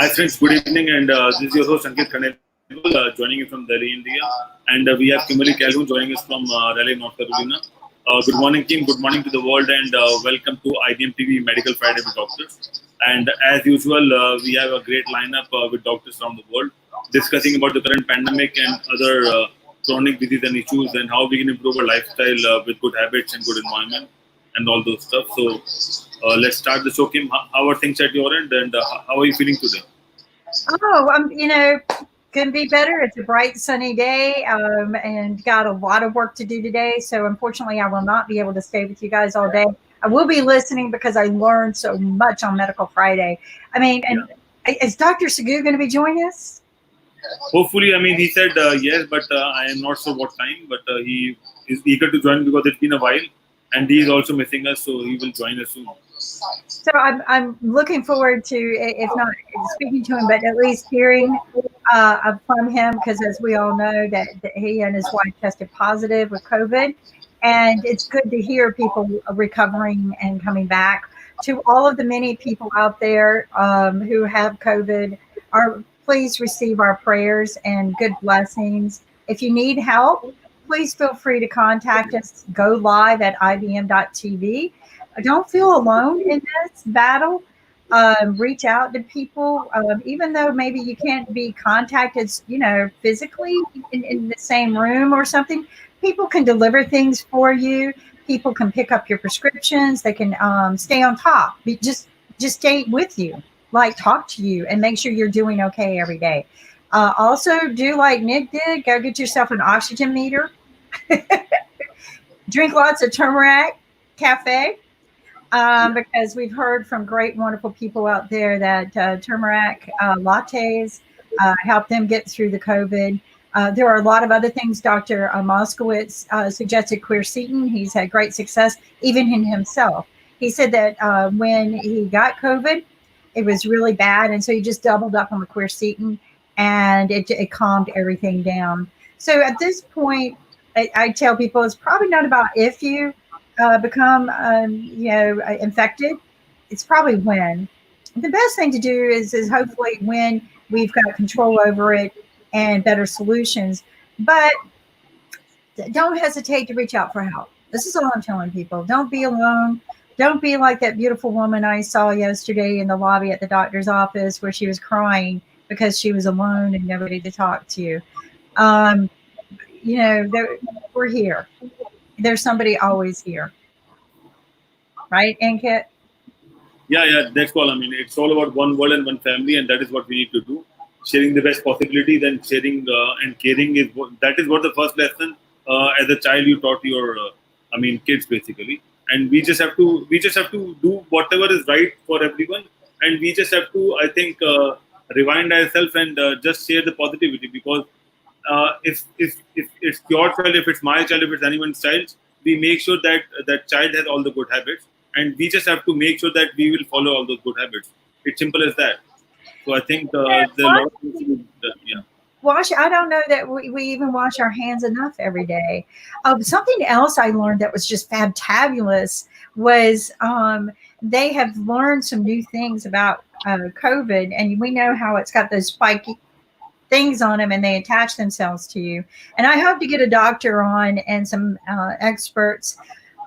Hi friends, good evening, and this is your host Ankit Khandelwal, joining you from Delhi, India, and we have Kimberly Calhoun joining us from Raleigh, North Carolina. Good morning, team. Good morning to the world, and welcome to IBM TV Medical Friday with Doctors. And as usual, we have a great lineup with doctors around the world discussing about the current pandemic and other chronic disease and issues, and how we can improve our lifestyle with good habits and good environment and all those stuff. So let's start the show, Kim. How are things at your end, and how are you feeling today? Oh, couldn't be better. It's a bright, sunny day, and got a lot of work to do today. So, unfortunately, I will not be able to stay with you guys all day. I will be listening because I learned so much on Medical Friday. I mean, Yeah. and is Dr. Sagu going to be joining us? Hopefully, I mean, he said yes, but I am not sure what time. But he is eager to join because it's been a while, and he is also missing us, so he will join us soon. So I'm looking forward to, if not speaking to him, but at least hearing from him, because as we all know that he and his wife tested positive with COVID, and it's good to hear people recovering and coming back. To all of the many people out there who have COVID, please receive our prayers and good blessings. If you need help, please feel free to contact us. Go live at ibm.tv. Don't feel alone in this battle. Reach out to people, even though maybe you can't be contacted, physically in the same room or something. People can deliver things for you. People can pick up your prescriptions. They can stay on top. Just stay with you, like talk to you, and make sure you're doing okay every day. Also, do like Nick did. Go get yourself an oxygen meter. Drink lots of turmeric cafe, because we've heard from great, wonderful people out there that turmeric lattes help them get through the COVID. There are a lot of other things. Dr. Moskowitz suggested quercetin. He's had great success, even in himself. He said that when he got COVID, it was really bad, and so he just doubled up on the quercetin, and it calmed everything down. So at this point, I tell people it's probably not about if you become, infected. It's probably when. The best thing to do is hopefully when we've got control over it and better solutions. But don't hesitate to reach out for help. This is all I'm telling people. Don't be alone. Don't be like that beautiful woman I saw yesterday in the lobby at the doctor's office where she was crying because she was alone and nobody to talk to. Um, we're here. There's somebody always here, right, Ankit? Yeah, that's all. I mean, it's all about one world and one family, and that is what we need to do. Sharing the best possibilities and sharing and caring that is what the first lesson as a child you taught your, kids basically. And we just have to do whatever is right for everyone, and we just have to, I think, rewind ourselves and just share the positivity because if it's your child, if it's my child, if it's anyone's child, we make sure that that child has all the good habits, and we just have to make sure that we will follow all those good habits. It's simple as that. So I think there are a lot of things to be done. Yeah. I don't know that we even wash our hands enough every day. Something else I learned that was just fantabulous was they have learned some new things about COVID, and we know how it's got those spiky things on them and they attach themselves to you. And I hope to get a doctor on and some experts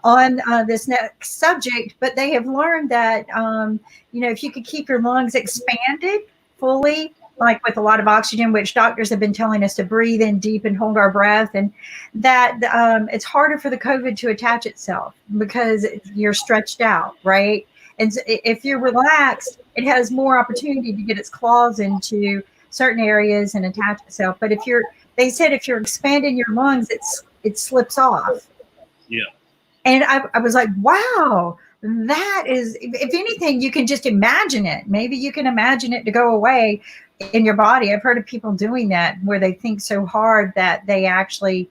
on this next subject, but they have learned that, if you could keep your lungs expanded fully, like with a lot of oxygen, which doctors have been telling us to breathe in deep and hold our breath, and that it's harder for the COVID to attach itself because you're stretched out, right? And so if you're relaxed, it has more opportunity to get its claws into certain areas and attach itself. But they said if you're expanding your lungs, it slips off. Yeah. And I was like, wow, that is, if anything, you can just imagine it. Maybe you can imagine it to go away in your body. I've heard of people doing that where they think so hard that they actually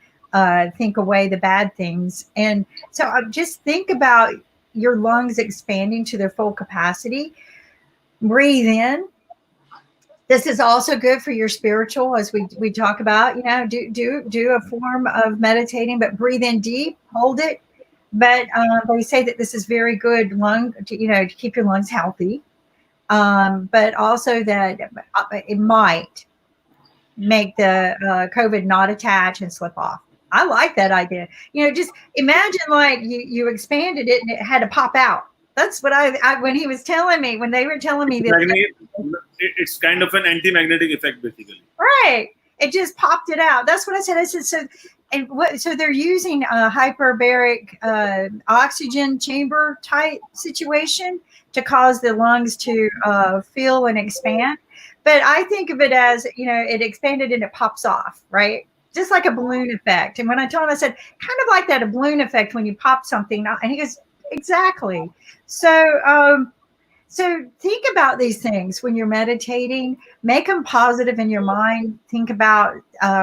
think away the bad things. And so just think about your lungs expanding to their full capacity. Breathe in. This is also good for your spiritual, as we talk about. Do a form of meditating, but breathe in deep, hold it. But they say that this is very good to keep your lungs healthy. but also that it might make the COVID not attach and slip off. I like that idea. Just imagine like you expanded it and it had to pop out. That's what I when he was telling me, when they were telling me this. It's kind of an anti-magnetic effect, basically. Right. It just popped it out. That's what I said. I said, so they're using a hyperbaric oxygen chamber type situation to cause the lungs to fill and expand. But I think of it as, it expanded and it pops off, right? Just like a balloon effect. And when I told him, I said, kind of like that, a balloon effect when you pop something. And he goes, exactly. So think about these things when you're meditating. Make them positive in your mind. Think about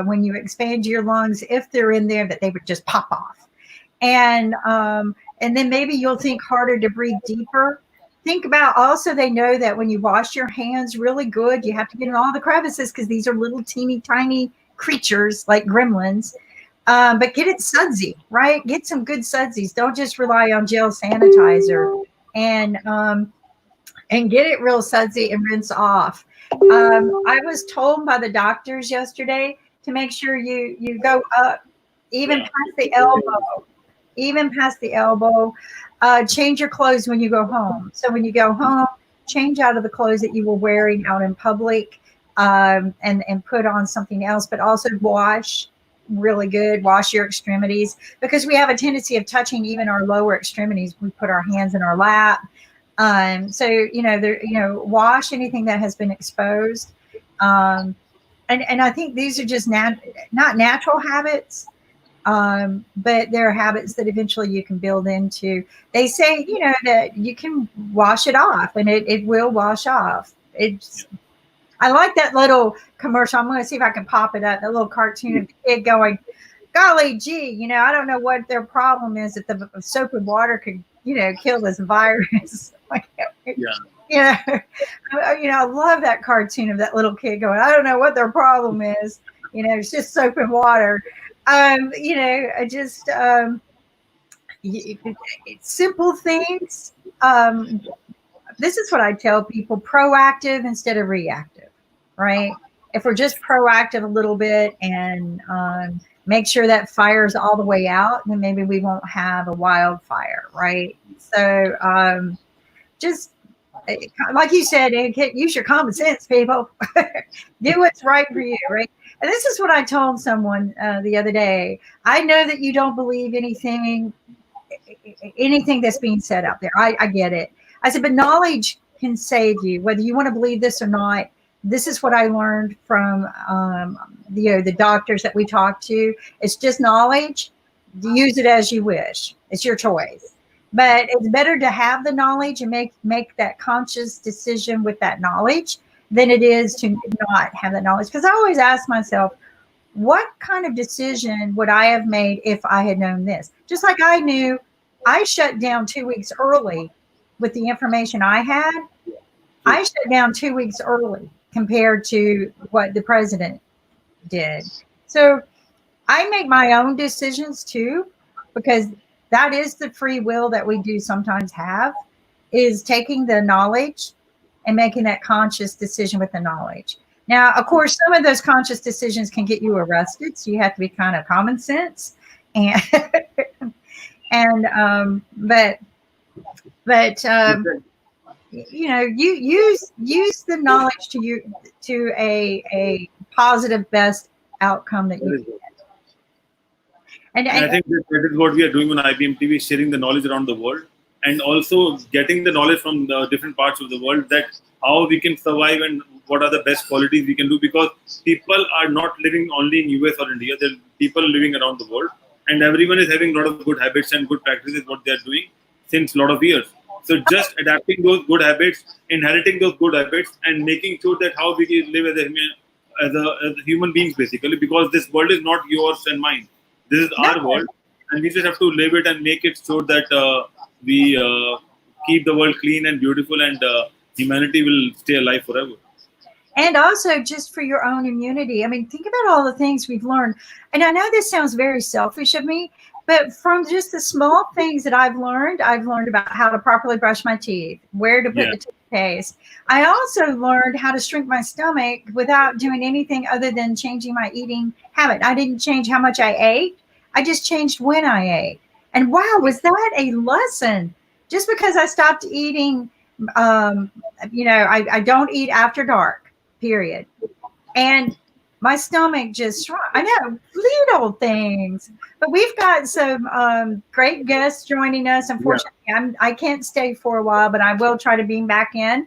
when you expand your lungs, if they're in there, that they would just pop off. And then maybe you'll think harder to breathe deeper. Think about also, they know that when you wash your hands really good, you have to get in all the crevices because these are little teeny tiny creatures like gremlins. But get it sudsy, right? Get some good sudsies. Don't just rely on gel sanitizer. And get it real sudsy and rinse off. I was told by the doctors yesterday to make sure you go up even past the elbow. Change your clothes when you go home. So when you go home, change out of the clothes that you were wearing out in public, and put on something else, but also wash really good. Wash your extremities, because we have a tendency of touching even our lower extremities. We put our hands in our lap. So, wash anything that has been exposed. And I think these are just not natural habits, but they're habits that eventually you can build into. They say, that you can wash it off, and it will wash off. I like that little commercial. I'm going to see if I can pop it up. That little cartoon of the kid going, golly gee, I don't know what their problem is, that the soap and water could, kill this virus. I love that cartoon of that little kid going, I don't know what their problem is. It's just soap and water. Simple things. This is what I tell people: proactive instead of reactive, right? If we're just proactive a little bit and make sure that fire's all the way out, then maybe we won't have a wildfire, right? So just like you said, use your common sense, people. Do what's right for you, right? And this is what I told someone the other day. I know that you don't believe anything that's being said out there. I get it. I said, but knowledge can save you, whether you want to believe this or not. This is what I learned from the doctors that we talked to. It's just knowledge. Use it as you wish. It's your choice. But it's better to have the knowledge and make that conscious decision with that knowledge than it is to not have that knowledge. Because I always ask myself, what kind of decision would I have made if I had known this? Just like I knew I shut down 2 weeks early with the information I had. I shut down 2 weeks early compared to what the president did. So I make my own decisions too, because that is the free will that we do sometimes have, is taking the knowledge and making that conscious decision with the knowledge. Now, of course, some of those conscious decisions can get you arrested, so you have to be kind of common sense. And use the knowledge to a positive, best outcome that you get. And I think that is what we are doing on IBM TV, sharing the knowledge around the world, and also getting the knowledge from the different parts of the world, that how we can survive and what are the best qualities we can do, because people are not living only in US or India. There are people living around the world, and everyone is having a lot of good habits and good practices, what they are doing since a lot of years. So just adapting those good habits, inheriting those good habits, and making sure that how we can live as a human beings, basically, because this world is not yours and mine. This is our world, and we just have to live it and make it so that we keep the world clean and beautiful, and humanity will stay alive forever. And also just for your own immunity. I mean, think about all the things we've learned. And I know this sounds very selfish of me, But from just the small things that I've learned about how to properly brush my teeth, where to put the toothpaste. I also learned how to shrink my stomach without doing anything other than changing my eating habit. I didn't change how much I ate. I just changed when I ate. And wow, was that a lesson? Just because I stopped eating, I don't eat after dark, period. And my stomach just shrunk. I know, little things. But we've got some great guests joining us. Unfortunately, I can't stay for a while, but I will try to beam back in.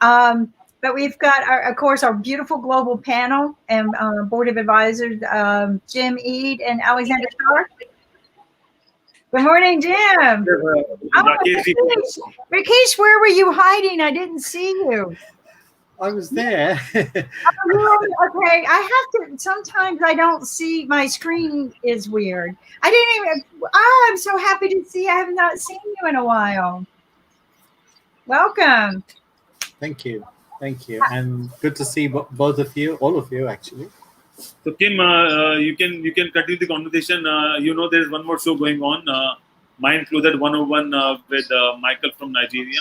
But we've got, of course, our beautiful global panel and board of advisors, Jim Eade and Alexander Starr. Good morning, Jim. Rakesh, where were you hiding? I didn't see you. I was there. Okay, I have to. Sometimes I don't see. My screen is weird. I didn't even. Oh, I'm so happy to see. I have not seen you in a while. Welcome. Thank you, and good to see both of you, all of you, actually. So Kim, you can continue the conversation. There is one more show going on. Mind Clothed 101 with Michael from Nigeria.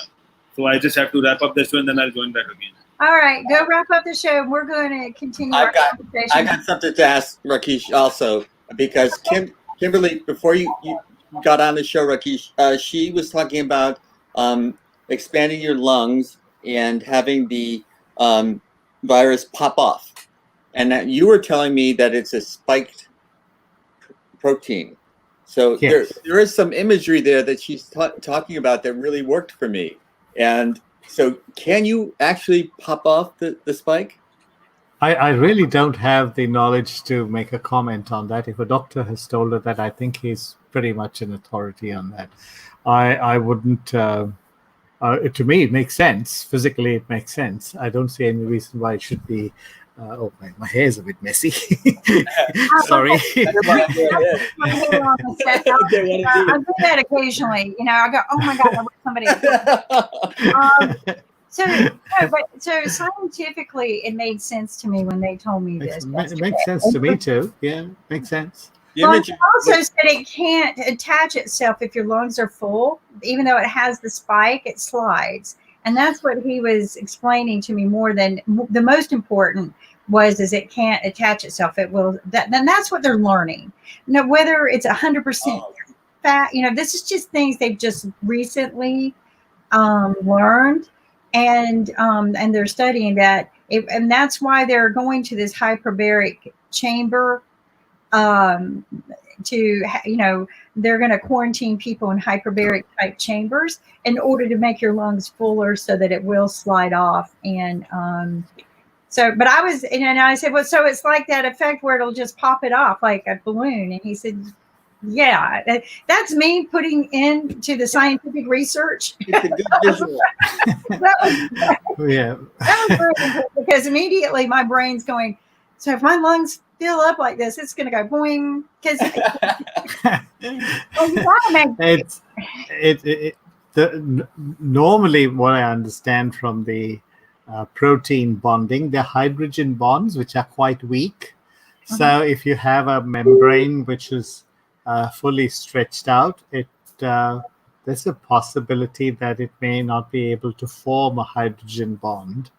So I just have to wrap up the show and then I'll join back again. All right, go wrap up the show. We're going to continue our conversation. I got something to ask Rakesh also, because Kimberly, before you got on the show, Rakesh, she was talking about expanding your lungs and having the virus pop off. And that you were telling me that it's a spiked protein. So yes. there is some imagery there that she's talking about that really worked for me. And so can you actually pop off the spike? I really don't have the knowledge to make a comment on that. If a doctor has told her that, I think he's pretty much an authority on that. I wouldn't, to me, it makes sense. Physically, it makes sense. I don't see any reason why it should be. My hair is a bit messy. Sorry. I do that occasionally. I go, oh my God, I wish somebody. So scientifically, it made sense to me when they told me this. It makes sense to me too. Yeah, makes sense. Well, it also said it can't attach itself if your lungs are full. Even though it has the spike, it slides. And that's what he was explaining to me more than the most important is it can't attach itself. It will. Then that's what they're learning. Now, whether it's 100% fat, this is just things they've just recently learned, and they're studying that, and that's why they're going to this hyperbaric chamber. They're going to quarantine people in hyperbaric type chambers in order to make your lungs fuller so that it will slide off. And but I said, well, so it's like that effect where it'll just pop it off like a balloon. And he said, yeah, that's me putting into the scientific research. It's a good visual. That was really, because immediately my brain's going, so if my lungs fill up like this, it's going to go boing. Because normally what I understand from the protein bonding, they're hydrogen bonds, which are quite weak. Mm-hmm. So if you have a membrane which is fully stretched out, there's a possibility that it may not be able to form a hydrogen bond,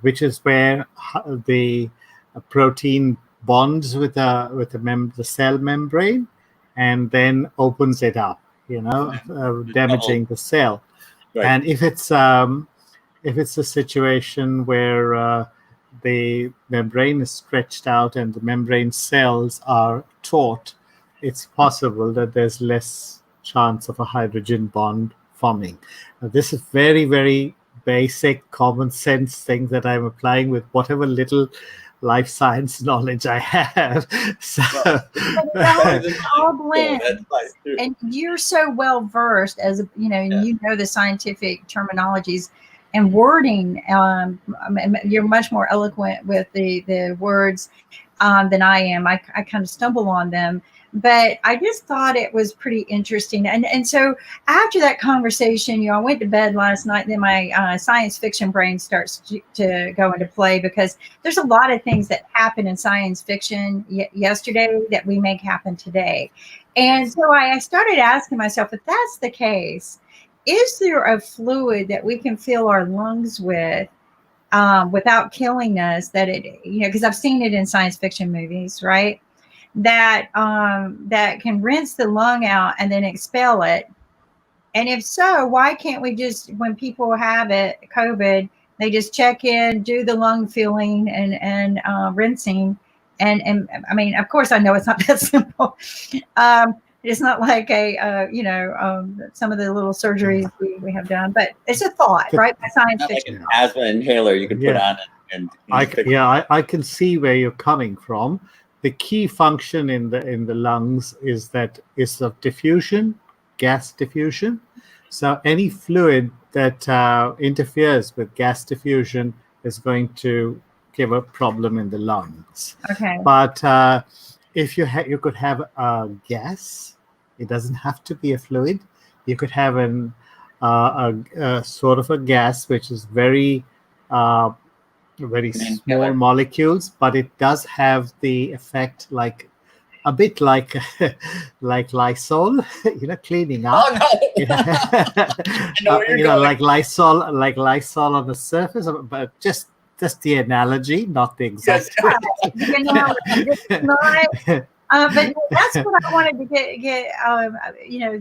which is where the protein bonds with the cell membrane and then opens it up, damaging the cell. Right. And if it's a situation where the membrane is stretched out and the membrane cells are taut, it's possible that there's less chance of a hydrogen bond forming. Now, this is very, very basic common sense thing that I'm applying with whatever little life science knowledge I have. So all blends. And you're so well versed as the scientific terminologies and wording. You're much more eloquent with the words than I am. I kind of stumble on them. But I just thought it was pretty interesting. And so after that conversation, I went to bed last night, then my science fiction brain starts to go into play, because there's a lot of things that happened in science fiction yesterday that we make happen today. And so I started asking myself, if that's the case, is there a fluid that we can fill our lungs with without killing us? That it, because I've seen it in science fiction movies, right? That that can rinse the lung out and then expel it. And if so, why can't we just, when people have it, COVID, they just check in, do the lung filling and rinsing, and I mean, of course, I know it's not that simple. It's not like some of the little surgeries we have done, but it's a thought, right? By science Not like fiction. an asthma inhaler you can put on and I can see where you're coming from. The key function in the lungs is that it's of diffusion, gas diffusion. So any fluid that interferes with gas diffusion is going to give a problem in the lungs. Okay. But if you could have a gas, it doesn't have to be a fluid. You could have a sort of a gas which is very small molecules, but it does have the effect like a bit like like Lysol, cleaning up. Oh no! I know where you're going. Like Lysol on the surface, but just the analogy, not the exact. But that's what I wanted to get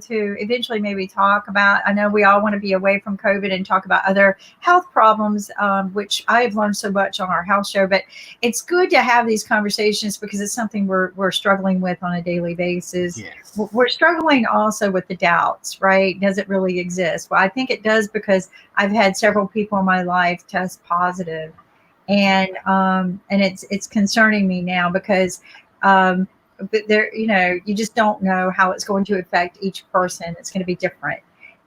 to eventually maybe talk about. I know we all want to be away from COVID and talk about other health problems, which I've learned so much on our health show. But it's good to have these conversations because it's something we're struggling with on a daily basis. Yes. We're struggling also with the doubts, right? Does it really exist? Well, I think it does because I've had several people in my life test positive, and it's concerning me now because. But there, you just don't know how it's going to affect each person. It's going to be different.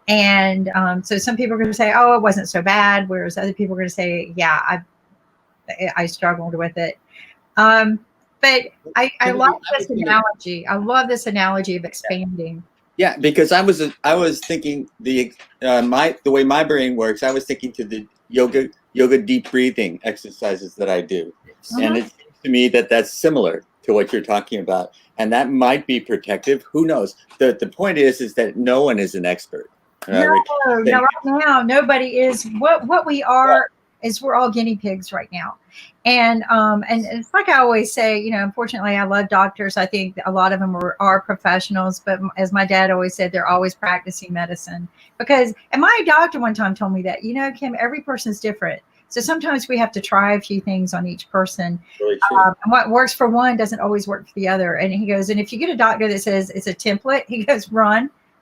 And so some people are going to say, oh, it wasn't so bad. Whereas other people are going to say, yeah, I struggled with it. But I love this analogy. I love this analogy of expanding. Yeah, because I was thinking the way my brain works, I was thinking to the yoga deep breathing exercises that I do. Uh-huh. And it seems to me that that's similar to what you're talking about, and that might be protective. Who knows? The point is that no one is an expert. No, right now nobody is. What we are is we're all guinea pigs right now, and it's like I always say. Unfortunately, I love doctors. I think a lot of them are professionals, but as my dad always said, they're always practicing medicine. And my doctor one time told me that Kim, every person's different. So sometimes we have to try a few things on each person. Really and what works for one doesn't always work for the other. And he goes, and if you get a doctor that says it's a template, he goes,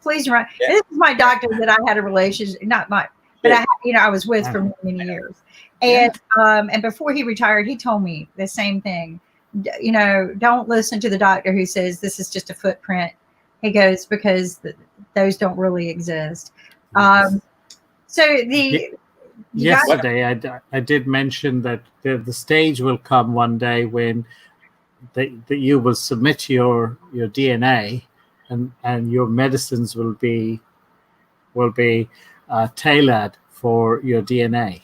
please run. Yeah. This is my doctor that I had a relationship, but I was with for many years. And and before he retired, he told me the same thing. Don't listen to the doctor who says this is just a footprint. He goes, because those don't really exist. Yesterday, I did mention that the stage will come one day when that you will submit your DNA, and your medicines will be tailored for your DNA.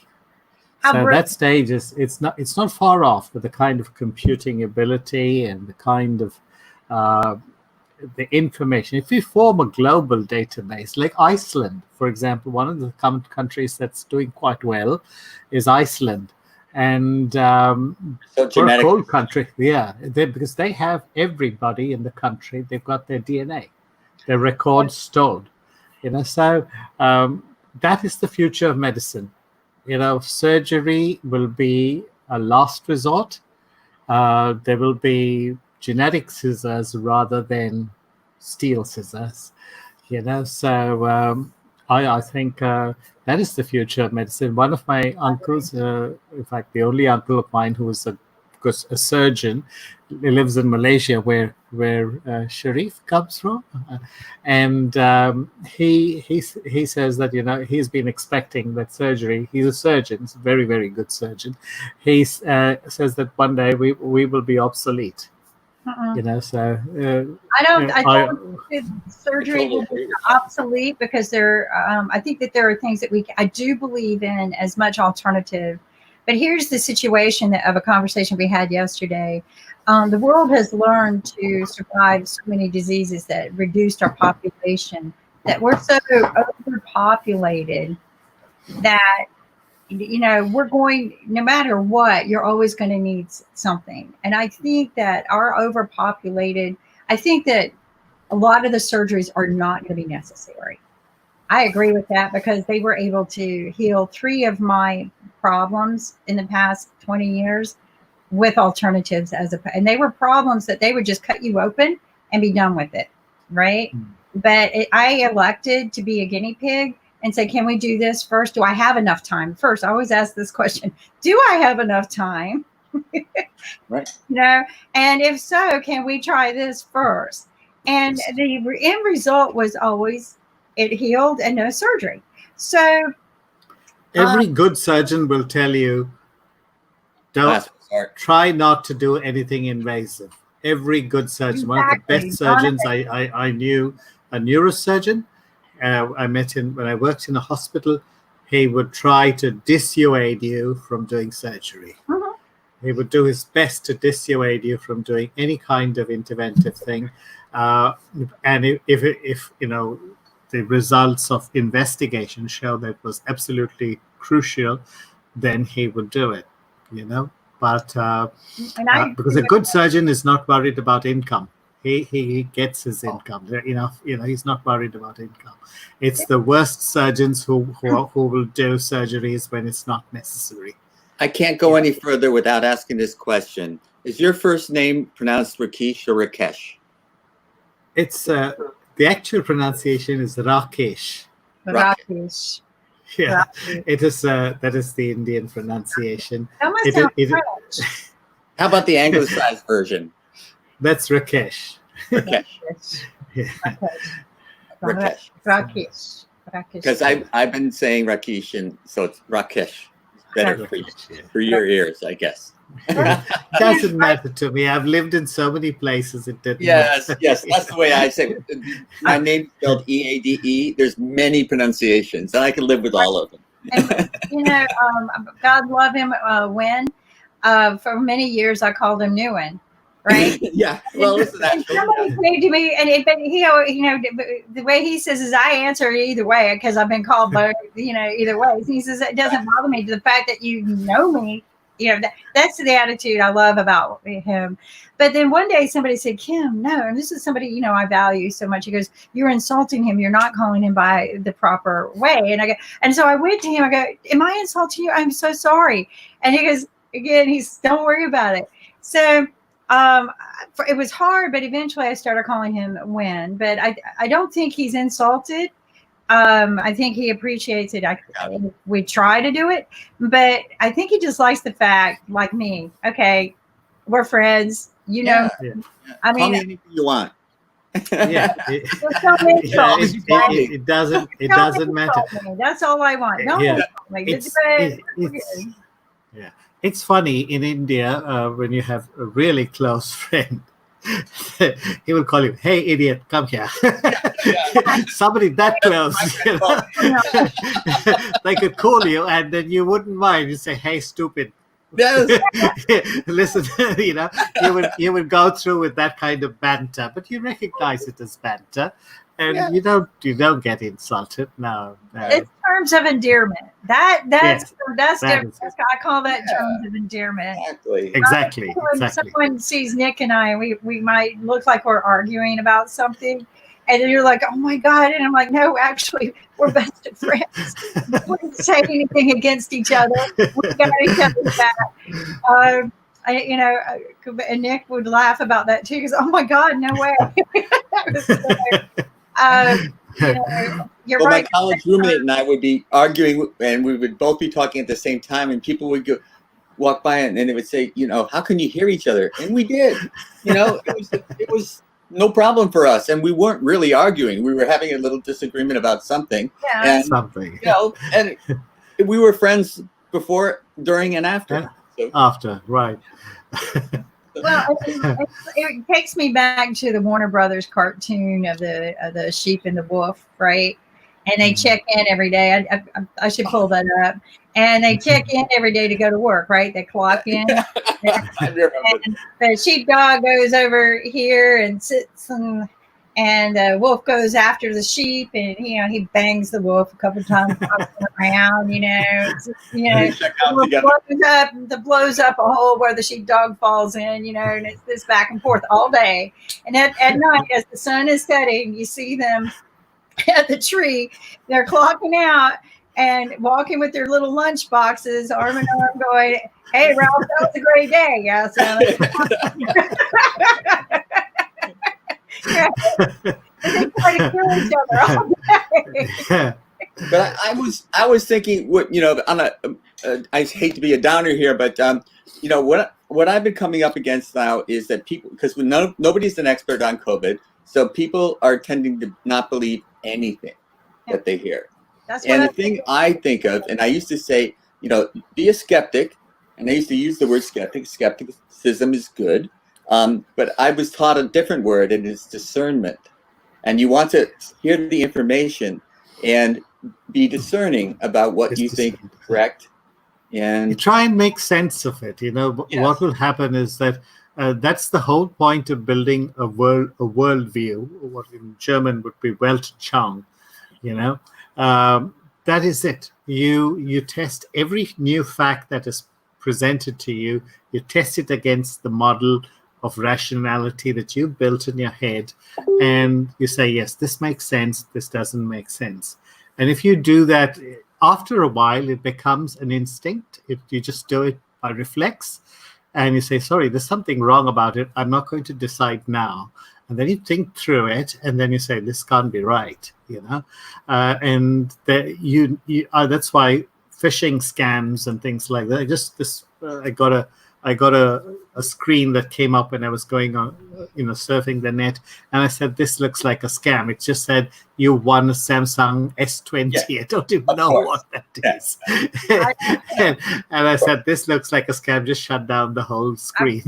So that stage it's not far off with the kind of computing ability and the kind of the information. If we form a global database like Iceland, for example, one of the countries that's doing quite well is Iceland, and for a cold country, because they have everybody in the country. They've got their DNA, their records stored. So that is the future of medicine. Surgery will be a last resort. There will be genetic scissors rather than steel scissors, So I think that is the future of medicine. One of my uncles, in fact, the only uncle of mine who was a surgeon, he lives in Malaysia, where Sharif comes from, and he says that he's been expecting that surgery. He's a surgeon, he's a very, very good surgeon. He says that one day we will be obsolete. So I don't think surgery will be obsolete because I think that there are things that I do believe in as much alternative But here's the situation of a conversation we had yesterday. The world has learned to survive so many diseases that reduced our population, that we're so overpopulated that, we're going, no matter what, you're always going to need something. And I think that I think that a lot of the surgeries are not going to be necessary. I agree with that because they were able to heal 3 of my problems in the past 20 years with alternatives and they were problems that they would just cut you open and be done with it. Right. But I elected to be a guinea pig and say, can we do this first? Do I have enough time? First, I always ask this question, do I have enough time? Right. And if so, can we try this first? And the end result was always it healed and no surgery. So every good surgeon will tell you, don't try not to do anything invasive. Every good surgeon, one of the best surgeons I knew, a neurosurgeon, I met him when I worked in a hospital. He would try to dissuade you from doing surgery. He would do his best to dissuade you from doing any kind of interventive thing. And if the results of investigation show that it was absolutely crucial, then he would do it. But because a good surgeon is not worried about income. He gets his income. He's not worried about income. It's the worst surgeons who will do surgeries when it's not necessary. I can't go any further without asking this question. Is your first name pronounced Rakesh or Rakesh? It's the actual pronunciation is Rakesh. Rakesh. Yeah, it is. That is the Indian pronunciation. That must sound French. How about the anglicized version? That's Rakesh. Rakesh. Yeah. Rakesh. Because I've been saying Rakesh, and so it's Rakesh. Better for your ears, I guess. Doesn't matter to me. I've lived in so many places. It didn't. Yes. That's the way I say it. My name's spelled Eade. There's many pronunciations, and I can live with all of them. And, God love him. When for many years I called him Newen. Right? Yeah. Well, listen, somebody said to me, but he, the way he says is I answer either way because I've been called both, either way. He says it doesn't bother me. The fact that you know me, that's the attitude I love about him. But then one day somebody said, Kim, no, and this is somebody I value so much. He goes, you're insulting him. You're not calling him by the proper way. And I go, and so I went to him. I go, am I insulting you? I'm so sorry. And he goes, again, don't worry about it. So. It was hard, but eventually I started calling him Win. But I don't think he's insulted. I think he appreciates it. We try to do it, but I think he just likes the fact, like me. Okay, we're friends. Yeah. I mean, call me anything you want. Yeah, it doesn't matter. That's all I want. No, yeah. It's funny in India when you have a really close friend, he will call you, "Hey, idiot, come here." Somebody that close, they could call you, and then you wouldn't mind. You say, "Hey, stupid." Yes. Listen, you would go through with that kind of banter, but you recognize it as banter. And you don't get insulted. No. It's terms of endearment. That's different. I call that terms of endearment. Exactly. When someone sees Nick and I, we might look like we're arguing about something, and you're like, "Oh my God!" And I'm like, "No, actually, we're best of friends. We wouldn't say anything against each other. We got each other's back." And Nick would laugh about that too. He goes, "Oh my God, no way!" You're right. My college roommate and I would be arguing, and we would both be talking at the same time, and people would walk by, and they would say, "How can you hear each other?" And we did. It was no problem for us, and we weren't really arguing. We were having a little disagreement about something. Yeah. And, something. And we were friends before, during, and after. Yeah. After, right. Well, it takes me back to the Warner Brothers cartoon of the sheep and the wolf, right? and they check in every day. I should pull that up. And they check in every day to go to work, right? They clock in. I remember. And the sheepdog goes over here and sits, and the wolf goes after the sheep, and he bangs the wolf a couple of times around. They check out together. blows up a hole where the sheepdog falls in. And it's this back and forth all day. And at night, as the sun is setting, you see them at the tree. They're clocking out and walking with their little lunch boxes, arm in arm, going, "Hey, Ralph, that was a great day." Yeah, so they try to kill each other all day. But I was thinking, I hate to be a downer here, but what I've been coming up against now is that people, because nobody's an expert on COVID, so people are tending to not believe anything that they hear. And the thing I think of, and I used to say, be a skeptic, and I used to use the word skeptic. Skepticism is good, but I was taught a different word, and it's discernment. And you want to hear the information and be discerning about what you think is correct. And you try and make sense of it. Yes. What will happen is that that's the whole point of building a worldview, what in German would be Weltanschauung. That is it. You test every new fact that is presented to you. You test it against the model of rationality that you built in your head, and you say, yes, this makes sense, this doesn't make sense. And if you do that, after a while, it becomes an instinct. You just do it by reflex, and you say, sorry, there's something wrong about it. I'm not going to decide now. And then you think through it, and then you say, this can't be right, and that's why phishing scams and things like that. I got a screen that came up when I was going on, surfing the net, and I said, this looks like a scam. It just said, you won a Samsung S20. Yeah, I don't even know what that is. and I said, this looks like a scam. Just shut down the whole screen.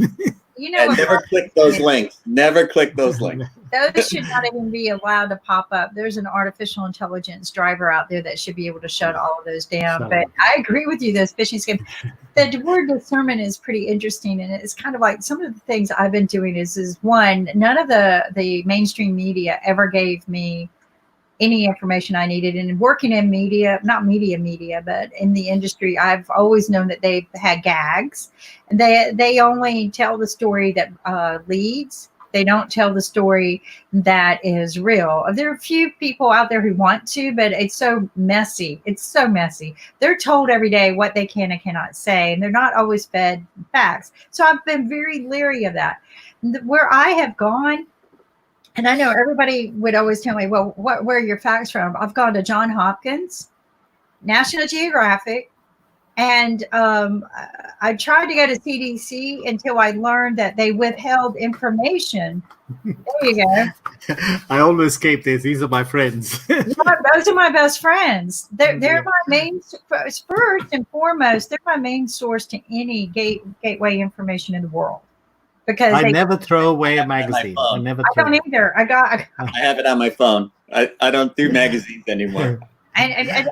And never click those links. Never click those links. Those should not even be allowed to pop up. There's an artificial intelligence driver out there that should be able to shut all of those down. But I agree with you, those phishing scams. The word discernment is pretty interesting, and it's kind of like some of the things I've been doing is one, none of the mainstream media ever gave me any information I needed. And working in media, not media, but in the industry, I've always known that they've had gags. And they only tell the story that leads. They don't tell the story that is real. There are a few people out there who want to, but it's so messy. It's so messy. They're told every day what they can and cannot say, and they're not always fed facts. So I've been very leery of that. Where I have gone, and I know everybody would always tell me, well, where are your facts from? I've gone to Johns Hopkins, National Geographic, and I tried to go to CDC until I learned that they withheld information. There you go. I always escape this. These are my friends. Those are my best friends. They're my main, first and foremost, they're my main source to any gateway information in the world. Because I never throw away a magazine. I don't either. I have it on my phone. I don't do magazines anymore. And I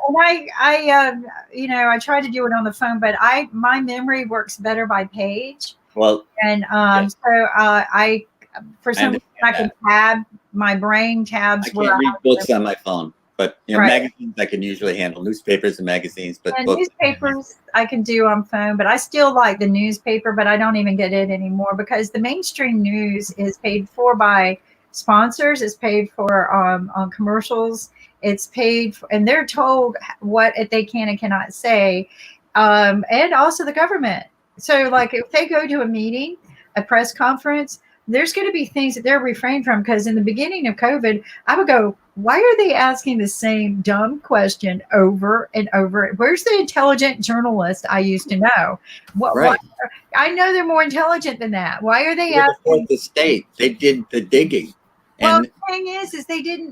try to do it on the phone, but my memory works better by page. Well, and I for some reason I can tab my brain tabs. I can't read books on my phone, but magazines I can usually handle, newspapers and magazines. But books, newspapers I can do on phone, but I still like the newspaper, but I don't even get it anymore because the mainstream news is paid for by sponsors. It's paid for on commercials. It's paid for, and they're told what they can and cannot say, and also the government. So, like, if they go to a meeting, a press conference, there's going to be things that they're refrained from. Because in the beginning of COVID, I would go, why are they asking the same dumb question over and over? Where's the intelligent journalist I used to know? Why, I know they're more intelligent than that. Why are they asking? The state, they did the digging. Well, the thing is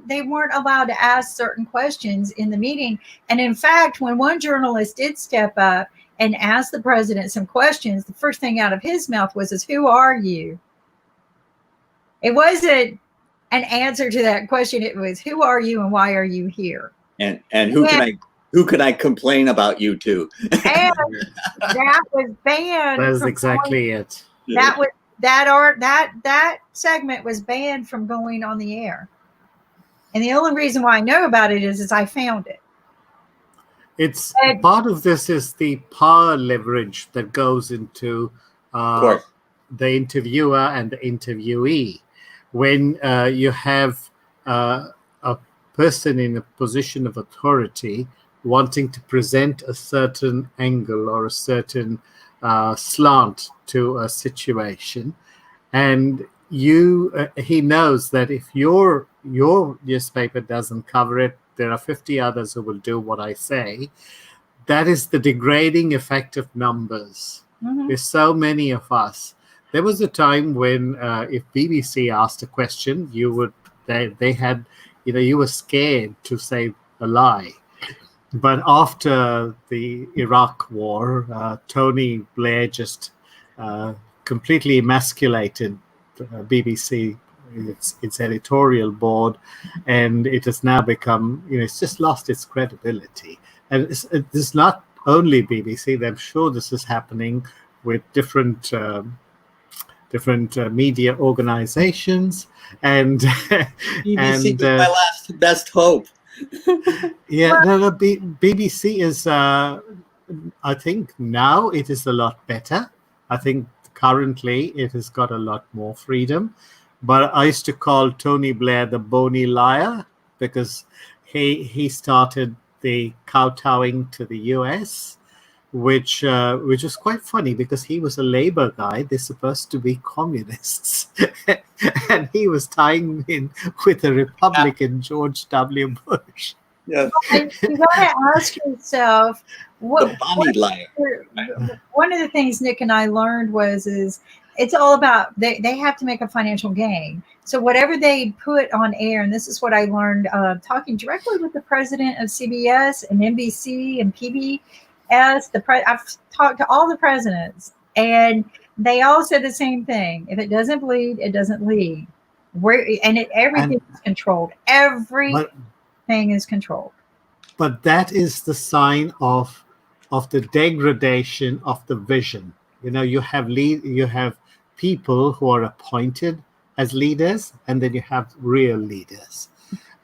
they weren't allowed to ask certain questions in the meeting. And in fact, when one journalist did step up and ask the president some questions, the first thing out of his mouth was, who are you? It wasn't an answer to that question. It was, who are you and why are you here? And who can I complain about you to? And that was banned. That is from exactly it. That was that segment was banned from going on the air. And the only reason why I know about it is I found it. It's part of this is the power leverage that goes into the interviewer and the interviewee. When you have a person in a position of authority wanting to present a certain angle or a certain slant to a situation, and he knows that if your newspaper doesn't cover it, there are 50 others who will do what I say. That is the degrading effect of numbers. Mm-hmm. There's so many of us. There was a time when if BBC asked a question, you were scared to say a lie. But after the Iraq war, Tony Blair just completely emasculated BBC, its editorial board, and it has now become, it's just lost its credibility. And it's not only BBC. I'm sure this is happening with different media organizations, and BBC is my last best hope. BBC is I think now it is a lot better. I think currently it has got a lot more freedom, but I used to call Tony Blair the bony liar because he started the kowtowing to the US, which was quite funny because he was a Labour guy. They're supposed to be communists, and he was tying in with the Republican George W. Bush. Yes. You got to ask yourself, the bonny liar. One of the things Nick and I learned is it's all about they have to make a financial gain. So whatever they put on air, and this is what I learned talking directly with the president of CBS and NBC and PBS. I've talked to all the presidents, and they all said the same thing: if it doesn't bleed, it doesn't lead. Everything is controlled. Everything is controlled. But that is the sign of the degradation of the vision. You have people who are appointed as leaders, and then you have real leaders.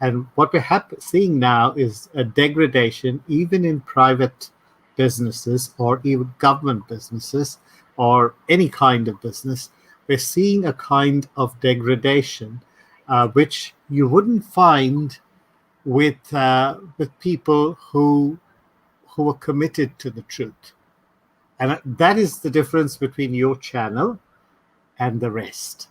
And what we're seeing now is a degradation, even in private businesses or even government businesses or any kind of business. We're seeing a kind of degradation, which you wouldn't find with people who are committed to the truth. And that is the difference between your channel and the rest.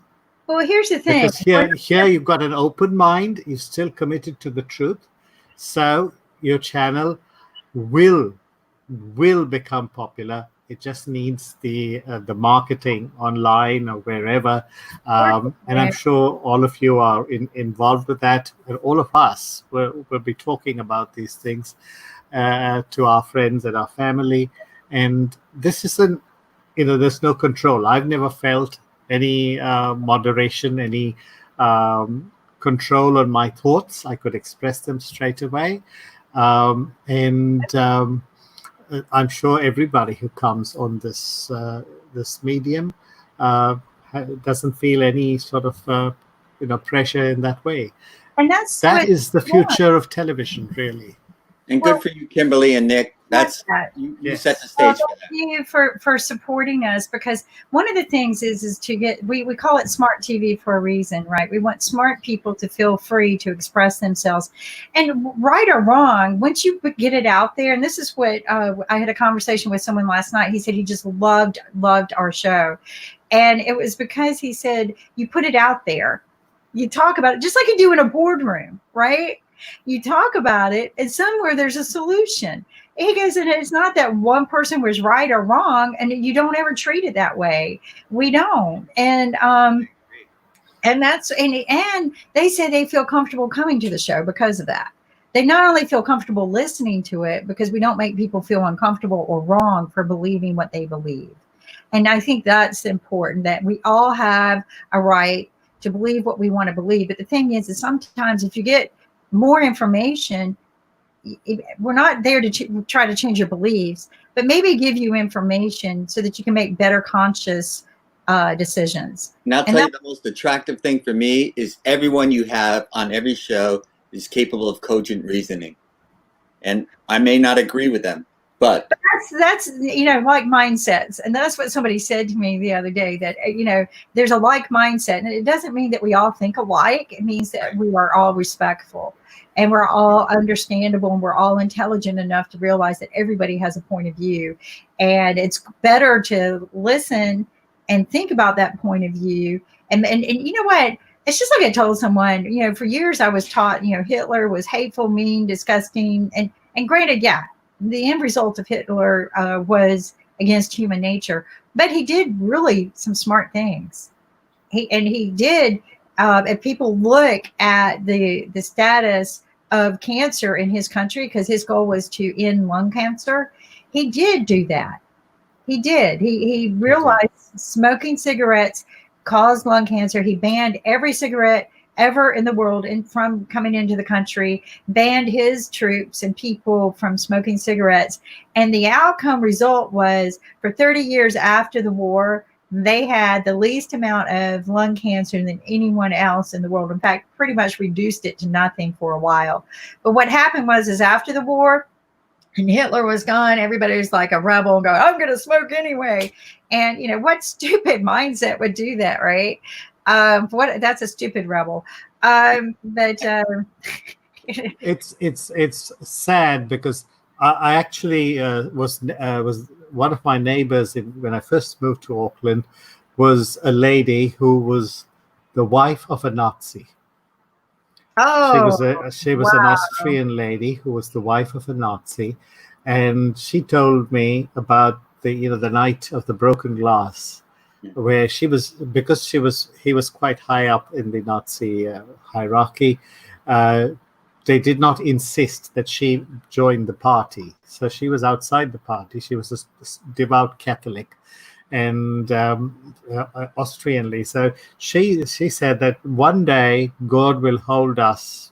Well, here's the thing. Because here you've got an open mind. You're still committed to the truth. So your channel will become popular. It just needs the marketing online or wherever. And I'm sure all of you are involved with that. And all of us will be talking about these things to our friends and our family. And this isn't, there's no control. I've never felt any moderation, any control on my thoughts. I could express them straight away. I'm sure everybody who comes on this medium doesn't feel any sort of pressure in that way. And that is the future of television, really. And good for you, Kimberly and Nick. You set the stage for that. Thank you for supporting us, because one of the things is to get, we call it smart TV for a reason, right? We want smart people to feel free to express themselves, and right or wrong, once you get it out there. And this is what I had a conversation with someone last night. He said he just loved our show, and it was because he said you put it out there, you talk about it just like you do in a boardroom, right? You talk about it, and somewhere there's a solution. He goes, and it's not that one person was right or wrong, and you don't ever treat it that way. We don't. And that's, and they say they feel comfortable coming to the show because of that. They not only feel comfortable listening to it, because we don't make people feel uncomfortable or wrong for believing what they believe. And I think that's important, that we all have a right to believe what we want to believe. But the thing is sometimes if you get more information, we're not there to try to change your beliefs, but maybe give you information so that you can make better conscious decisions. And I'll And tell you the most attractive thing for me is everyone you have on every show is capable of cogent reasoning. And I may not agree with them, but that's like mindsets. And that's what somebody said to me the other day, that there's a like mindset, and it doesn't mean that we all think alike. It means that we are all respectful and we're all understandable and we're all intelligent enough to realize that everybody has a point of view, and it's better to listen and think about that point of view. And you know what? It's just like I told someone, for years I was taught, Hitler was hateful, mean, disgusting. And granted, yeah, the end result of Hitler was against human nature, but he did really some smart things. He did, if people look at the status of cancer in his country, because his goal was to end lung cancer, he did do that. He did. He realized smoking cigarettes caused lung cancer. He banned every cigarette ever in the world from coming into the country, banned his troops and people from smoking cigarettes. And the outcome result was, for 30 years after the war, they had the least amount of lung cancer than anyone else in the world. In fact, pretty much reduced it to nothing for a while. But what happened was after the war, and Hitler was gone, everybody was like a rebel and go, I'm going to smoke anyway. And, what stupid mindset would do that, right? That's a stupid rebel. It's sad because I actually was one of my neighbors when I first moved to Auckland was a lady who was the wife of a Nazi. Oh, she was an Austrian lady who was the wife of a Nazi, and she told me about the night of the broken glass, where he was quite high up in the Nazi hierarchy. They did not insist that she join the party, so she was outside the party. She was a devout Catholic and Austrianly. So she said that one day God will hold us.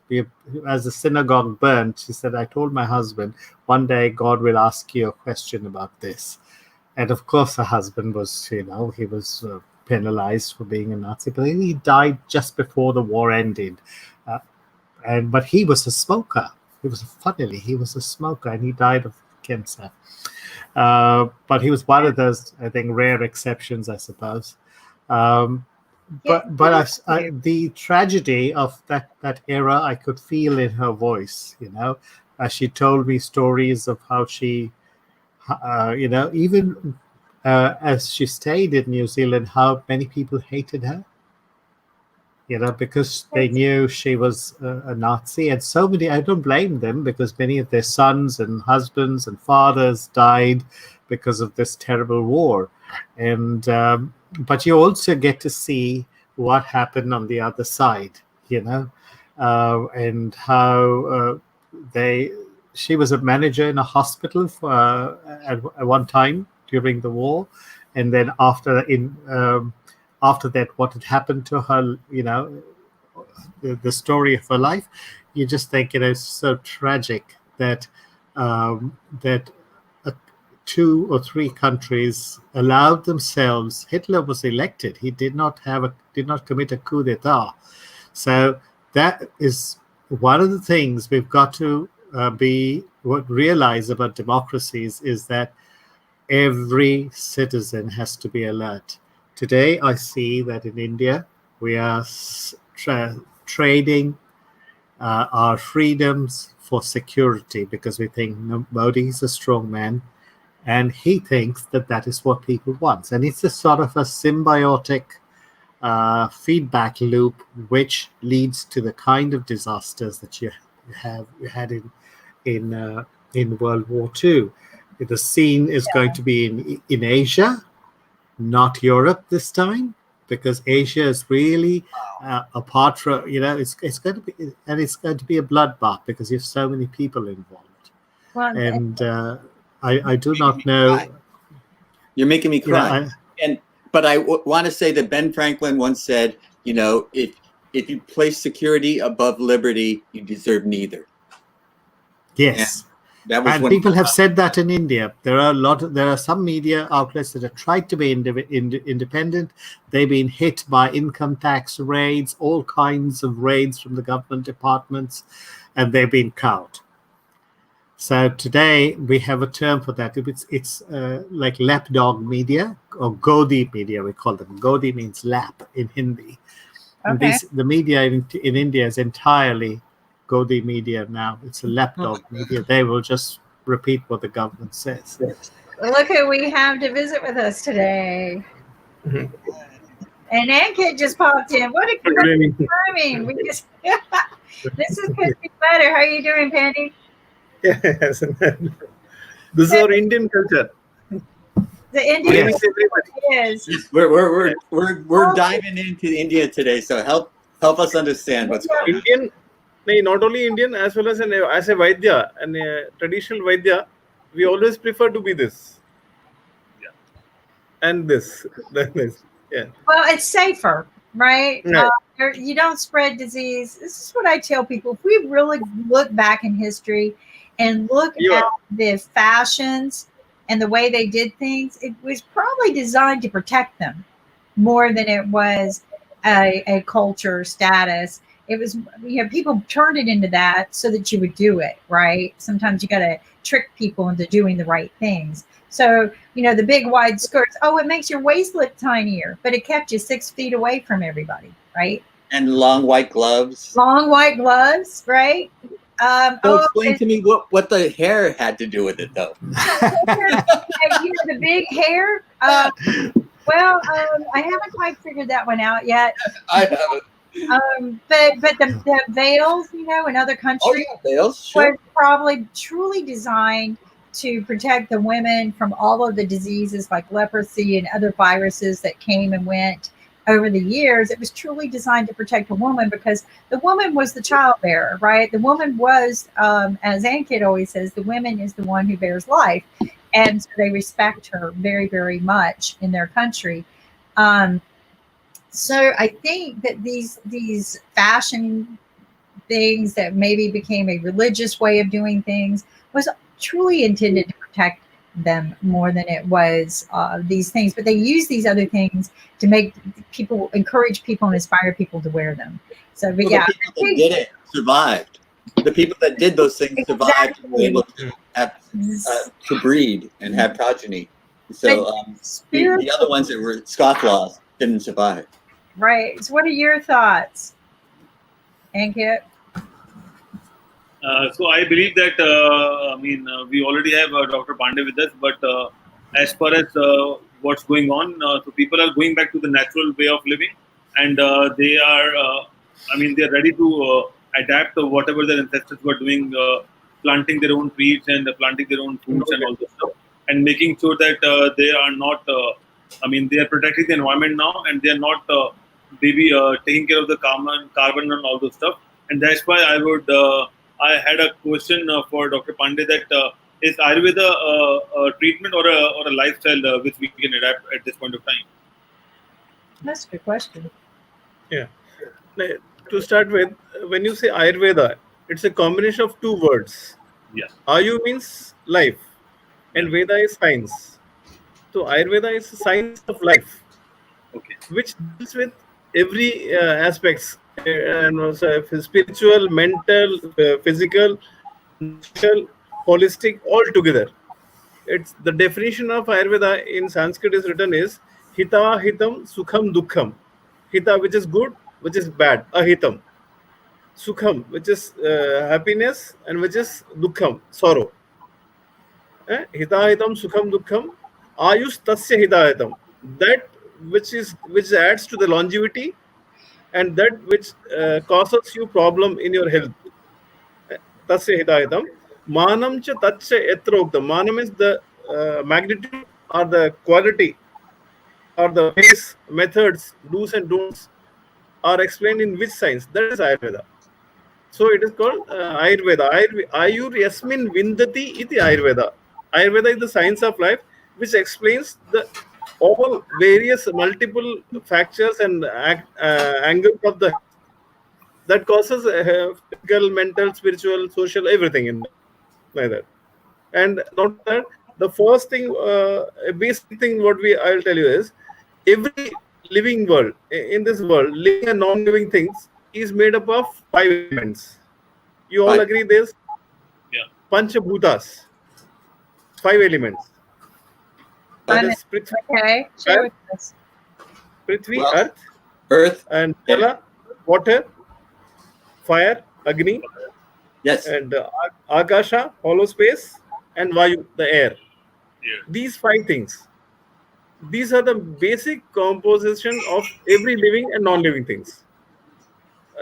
As the synagogue burned, she said, I told my husband, one day God will ask you a question about this. And of course, her husband was, he was penalized for being a Nazi, but he died just before the war ended. But he was a smoker. He was a smoker, and he died of cancer. But he was one of those, I think, rare exceptions, I suppose. But the tragedy of that era, I could feel in her voice. As she told me stories of how she, even as she stayed in New Zealand, how many people hated her. Because they knew she was a Nazi, and so many. I don't blame them, because many of their sons and husbands and fathers died because of this terrible war. And but you also get to see what happened on the other side, and how she was a manager in a hospital at one time during the war, and then after that, what had happened to her, the story of her life, you just think, it's so tragic that that 2 or 3 countries allowed themselves. Hitler was elected. He did not commit a coup d'état. So that is one of the things we've got to realize about democracies, is that every citizen has to be alert. Today, I see that in India, we are trading our freedoms for security, because we think Modi is a strong man, and he thinks that is what people want. And it's a sort of a symbiotic feedback loop, which leads to the kind of disasters that you had in World War II. The scene is going to be in Asia, not Europe this time, because Asia is really apart from, it's going to be a bloodbath, because you have so many people involved. Well, and I do not know. You're making me cry. But I want to say that Ben Franklin once said, if you place security above liberty, you deserve neither. Yes. That was And when people have said that in India. There are some media outlets that have tried to be independent. They've been hit by income tax raids, all kinds of raids from the government departments, and they've been cowed. So today we have a term for that. It's like lapdog media or Godi media. We call them. Godi means lap in Hindi. And Okay. the media in India is entirely Godi media now. It's a lapdog media. They will just repeat what the government says. Look who we have to visit with us today. Mhm. And Ankit just popped in. What a Good great evening. timing. This is Christy Letter. How are you doing, Penny? Yes. This is our Indian culture. The Good Indian evening, everybody. is. Yes, we're diving into India today, so help us understand what's going on. Indian, not only Indian, as well as a Vaidya, and a traditional Vaidya, we always prefer to be this. Yeah. And this. This. Yeah. Well, it's safer, right? Right. You don't spread disease. This is what I tell people. If we really look back in history and look Yeah. at the fashions and the way they did things, it was probably designed to protect them more than it was a culture status. It was, people turned it into that so that you would do it, right? Sometimes you got to trick people into doing the right things. So, the big wide skirts, it makes your waist look tinier, but it kept you 6 feet away from everybody, right? And long white gloves. Long white gloves, right? So explain to me what the hair had to do with it, though. The big hair. I haven't quite figured that one out yet. I haven't. But the veils, in other countries, Oh yeah, veils. Sure. were probably truly designed to protect the women from all of the diseases like leprosy and other viruses that came and went over the years. It was truly designed to protect a woman because the woman was the childbearer, right? The woman was, as Ankit always says, the woman is the one who bears life. And so they respect her very, very much in their country. So I think that these fashion things that maybe became a religious way of doing things was truly intended to protect them more than it was these things. But they use these other things to make people, encourage people and inspire people to wear them. So, but Well, yeah. the people that did it survived. The people that did those things survived and were able to have to breed and have progeny. So the other ones that were scofflaws didn't survive. Right. So what are your thoughts, Ankit? So I believe that we already have Dr. Pandey with us, but as far as what's going on, so people are going back to the natural way of living, and they are ready to adapt to whatever their ancestors were doing, planting their own trees and planting their own foods and all this stuff, and making sure that they are not. They are protecting the environment now, and they are not taking care of the carbon and all those stuff. And that's why I had a question for Dr. Pandey that is Ayurveda a treatment or a lifestyle which we can adapt at this point of time? That's a good question. Yeah. Now, to start with, when you say Ayurveda, it's a combination of two words. Yeah. Ayu means life, and Veda is science. So Ayurveda is a science of life, Okay. which deals with every aspects, and also spiritual, mental, physical, natural, holistic, all together. It's the definition of Ayurveda in Sanskrit is written is Hita, Hitam, Sukham, Dukkham. Hita, which is good, which is bad, Ahitam. Sukham, which is happiness, and which is Dukkham, sorrow. Hita, Hitam, Sukham, Dukkham. Ayus tasya hidayatam. That which adds to the longevity, and that which causes you problem in your health. Tasya hidayatam. Manam cha tatcha etroktam. Manam is the magnitude or the quality or the ways, methods, do's and don'ts are explained in which science? That is Ayurveda. So it is called Ayurveda. Ayur yasmin vindati iti Ayurveda. Ayurveda is the science of life, which explains the all various multiple factors and angles of that causes physical, mental, spiritual, social, everything in that. like that. And not that, the first thing, a basic thing what I'll tell you is, every living world in this world, living and non-living things, is made up of 5 elements. You all Right. agree this? Yeah. Panchabhutas, 5 elements. That I'm- is Prithvi, Okay, share with us. Well- Earth, Earth. and Jala, water, fire, Agni, Yes. and Akasha, hollow space, and Vayu, the air. Yeah. These 5 things. These are the basic composition of every living and non-living things.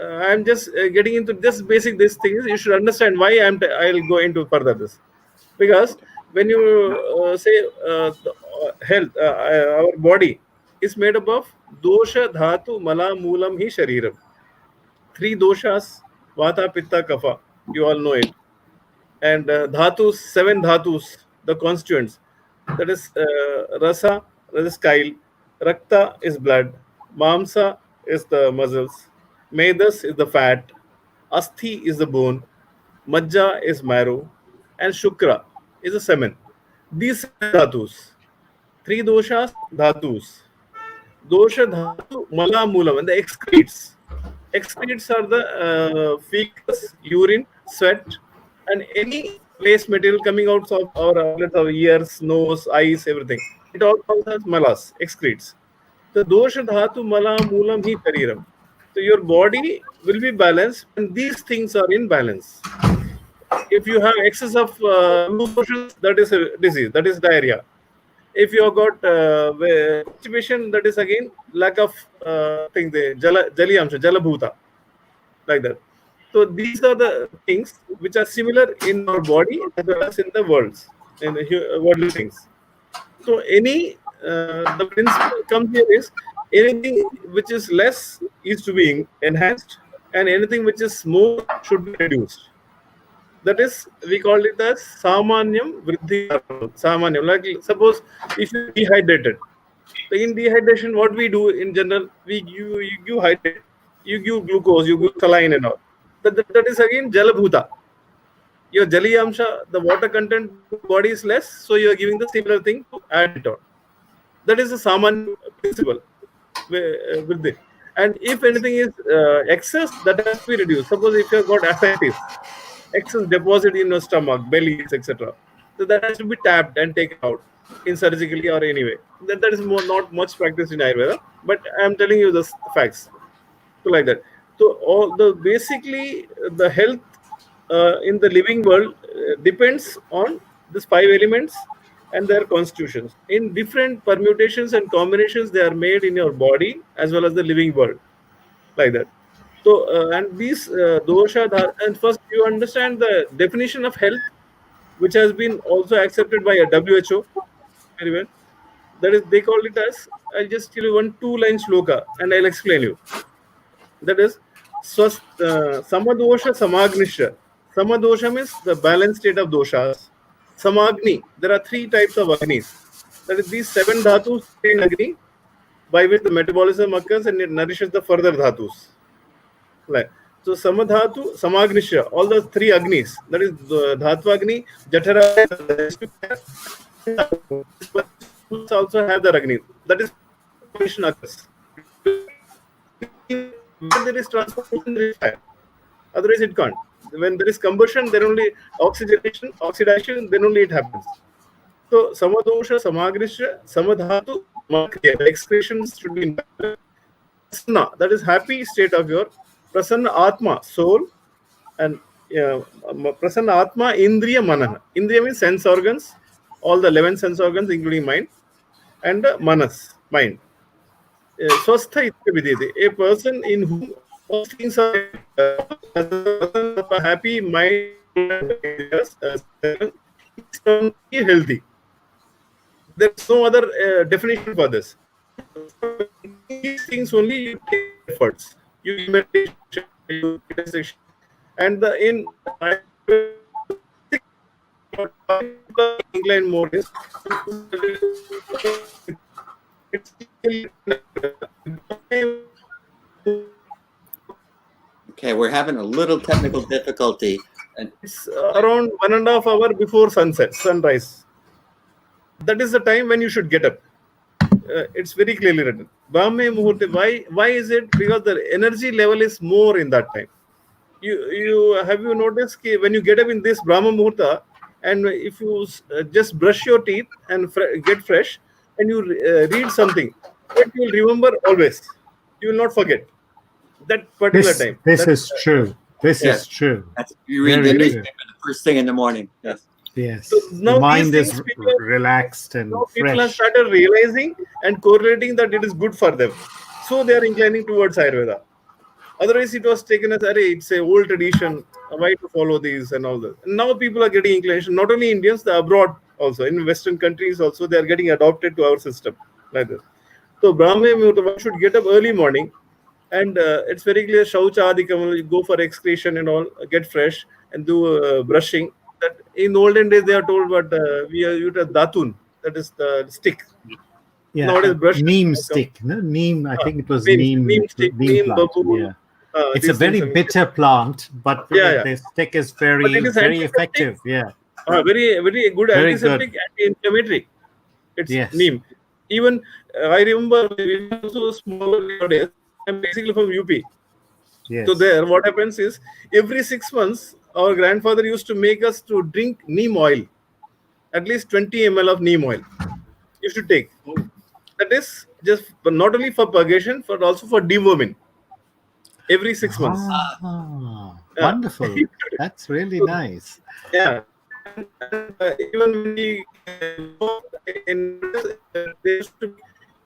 I'm just getting into just basic these things. You should understand why I'll go into further this, because when you say health, our body is made up of dosha, dhatu, mala, moolam, hi shariram. 3 doshas: vata, pitta, kapha. You all know it. And dhatus, 7 dhatus, the constituents. That is rasa, that is chyle. Rakta is blood. Mamsa is the muscles. Medas is the fat. Asthi is the bone. Majja is marrow. And shukra is the semen. These are dhatus. 3 doshas, dhatus. Dosha, dhatu, mala, moolam, and the excretes. Excretes are the feces, urine, sweat, and any waste material coming out of our outlets, our ears, nose, eyes, everything. It all comes as malas, excretes. The dosha, dhatu, mala, moolam, hi shariram. So your body will be balanced when these things are in balance. If you have excess of loose motions, that is a disease, that is diarrhea. If you have got constipation, that is again lack of things, jali amsha, jalabhuta, like that. So these are the things which are similar in our body as well as in the worlds, in the worldly things. So the principle comes here is, anything which is less is to be enhanced, and anything which is more should be reduced. That is, we call it as samanyam vriddhi karanam. Samanyam, like suppose if you dehydrated, in dehydration, what we do in general, you give hydrate, you give glucose, you give saline and all. That is again jalabhuta. Your jaliyamsha, the water content in the body is less, so you are giving the similar thing to add it on. That is the saman principle with it. And if anything is excess, that has to be reduced. Suppose if you have got ascites, excess deposit in your stomach, belly, etc. So that has to be tapped and taken out in surgically or anyway. That is not much practiced in Ayurveda, but I am telling you the facts. So like that. So all the basically the health in the living world depends on these 5 elements and their constitutions. In different permutations and combinations, they are made in your body as well as the living world, like that. So and these dosha, and first you understand the definition of health, which has been also accepted by a WHO very well. That is, they call it as, I'll just tell you 1 2-line shloka and I'll explain you. That is, samadosha samagnisha. Samadosha means the balanced state of doshas. Samagni, there are 3 types of agnis. That is, these 7 dhatus in agni, by which the metabolism occurs and it nourishes the further dhatus. Like, so samadhatu, samagnisha, all the 3 agnis, that is dhatva agni, jatara, also have the agni. That is combination occurs. When there is transformation, there is fire. Otherwise, it can't. When there is combustion, then only oxidation, then only it happens. So, samadosha, samagrisha, samadhatu, makriya. The excretions should be in balance. Prasanna, that is happy state of your prasanna atma, soul, and prasanna atma, indriya manana. Indriya means sense organs, all the 11 sense organs, including mind, and manas, mind. Swastha ityavidete, a person in whom all things are a happy mind, is healthy. There's no other definition for this. These things only you take efforts. You meditation, you meditation, and in incline more is Okay, we're having a little technical difficulty. It's around 1.5 hours before sunrise. That is the time when you should get up. It's very clearly written. Brahme Muhurta. Why is it? Because the energy level is more in that time. You have you noticed when you get up in this Brahma Muhurta, and if you just brush your teeth and get fresh, and you read something, that you will remember always. You will not forget that particular time. This is true. This is true. You read Very the true. newspaper the first thing in the morning. Yes. Yes. So The now mind these is things people- relaxed and Now people have fresh. started realizing and correlating that it is good for them. So they are inclining towards Ayurveda. Otherwise, it was taken as, it's a old tradition. Why to follow these and all that? Now people are getting inclination. Not only Indians, the abroad also. In Western countries also, they are getting adopted to our system like this. So Brahme Muhurta, one should get up early morning. And it's very clear, Shaucha Adikam, you go for excretion and all, get fresh and do brushing. That in olden days, they are told, but we use a datun, that is the stick. Yeah. Nowadays, brush Neem stick. No? Neem, I think it was neem neem. stick, Neem neem plant. babool. Yeah. It's a These very things are- bitter plant, but Yeah. the stick is But very, it is very antiseptic. effective. Yeah. Very, very good Very antiseptic, anti-inflammatory. It's Yes. neem. Even I remember we were so small nowadays. I'm basically from UP. Yes. So there, what happens is every 6 months, our grandfather used to make us to drink neem oil, at least 20 ml of neem oil. You should take. That is just but not only for purgation, but also for deworming. Every 6 months. Ah, Yeah. Wonderful. That's really nice. Yeah. Even when we there used to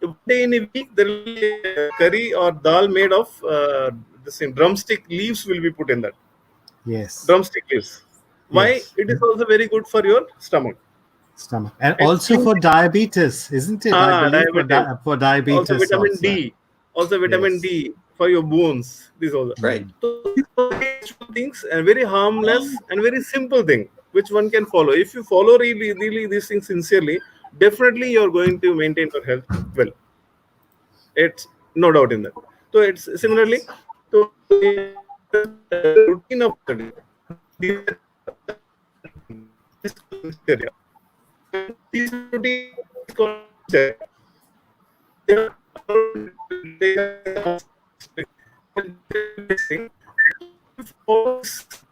one day in a week there will be a curry or dal made of the same drumstick leaves will be put in that. Yes. Drumstick leaves. Why? Yes. It is also very good for your stomach. Stomach. And It's also for diabetes, isn't it? I believe for diabetes. Also vitamin D. Also vitamin Yes. D for your bones. These all. Right. So these are very useful things and very harmless and very simple thing which one can follow. If you follow really these things sincerely, definitely you are going to maintain your health well. It's no doubt in that. So it's similarly. So routine of study. These routine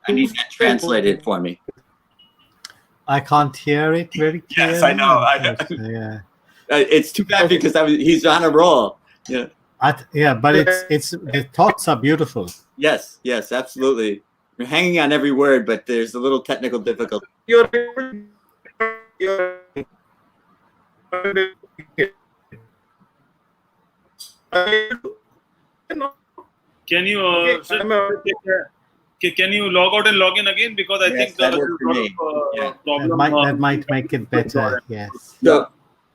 I need that translated for me. I can't hear it very clearly. Yes, I know. I know. Yeah. It's too bad because he's on a roll. Yeah. But it's the thoughts are beautiful. Yes, absolutely. You're hanging on every word, but there's a little technical difficulty. You're Can you can you log out and log in again? Because I Yes, think that there's worked for a lot me. Yeah. of problem. That might make it better. Yes. So,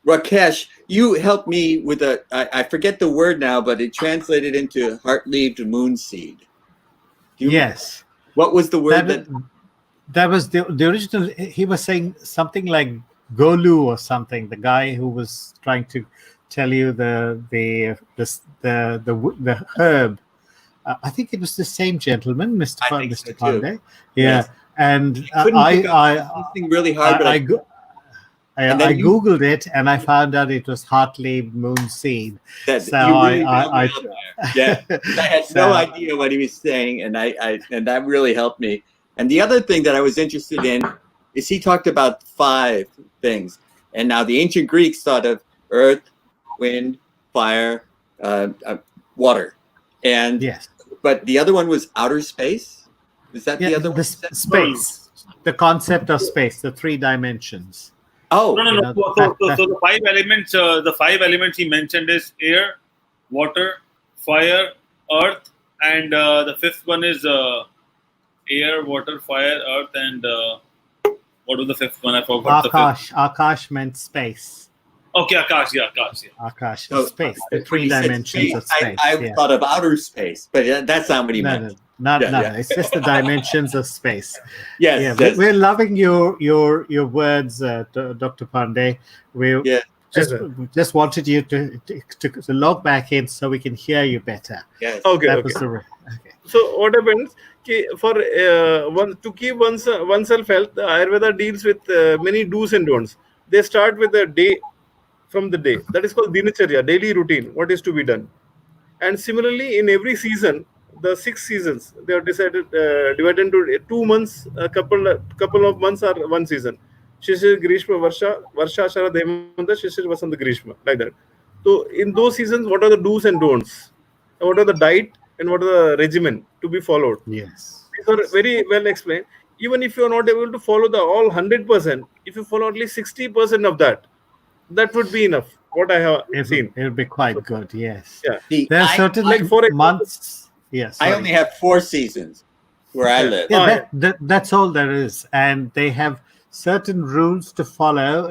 Rakesh, you helped me with I forget the word now, but it translated into heart-leaved moon seed. Yes. What was the word that was the original? He was saying something like Golu or something. The guy who was trying to tell you the herb. I think it was the same gentleman, Mr. I think so, too. Pandey. Yeah, Yes. and couldn't pick up something really hard, but I googled it and I found out it was heart-leaved moon seed. that So you really helped me I out there. Yeah, I had no idea what he was saying, and and that really helped me. And the other thing that I was interested in is he talked about 5 things, and now the ancient Greeks thought of earth, wind, fire, water, and yes, but the other one was outer space. Is that the other one? Space, the concept of space, the 3 dimensions. Oh, No. So the 5 elements, he mentioned is air, water, fire, earth, and the 5th one is air, water, fire, earth, and what was the 5th one? I forgot. Akash meant space. Okay, Akash. Akash So, is space. The when 3 he said dimensions of space. I thought of outer space, but that's not what he meant. No. Yeah. It's just the dimensions of space. Yes, Yeah, yes. we're loving your words, Dr. Pandey. Just, sir. just wanted you to log back in so we can hear you better. Yes. Okay, That okay. was the okay. So what happens? For one to keep oneself health, the Ayurveda deals with many do's and don'ts. They start with the day from the day. That is called dinacharya, daily routine. What is to be done? And similarly, in every season, the 6 seasons they are decided divided into 2 months. A couple of months are one season. Shishir, Grishma, Varsha, Sharad, Hemanta, Shishir, Vasant, Grishma, like that. So in those seasons, what are the do's and don'ts? And what are the diet and what are the regimen to be followed? Yes. These are very well explained. Even if you are not able to follow the all 100%, if you follow at least 60% of that, that would be enough. What I have seen. It'll be quite good. Yes. Yeah. See, There are I, certain like, for example- months. Yes. I only have 4 seasons where I Yeah. live. Yeah, Oh, that's all there is, and they have certain rules to follow.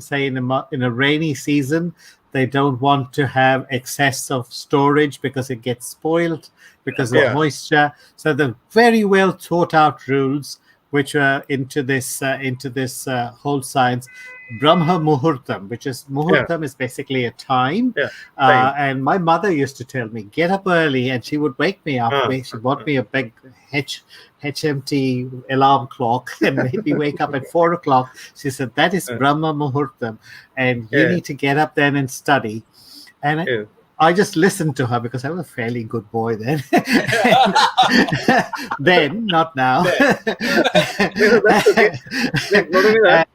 Say in a rainy season, they don't want to have excess of storage because it gets spoiled because of Yeah. moisture. So the very well thought out rules, which are into this whole science. Brahma Muhurtam, which is Muhurtam is basically a time. Yeah, time. And my mother used to tell me, get up early, and she would wake me up. She bought me a big HMT alarm clock and made me wake up at 4 o'clock. She said, that is Brahma Muhurtam, and you need to get up then and study. And Yeah. I just listened to her because I was a fairly good boy then. Then, not now. That's okay. Like, not only that,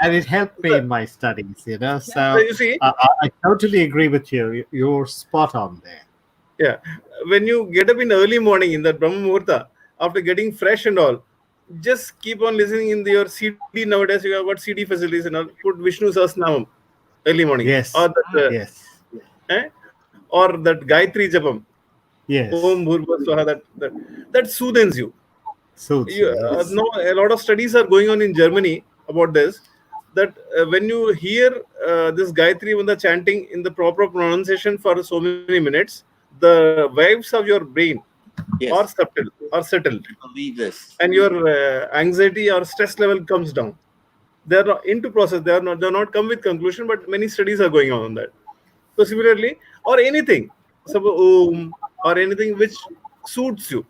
And it helped me in my studies, So so you see, I totally agree with you. You're spot on there. yeah, when you get up in early morning in that Brahma Muhurta, after getting fresh and all, just keep on listening in your CD. Nowadays, you have got CD facilities and all. Put Vishnu Sahasranamam early morning. Yes. Or that, Yes. or that Gayatri Japam. Yes. Om Bhurva Swaha, that soothes you. Suits You, you, yes. no, a lot of studies are going on in Germany about this. That when you hear this Gayatri Manda chanting in the proper pronunciation for so many minutes, the waves of your brain Yes. are settled, Believe this. and your anxiety or stress level comes down. They're not into process. They're not come with conclusion, but many studies are going on that. So similarly, or anything, or anything which suits you.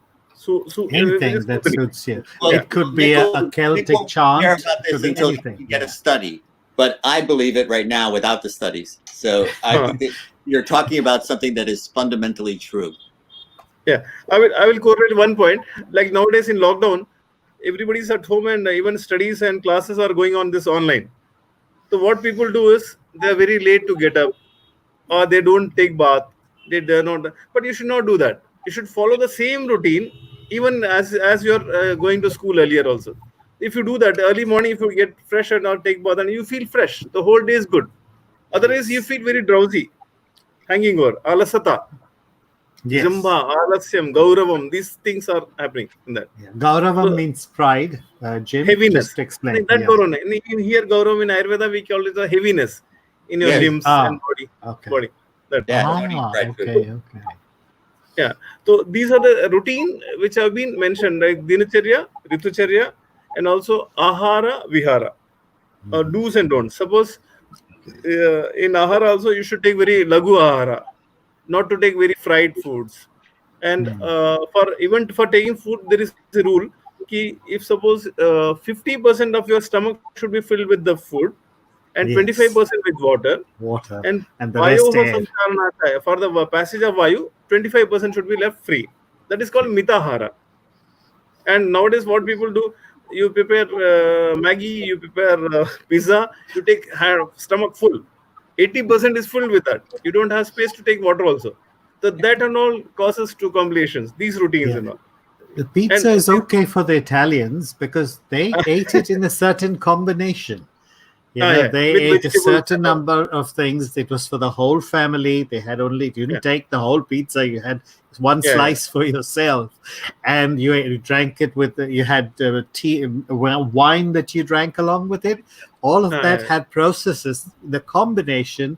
Anything which is that soothing. suits you. Well, It could be Nick a won't Celtic care chant. about It this could be until anything. you get a study. But I believe it right now without the studies. So I think that you're talking about something that is fundamentally true. Yeah, I will correlate one point. Like nowadays in lockdown, everybody's at home and even studies and classes are going on this online. So what people do is they are very late to get up, or they don't take bath. They're not. But you should not do that. You should follow the same routine, even as you're going to school earlier also. If you do that early morning, if you get fresh and not take bath, and you feel fresh, the whole day is good. Otherwise, you feel very drowsy, hanging over, alasata. Yes. Jamba, Alasyam, Gauravam, these things are happening in that. Yeah. Gauravam So- means pride. Jim, Heaviness. just explain. That Yeah. Gauravam. In here, Gauravam in Ayurveda, we call it a heaviness in your Yes. limbs Ah. and body. Okay. That. Yeah. Okay. Yeah. So these are the routine which have been mentioned, like Dinacharya, Ritucharya, and also Ahara, Vihara. Do's and don'ts. Suppose in Ahara also you should take very Lagu Ahara, not to take very fried foods. And for taking food, there is a rule ki if suppose 50% of your stomach should be filled with the food and Yes. 25% with water, Water. and And the Vayu rest air. Samcharanata, for the passage of Vayu, 25% should be left free. That is called Mitahara. And nowadays, what people do, you prepare Maggi, you prepare pizza, you take stomach full. 80% is filled with that. You don't have space to take water also. So that and all causes to complications, these routines Yeah. and all. The pizza And- is okay for the Italians because they ate it in a certain combination. Yeah, They with ate a vegetables certain and all. number of things. It was for the whole family. They had only, you didn't take the whole pizza. You had one Yeah, slice for yourself. And you drank it with, you had tea, wine that you drank along with it. All of that Yeah. had processes. The combination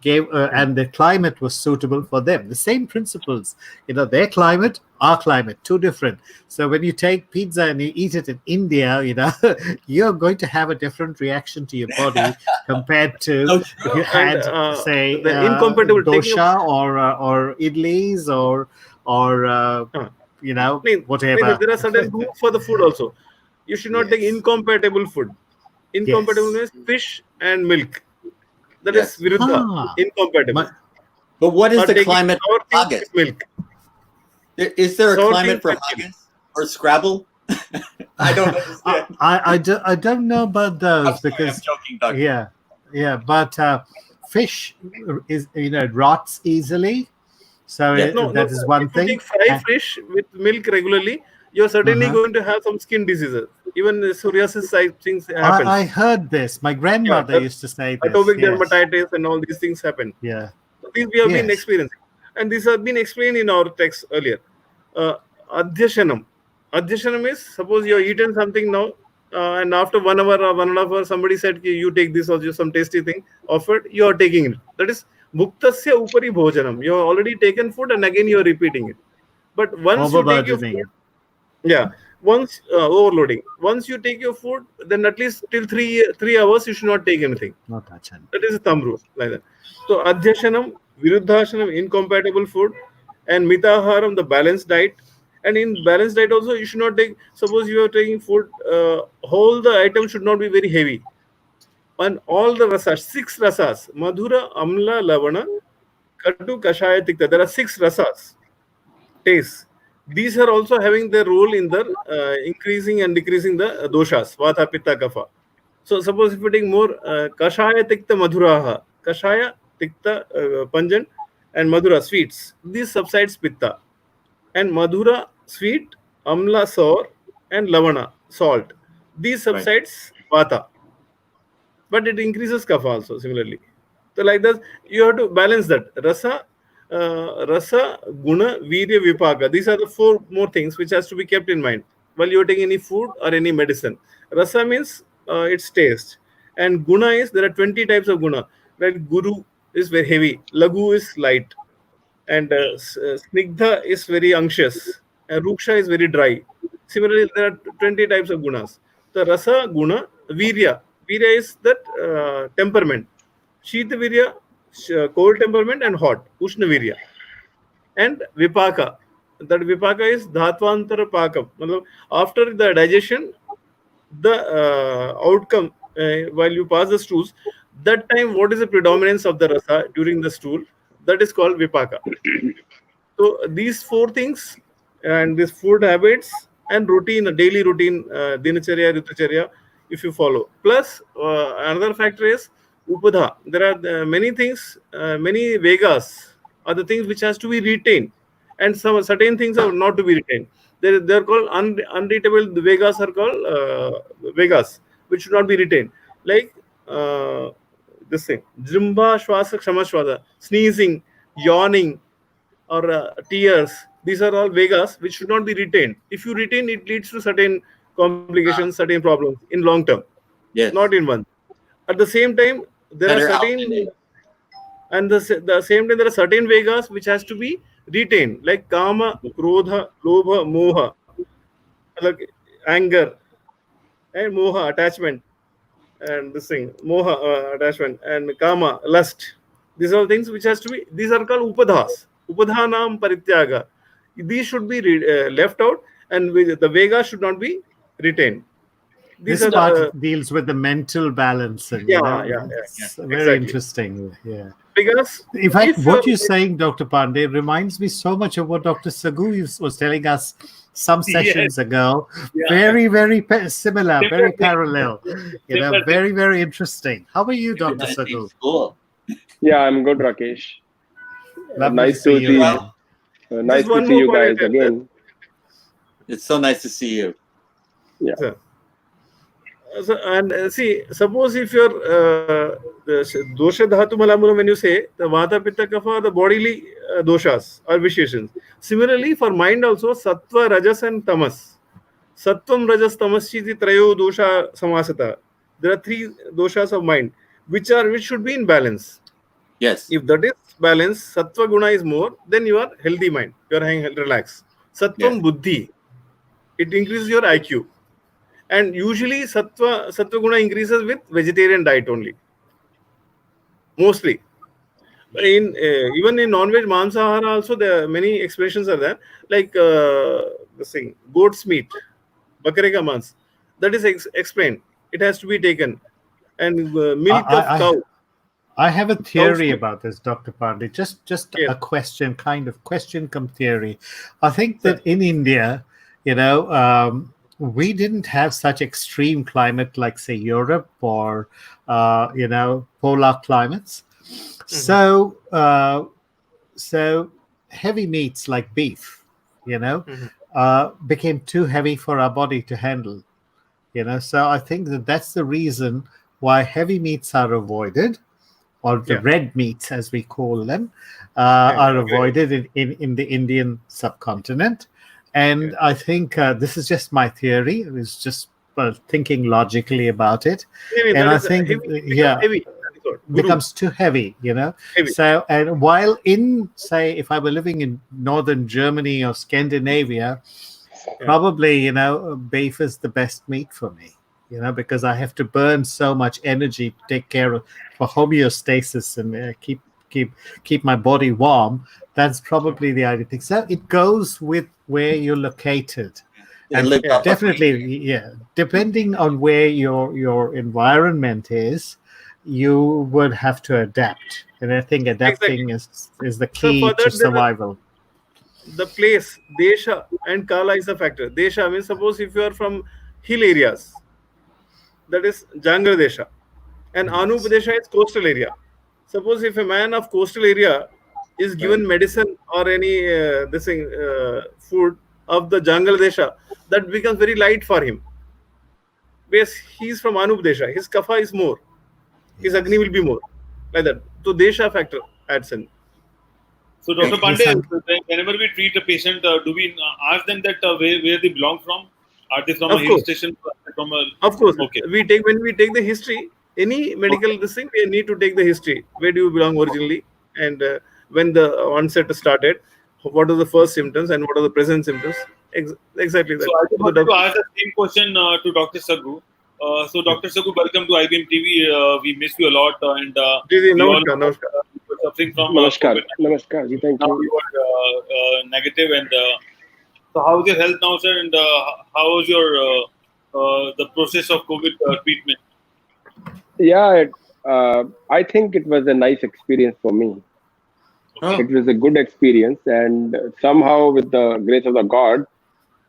gave, and the climate was suitable for them. The same principles, their climate, our climate, two different. So when you take pizza and you eat it in India, you're going to have a different reaction to your body compared to So if you And, had, say, the incompatible taking dosha or idlis or whatever. there are certain rules for the food also. You should not take Yes. incompatible food. Incompatible Yes. means fish and milk. That Yes. is viruddha, Ah. incompatible. My- But what is Or the taking climate sour for things haggis? with milk. Is there a Sour climate things for with milk. haggis or Scrabble? I don't understand. I don't know about I'm those sorry, because I'm joking, Doctor. yeah, but fish is rots easily, so Yeah. that is one If you thing. take fried And- fish with milk regularly, you're certainly Uh-huh. going to have some skin diseases. Even psoriasis type things happen. I heard this. My grandmother that- used to say this. Atopic Yes. dermatitis and all these things happen. Yeah. So these we have been Yes. experiencing, and these have been explained in our text earlier. Adhyashanam. Adhyashanam is, suppose you have eaten something now, and after 1 hour or 1.5 hours, somebody said, you take this or some tasty thing offered, you are taking it. That is bhuktasya upari bhojanam. You have already taken food and again you are repeating it. But once you take your Overburdening. food, once overloading. Once you take your food, then at least till 3 hours you should not take anything. Not touch it. That is a thumb rule, like that. So adhyashanam, viruddhashanam, incompatible food, and mitaharam, the balanced diet. And in balanced diet also, you should not take. Suppose you are taking food, whole the item should not be very heavy. And all the rasas, 6 rasas, madhura, amla, lavana, katu, kashaya, tikta. There are 6 rasas, tastes. These are also having their role in the increasing and decreasing the doshas, vata, pitta, kapha. So suppose if you take more kashaya, tikta, madhuraha, kashaya, tikta, pungent, and madhura, sweets. These subsides pitta. And madhura, sweet, amla, sour, and lavana, salt. These subsides vata. But it increases kapha also similarly. So like that, you have to balance that. Rasa, guna, virya, vipaka. These are the 4 more things which has to be kept in mind while you are taking any food or any medicine. Rasa means its taste. And guna is, there are 20 types of guna. Right? Guru is very heavy. Lagu is light. And snigdha is very unctuous. And ruksha is very dry. Similarly, there are 20 types of gunas. The rasa, guna, virya. Virya is that temperament. Shita virya, cold temperament, and hot, ushna virya. And vipaka. That vipaka is dhatvantara pakam. After the digestion, the outcome while you pass the stools, that time what is the predominance of the rasa during the stool? That is called vipaka. So these 4 things and these food habits and routine, daily routine, dinacharya, ritucharya, if you follow. Plus another factor is upadha. There are many things, many vegas are the things which has to be retained, and some certain things are not to be retained. They're called unreadable. The vegas are called vegas, which should not be retained. Like this thing, jrimba, shwasa, kshama, shwasa, sneezing, yawning, or tears. These are all vegas which should not be retained. If you retain, it leads to certain complications, certain problems in long term, Yes. not in one. At the same time, there Better are certain, alternate. and the same time there are certain vegas which has to be retained, like kama, krodha, lobha, moha, like anger, and moha, attachment, and this thing, moha, attachment, and kama, lust. These are things which has to be. These are called upadhas. Upadhanam parityaga. These should be left out, and the vega should not be retained. These This are part deals with the mental balance, and it's very exactly. interesting. Yeah. Because In fact, if what you're- you're saying, Dr. Pandey, reminds me so much of what Dr. Sagu was telling us some sessions ago. Yeah. Very, very similar, Similar very thing. parallel. Similar Very, very interesting. How are you, Dr. Nice Sagu? school. Yeah, I'm good, Rakesh. Lovely Nice to to see see. you. Well, Nice one to see more you point guys I tell again. It's so nice to see you. Sir. So, and see, suppose if your dosha dhatu malamula, when you say the vata pitta kapha, the bodily doshas or visheshans. Similarly, for mind also, sattva, rajas, and tamas. Sattvam, rajas, tamas, chiti, trayo, dosha, samasata. There are 3 doshas of mind, which should be in balance. Yes. If that is balanced, sattva guna is more, then you are healthy mind. You are having relaxed. Sattvam Yes. buddhi, it increases your IQ. And usually sattva guna increases with vegetarian diet only. Mostly. In even in non-veg mansahara also there are many expressions are there, like this thing, goat's meat, bakare ka mans, that is explained. It has to be taken, and milk of cow. I have a Cow's theory milk. about this, Dr. Pandey. Just Yes. a question, kind of question come theory. I think that in India, we didn't have such extreme climate like, say, Europe or, polar climates. So, so heavy meats like beef, became too heavy for our body to handle. So I think that that's the reason why heavy meats are avoided, or the Yeah. red meats as we call them, Yeah, are okay. avoided in the Indian subcontinent. And I think this is just my theory. It was just thinking logically about it. Heavy, And that I is think, heavy. That is what. Guru. becomes too heavy, Heavy. So, and while in, say, if I were living in northern Germany or Scandinavia, probably, beef is the best meat for me, because I have to burn so much energy to take care of for homeostasis and keep my body warm. That's probably the ideal thing. So it goes with where you're located. And And live off of- definitely, depending on where your environment is, you would have to adapt. And I think adapting is the key for that, to there are- survival. The place, desha and kala is a factor. Desha means, suppose if you are from hill areas, that is Jangra desha, and Anup desha is coastal area. Suppose if a man of coastal area is given medicine or any food of the Jangal desha, that becomes very light for him. Because he is from Anup desha, his kapha is more, his agni will be more, like that. So desha factor adds in. So, Dr. Yes, Pandey, whenever we treat a patient, do we ask them that where they belong from? Are they from Of a hill course. station? From a Of course, Okay. when we take the history, any medical this thing, we need to take the history. Where do you belong originally, and when the onset started, what are the first symptoms, and what are the present symptoms? Exactly that. So I just So wanted the to ask the same question to Dr. Saggu. So Dr. Saggu, welcome to IBM TV. We miss you a lot, and Ji, ji, we all namaskar, namaskar. were suffering from Namaskar. COVID. Namaskar. Ji, thank Now you. you are negative, and so how is your health now, sir? And how was your the process of COVID treatment? Yeah, I think it was a nice experience for me. It was a good experience, and somehow, with the grace of the God,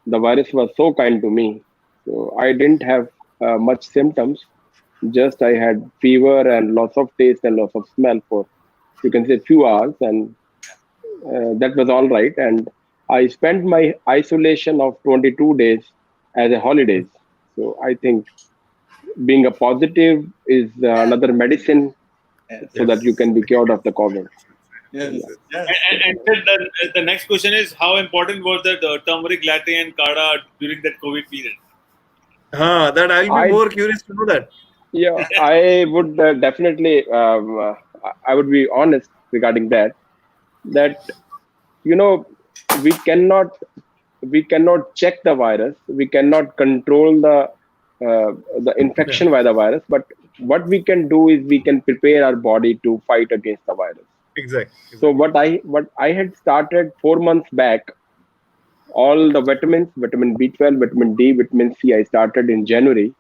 the virus was so kind to me. So I didn't have much symptoms. Just I had fever and loss of taste and loss of smell for, you can say, few hours, and that was all right. And I spent my isolation of 22 days as a holidays. So I think being a positive is another medicine so that you can be cured of the COVID. Yes. And the next question is, how important was that turmeric latte and kada during that COVID period? That I'll be more curious to know that. Yeah, I would definitely. I would be honest regarding that. That we cannot check the virus. We cannot control the infection by the virus. But what we can do is we can prepare our body to fight against the virus. Exactly. So what I had started 4 months back, all the vitamins, vitamin B12, vitamin D, vitamin C, I started in January,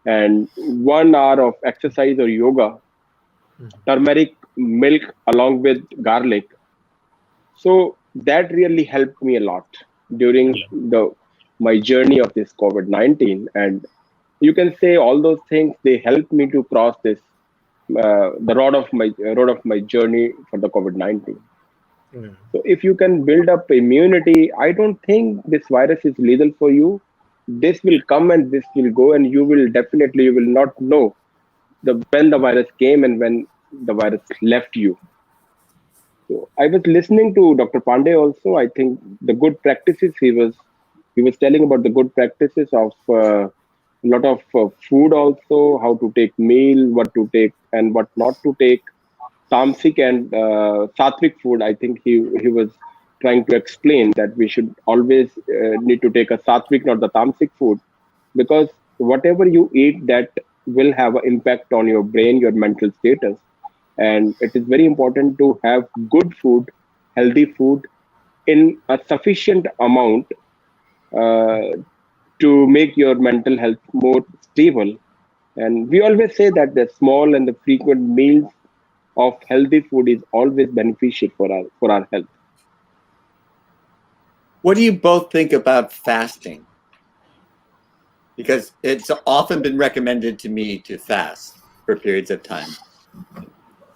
and 1 hour of exercise or yoga, turmeric milk along with garlic. So that really helped me a lot during my journey of this COVID-19, and you can say all those things, they helped me to cross this the road of my journey for the COVID-19. So if you can build up immunity, I don't think this virus is lethal for you. This will come and this will go, and you will not know when the virus came and when the virus left you. So I was listening to Dr. Pandey also. I think the good practices he was telling about the good practices of a lot of food also, how to take meal, what to take and what not to take. tamasic and sattvic food, I think he was trying to explain that we should always need to take a sattvic, not the tamasic food, because whatever you eat, that will have an impact on your brain, your mental status. And it is very important to have good food, healthy food in a sufficient amount to make your mental health more stable. And we always say that the small and the frequent meals of healthy food is always beneficial for our health. What do you both think about fasting? Because it's often been recommended to me to fast for periods of time.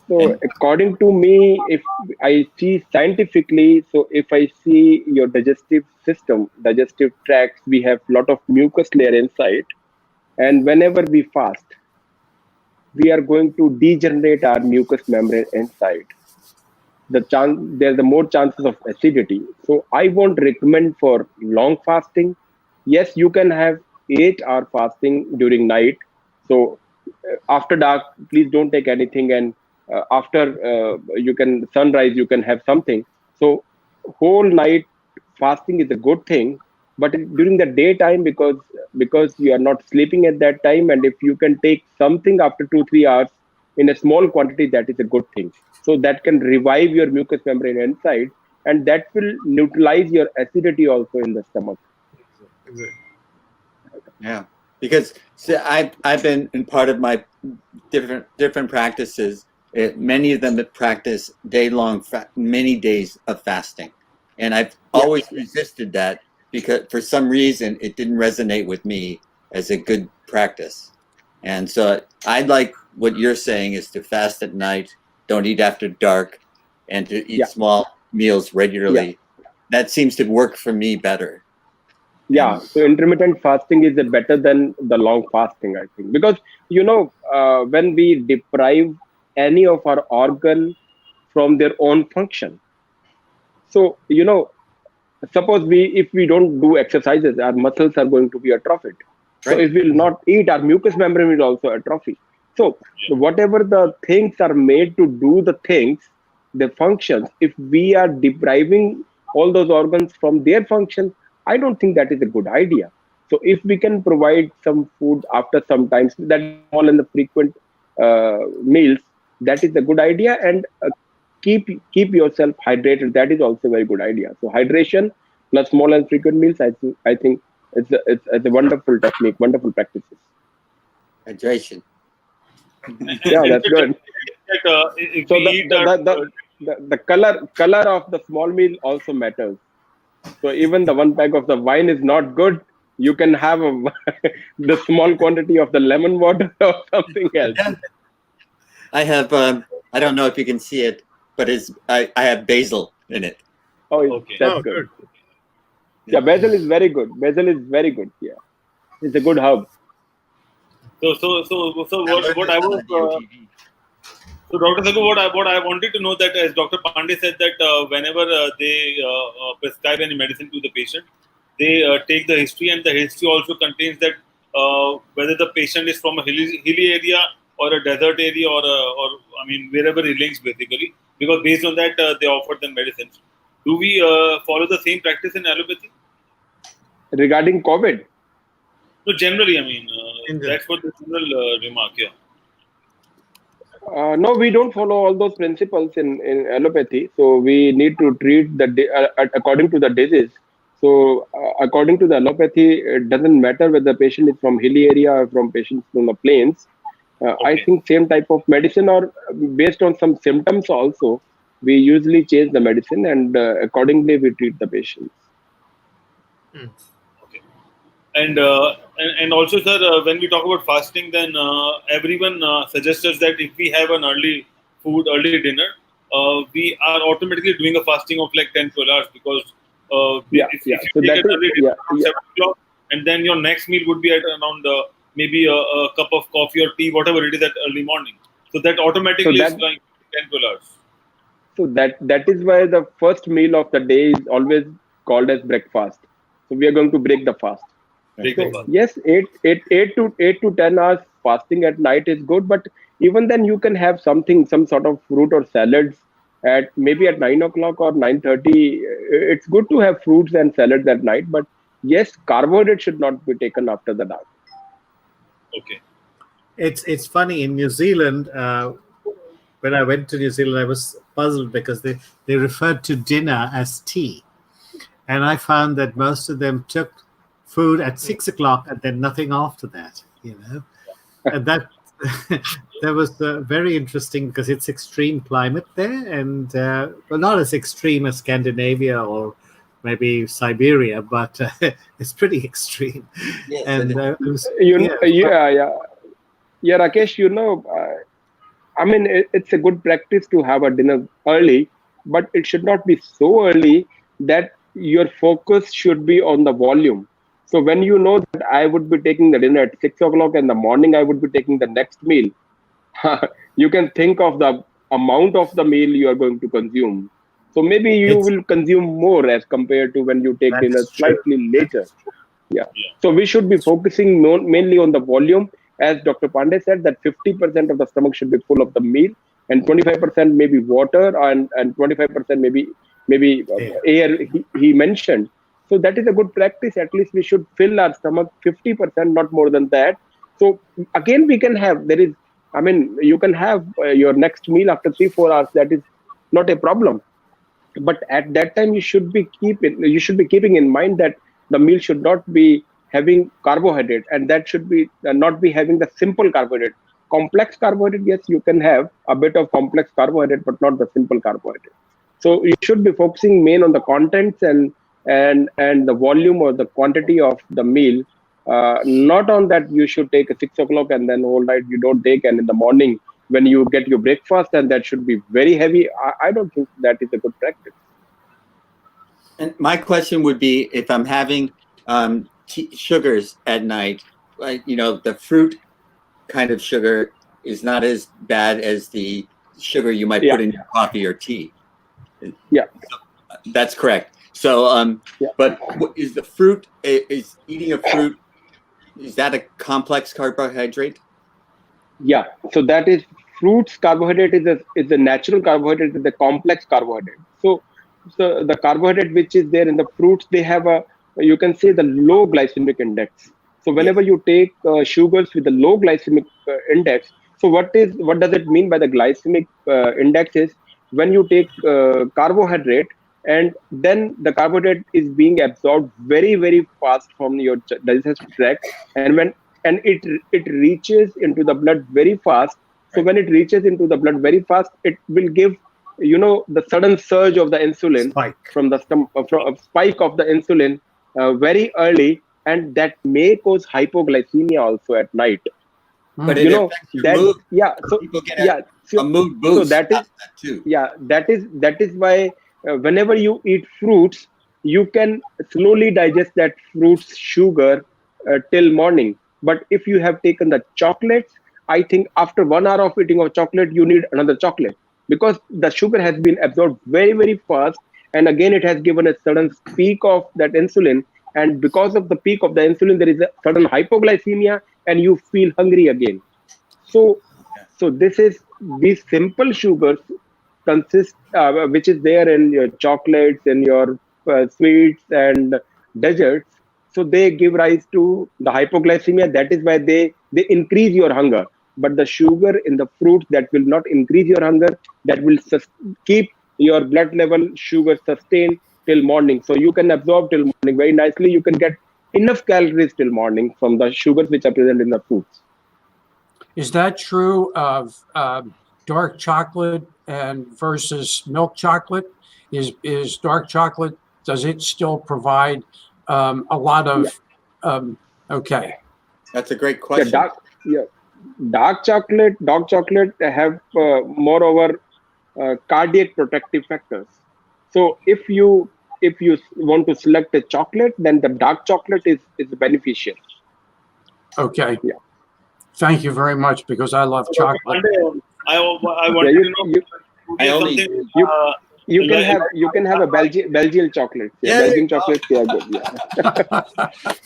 So according to me, if I see scientifically, so if I see your digestive system, digestive tracts, we have a lot of mucus layer inside. And whenever we fast, we are going to degenerate our mucous membrane inside. There's the more chances of acidity. So I won't recommend for long fasting. Yes, you can have 8-hour fasting during night. So after dark, please don't take anything, and after sunrise, you can have something. So whole night fasting is a good thing, but during the daytime, because you are not sleeping at that time, and if you can take something after 2-3 hours in a small quantity, that is a good thing. So that can revive your mucous membrane inside, and that will neutralize your acidity also in the stomach. Yeah, because I've been in part of my different practices. Many of them that practice many days of fasting, and I've always resisted that because for some reason it didn't resonate with me as a good practice. And so I like what you're saying is to fast at night, don't eat after dark, and to eat small meals regularly. That seems to work for me better. Yeah, so intermittent fasting is better than the long fasting, I think, because when we deprive any of our organ from their own function, so suppose if we don't do exercises, our muscles are going to be atrophied. So if we'll not eat, our mucous membrane will also atrophy. So whatever the things are made to do the things, the functions, if we are depriving all those organs from their function, I don't think that is a good idea. So if we can provide some food after some times, that small and the frequent meals, that is a good idea. And keep yourself hydrated. That is also a very good idea. So hydration plus small and frequent meals, I think it's a wonderful technique, wonderful practices. Hydration. Yeah, that's good. So the color of the small meal also matters. So even the one pack of the wine is not good. You can have the small quantity of the lemon water or something else. Yeah. I have I don't know if you can see it, but I have basil in it. Oh, that's good. Yeah, basil is very good. Basil is very good. Yeah, it's a good herb. So what I was. So Dr. Sagu, what I wanted to know that as Dr. Pandey said that whenever they prescribe any medicine to the patient, they take the history, and the history also contains that whether the patient is from a hilly area or a desert area or I mean wherever he links basically, because based on that they offer them medicines. Do we follow the same practice in allopathy? Regarding COVID? No, generally, I mean that's what the general remark. Yeah. No, we don't follow all those principles in allopathy. So we need to treat according to the disease. So according to the allopathy, it doesn't matter whether the patient is from hilly area or from patients from the plains. I think same type of medicine, or based on some symptoms also, we usually change the medicine, and accordingly we treat the patients. Okay. And also, sir, when we talk about fasting, then everyone suggests us that if we have an early dinner, we are automatically doing a fasting of like 10-12 hours, because if you so take that an early dinner is, around 7 o'clock, and then your next meal would be at around maybe a cup of coffee or tea, whatever it is, at early morning. So that automatically is like 10-12 hours. So that is why the first meal of the day is always called as breakfast. So we are going to break the fast. Break So the fast. yes, 8 to 10 hours fasting at night is good, but even then you can have something, some sort of fruit or salads at maybe at 9 o'clock or 9:30. It's good to have fruits and salads at night, but yes, carbohydrate should not be taken after the dark. Okay. It's funny in New Zealand. When I went to New Zealand, I was puzzled because they referred to dinner as tea, and I found that most of them took food at 6 o'clock and then nothing after that. And that that was very interesting because it's extreme climate there, and well, not as extreme as Scandinavia or maybe Siberia, but it's pretty extreme. Yes, And it it was, Yeah, Rakesh, I mean, it's a good practice to have a dinner early, but it should not be so early that your focus should be on the volume. So when you know that I would be taking the dinner at 6 o'clock in the morning, I would be taking the next meal. You can think of the amount of the meal you are going to consume. So maybe you It's- will consume more as compared to when you take That's dinner true. slightly later. Yeah. Yeah. So we should be focusing mainly on the volume. As Dr. Pandey said, that 50% of the stomach should be full of the meal, and 25% maybe water, and 25% maybe air. He mentioned. So that is a good practice. At least we should fill our stomach 50%, not more than that. So again, we can have you can have your next meal after 3-4 hours. That is not a problem. But at that time, you should be keeping in mind that the meal should not be having carbohydrate, and that should be not be having the simple carbohydrate. Complex carbohydrate, yes, you can have a bit of complex carbohydrate, but not the simple carbohydrate. So you should be focusing main on the contents and the volume or the quantity of the meal, not on that you should take a 6 o'clock and then all night you don't take, and in the morning when you get your breakfast, and that should be very heavy. I don't think that is a good practice. And my question would be, if I'm having sugars at night, like, the fruit kind of sugar is not as bad as the sugar you might put in your coffee or tea. Yeah. That's correct. So, but is the fruit, is eating a fruit, is that a complex carbohydrate? Yeah. So that is fruits carbohydrate is a natural carbohydrate, is a complex carbohydrate. So the carbohydrate which is there in the fruits, they have you can say the low glycemic index. So whenever you take sugars with the low glycemic index, so what does it mean by the glycemic index is when you take carbohydrate, and then the carbohydrate is being absorbed very, very fast from your digestive tract, and it reaches into the blood very fast. So when it reaches into the blood very fast, it will give the sudden surge of the insulin Spike. from the spike of the insulin very early, and that may cause hypoglycemia also at night. But it affects your mood. So people get so, a mood boost. so that is too. that is why whenever you eat fruits, you can slowly digest that fruit's sugar till morning. But if you have taken the chocolates, I think after 1 hour of eating of chocolate, you need another chocolate, because the sugar has been absorbed very, very fast, and again it has given a sudden peak of that insulin, and because of the peak of the insulin, there is a sudden hypoglycemia, and you feel hungry again. So this is these simple sugars consist which is there in your chocolates and your sweets and desserts. So they give rise to the hypoglycemia. That is why they increase your hunger. But the sugar in the fruits, that will not increase your hunger. That will keep your blood level sugar sustained till morning. So you can absorb till morning very nicely. You can get enough calories till morning from the sugars which are present in the fruits. Is that true of dark chocolate and versus milk chocolate? Is dark chocolate, does it still provide a lot of okay? That's a great question. Dark chocolate have moreover cardiac protective factors. So if you want to select a chocolate, then the dark chocolate is beneficial. Okay. Yeah. Thank you very much, because I love chocolate. I wanted to know I only- something. You can Yeah. have a Belgian chocolate. Yeah, there Belgian you go. chocolates, they are good. Yeah.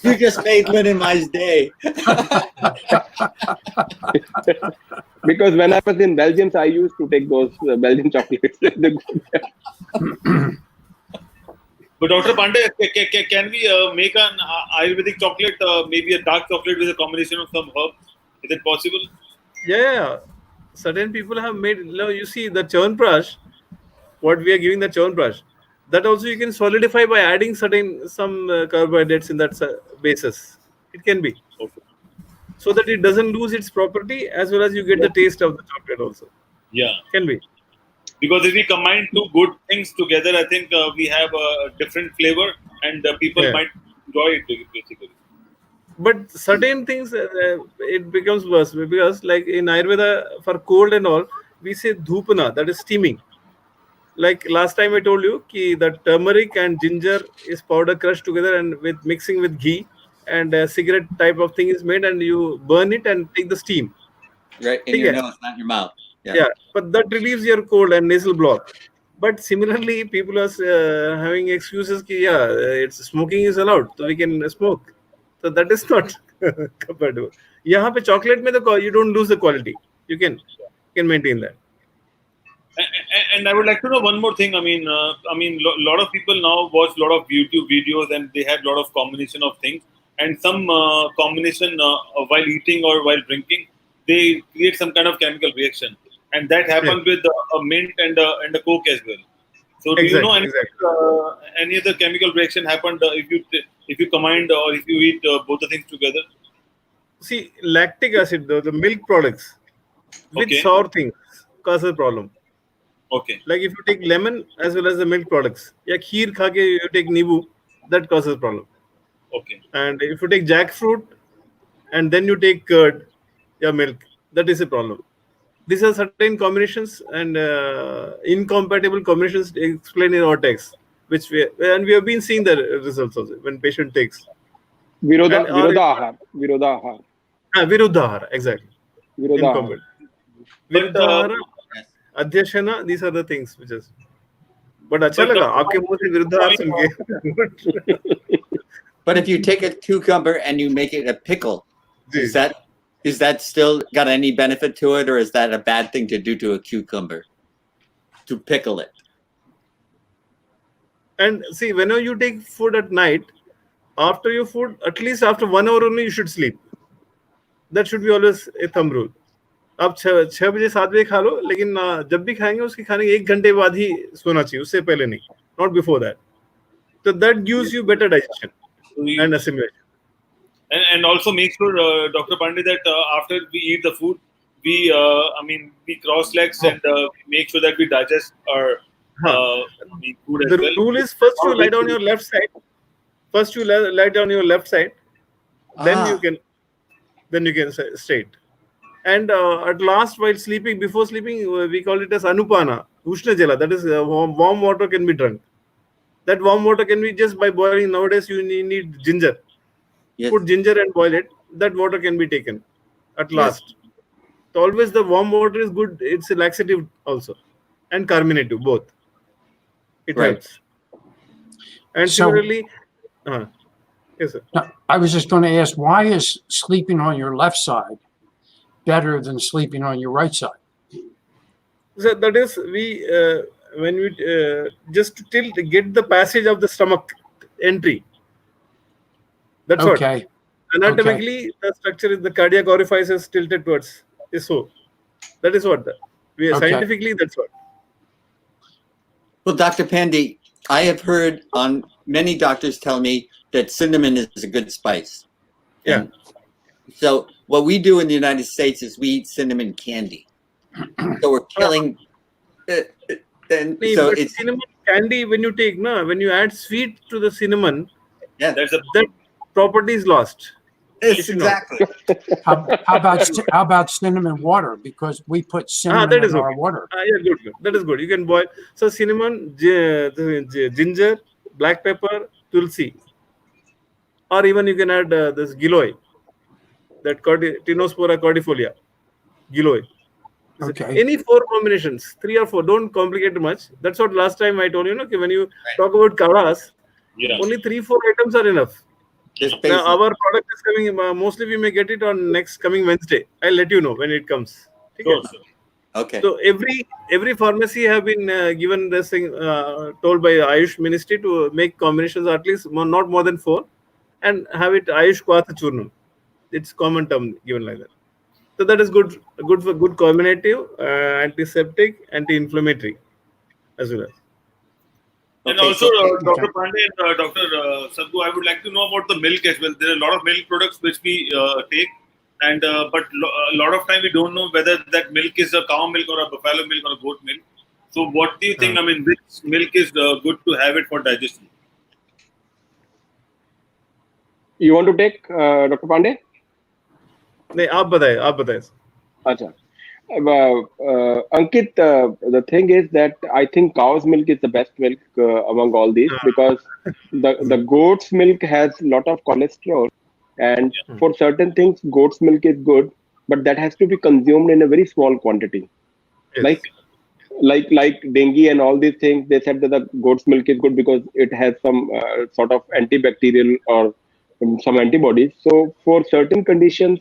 You just made Lynn and my day. Because when I was in Belgium, I used to take those Belgian chocolates. They're good. But Dr. Pandey, can we make an Ayurvedic chocolate, maybe a dark chocolate with a combination of some herbs? Is it possible? Yeah. Certain people have made. You see the Chyawanprash, what we are giving the Chyawanprash, that also you can solidify by adding some carbohydrates in that basis. It can be, Okay. so that it doesn't lose its property, as well as you get the taste of the chocolate also. Yeah. Can be. Because if we combine two good things together, I think we have a different flavor, and people Yeah. might enjoy it basically. But certain things, it becomes worse, because like in Ayurveda, for cold and all, we say dhupana, that is steaming. Like last time I told you that turmeric and ginger is powder crushed together and with mixing with ghee, and a cigarette type of thing is made, and you burn it and take the steam. Right in your Yeah. nose, not in your mouth. Yeah, but that relieves your cold and nasal block. But similarly, people are having excuses it's smoking is allowed, so we can smoke. So that is not compatible. यहाँ पे chocolate में you don't lose the quality. You can maintain that. And I would like to know one more thing. I mean, lot of people now watch a lot of YouTube videos, and they have a lot of combination of things, and some combination while eating or while drinking, they create some kind of chemical reaction, and that happens with a mint and a Coke as well. So, do you know any other chemical reaction happened if you combined or if you eat both the things together? See, lactic acid, the milk products with sour things cause a problem. Okay. Like if you take lemon as well as the milk products, kheer khake you take nibu, that causes problem. Okay. And if you take jackfruit and then you take curd, milk, that is a problem. These are certain combinations and incompatible combinations explained in our text, which we have been seeing the results also when patient takes. Virodha ahar. Viruddha ahara, exactly. Virodha ahara. Viruddha ahara, adhyashana, these are the things which is. But अच्छा लगा आपके मुंह से विरुद्ध आहार सुन के. But if you take a cucumber and you make it a pickle, is that still got any benefit to it, or is that a bad thing to do to a cucumber? To pickle it. And see, whenever you take food at night, after your food, at least after 1 hour only, you should sleep. That should be always a thumb rule. आप 6 बजे 7 बजे खा लो, लेकिन जब भी खाएंगे उसके खाने के 1 घंटे बाद ही सोना चाहिए, उससे पहले नहीं, not before that. So that gives you better digestion and assimilation. And also make sure, Dr. Pandey, that after we eat the food, we cross legs and make sure that we digest our food as well. The rule is first you lie down your left side. First you lie down your left side, then you can straight. And at last, while sleeping, before sleeping, we call it as anupana, ushna jala. That is warm water can be drunk. That warm water can be just by boiling. Nowadays, you need ginger. Yes. Put ginger and boil it. That water can be taken at last. So always the warm water is good. It's a laxative also and carminative both. It helps. And similarly, yes, sir. I was just going to ask, why is sleeping on your left side better than sleeping on your right side? So that is when we just to get the passage of the stomach entry. That's okay. What. Anatomically, the structure is the cardiac orifice is tilted towards is so. That is what scientifically that's what. Well, Dr. Pandey, I have heard on many doctors tell me that cinnamon is a good spice. Yeah. And so what we do in the United States is we eat cinnamon candy. So we're killing. So it's cinnamon candy when you take when you add sweet to the cinnamon. Yeah, that property is lost. Yes, exactly. How about cinnamon water? Because we put cinnamon in our water. Yeah, good. That is good. You can boil. So cinnamon, ginger, black pepper, tulsi, or even you can add this giloy, that Tinospora cordifolia, giloy. Okay. Any 4 combinations, 3 or 4. Don't complicate it much. That's what last time I told you. When you talk about kawas, Yeah. only 3-4 items are enough. Just Now basic. our product is coming. Mostly we may get it on next coming Wednesday. I'll let you know when it comes. Sure, sure. Okay. So every pharmacy have been given this thing, told by Ayush Ministry to make combinations at least not more than 4, and have it Ayush Kwatha Churnam. It's common term given like that. So that is good for good combinative, antiseptic, anti-inflammatory as well as. And Okay, also, so- Dr. Pandey and Dr. Sadhu, I would like to know about the milk as well. There are a lot of milk products which we take, and but a lot of time we don't know whether that milk is a cow milk or a buffalo milk or a goat milk. So, what do you think? I mean, which milk is good to have it for digestion? You want to take Dr. Pandey? नहीं आप बताएं. Acha. Ankit, the thing is that I think cow's milk is the best milk among all these, because the goat's milk has lot of cholesterol, and for certain things goat's milk is good, but that has to be consumed in a very small quantity. Yes. Like dengue and all these things, they said that the goat's milk is good because it has some sort of antibacterial or some antibodies. So for certain conditions,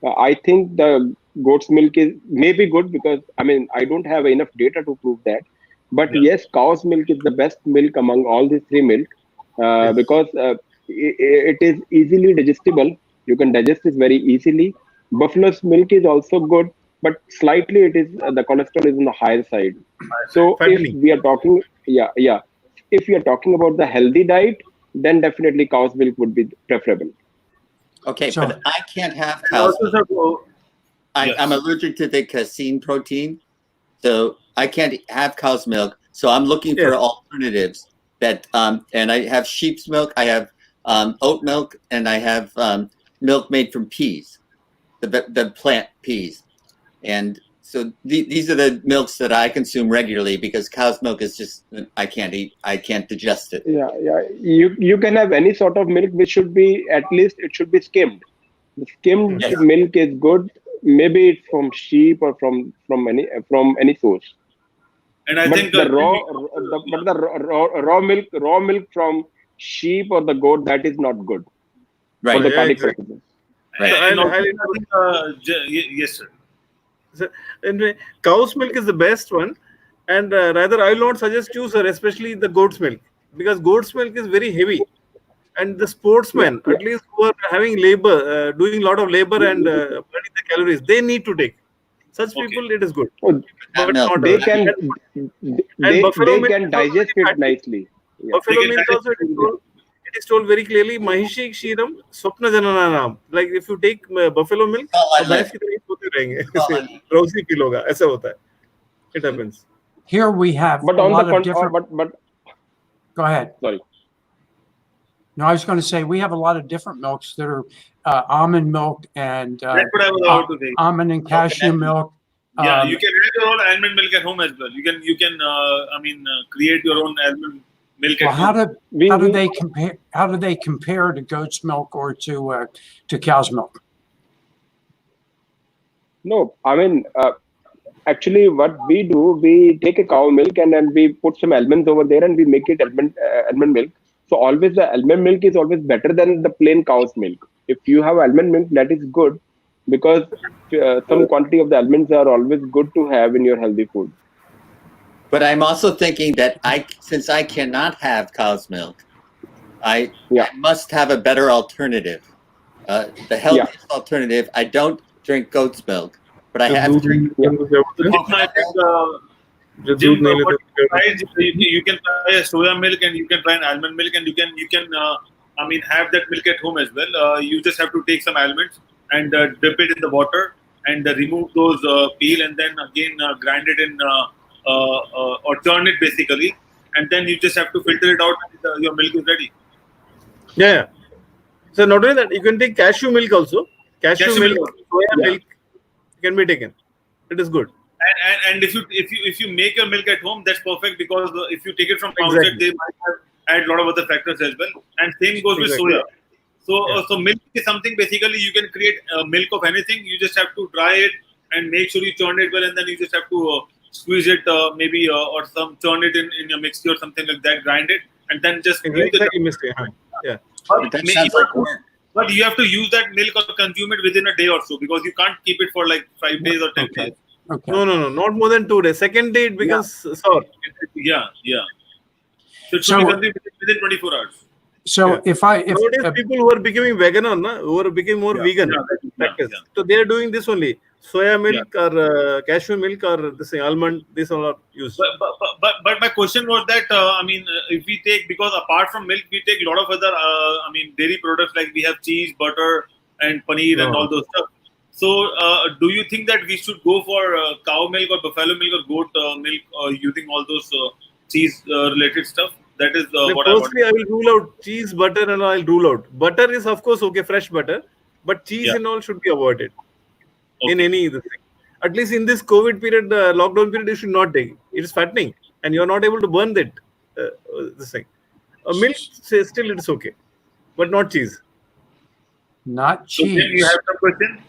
I think the goat's milk may be good, because I don't have enough data to prove that. But yes, cow's milk is the best milk among all these 3 milk, because it is easily digestible. You can digest it very easily. Buffalo's milk is also good, but slightly it is the cholesterol is on the higher side. So Fattening. if we are talking, if we are talking about the healthy diet, then definitely cow's milk would be preferable. Okay, So- but I can't have And cow's also, milk. sir, I'm allergic to the casein protein, so I can't have cow's milk. So I'm looking for Yes. alternatives that, and I have sheep's milk, I have oat milk, and I have milk made from peas, the plant peas. And so these are the milks that I consume regularly, because cow's milk is just, I can't eat, I can't digest it. Yeah. You can have any sort of milk, which should be, at least it should be skimmed. The skimmed Yes. milk is good. Maybe it's from sheep or from any source. And I But think the raw milk from sheep or the goat, that is not good for Right. the Yeah, cardiac exactly. purposes. Right. and I'll- also, I think, yes, sir. So, anyway, cow's milk is the best one, and rather I will not suggest you, sir, especially the goat's milk, because goat's milk is very heavy, and the sportsmen, at least who are having labor, doing a lot of labor and burning the calories, they need to take. Such Okay. people, it is good. Oh, That But milk. not they others. can And buffalo they milk can is also digest very it fatty. nicely. Yeah. Buffalo They can milk digest also, it is told very clearly, Mahishi Kshiram Swapna Jananam. Like if you take buffalo milk, Oh, I तो like भैंस की तरह ही सोते रहेंगे, Oh, I- drowsy feel होगा, ऐसा होता है. It happens. Here we have But a on lot the of different. but Go ahead. sorry. No, I was going to say we have a lot of different milks that are almond milk and That's what I was about to say. almond and cashew milk. Yeah, Um, you can have your own almond milk at home as well. You can create your own almond milk Well, at home. how do they compare? How do they compare to goat's milk or to cow's milk? No, actually, what we do, we take a cow milk and then we put some almonds over there and we make it almond milk. So always the almond milk is always better than the plain cow's milk. If you have almond milk, that is good, because some quantity of the almonds are always good to have in your healthy food. But I'm also thinking that since I cannot have cow's milk, I must have a better alternative. The healthiest alternative, I don't drink goat's milk, but I have to drink. I think, Jim, you can try a soya milk and you can try an almond milk, and you can have that milk at home as well. You just have to take some almonds and dip it in the water and remove those peel, and then again grind it in or churn it basically, and then you just have to filter it out and your milk is ready. Yeah. So not only that, you can take cashew milk also. Cashew milk, soya milk can be taken. It is good. And if you make your milk at home, that's perfect, because if you take it from outside, they might have add a lot of other factors as well. And same goes with soya. So milk is something basically you can create milk of anything. You just have to dry it and make sure you churn it well, and then you just have to squeeze it maybe or churn it in your mixer or something like that, grind it, and then just use the Exactly, Mr. Yeah. That sounds like work. but you have to use that milk or consume it within a day or so, because you can't keep it for like 5 days or 10 Okay. days. Okay. No, not more than 2 days. Second day it becomes sour. Yeah. So it should So- be consumed within 24 hours. So Yeah. if Nowadays, people who are becoming vegan, who are becoming more vegan, practice. So they are doing this only. Soya milk or cashew milk or this almond, these all are used. But my question was that if we take, because apart from milk we take a lot of other dairy products, like we have cheese, butter, and paneer and Oh. all those stuff. So do you think that we should go for cow milk or buffalo milk or goat milk using all those cheese related stuff? That is what I want. Firstly, I will rule out cheese, butter, and I'll rule out. Butter is of course okay, fresh butter, but cheese and all should be avoided in any this thing. At least in this COVID period, lockdown period, you should not take. It is fattening, and you are not able to burn that this thing. Milk, still it's okay, but not cheese. not So then cheese. you have some question?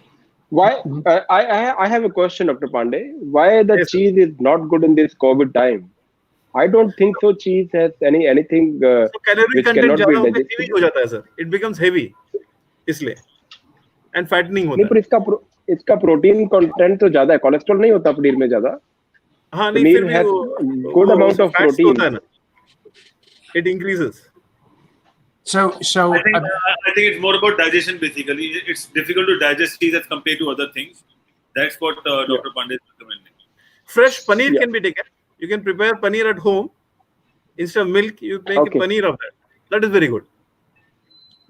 Why? I have a question, Dr. Pandey. Why the Yes, sir. cheese is not good in this COVID time? I don't think so. Cheese has anything So calorie which content cannot ज़्यादा be होके digested. heavy हो जाता है sir. It becomes heavy, इसलिए and fattening नहीं, होता पर इसका प्रोटीन कंटेंट तो ज्यादा है, कोलेस्ट्रॉल नहीं होता पनीर में ज्यादा. है. हाँ नहीं Pneer फिर भी has वो good amount of fats protein. होता है ना. It increases. So I think it's more about digestion basically. It's difficult to digest cheese as compared to other things. That's what Dr. Pandey is recommending. Fresh paneer Yeah. can be taken. You can prepare paneer at home. Instead of milk, you make Okay. a paneer of that. That is very good.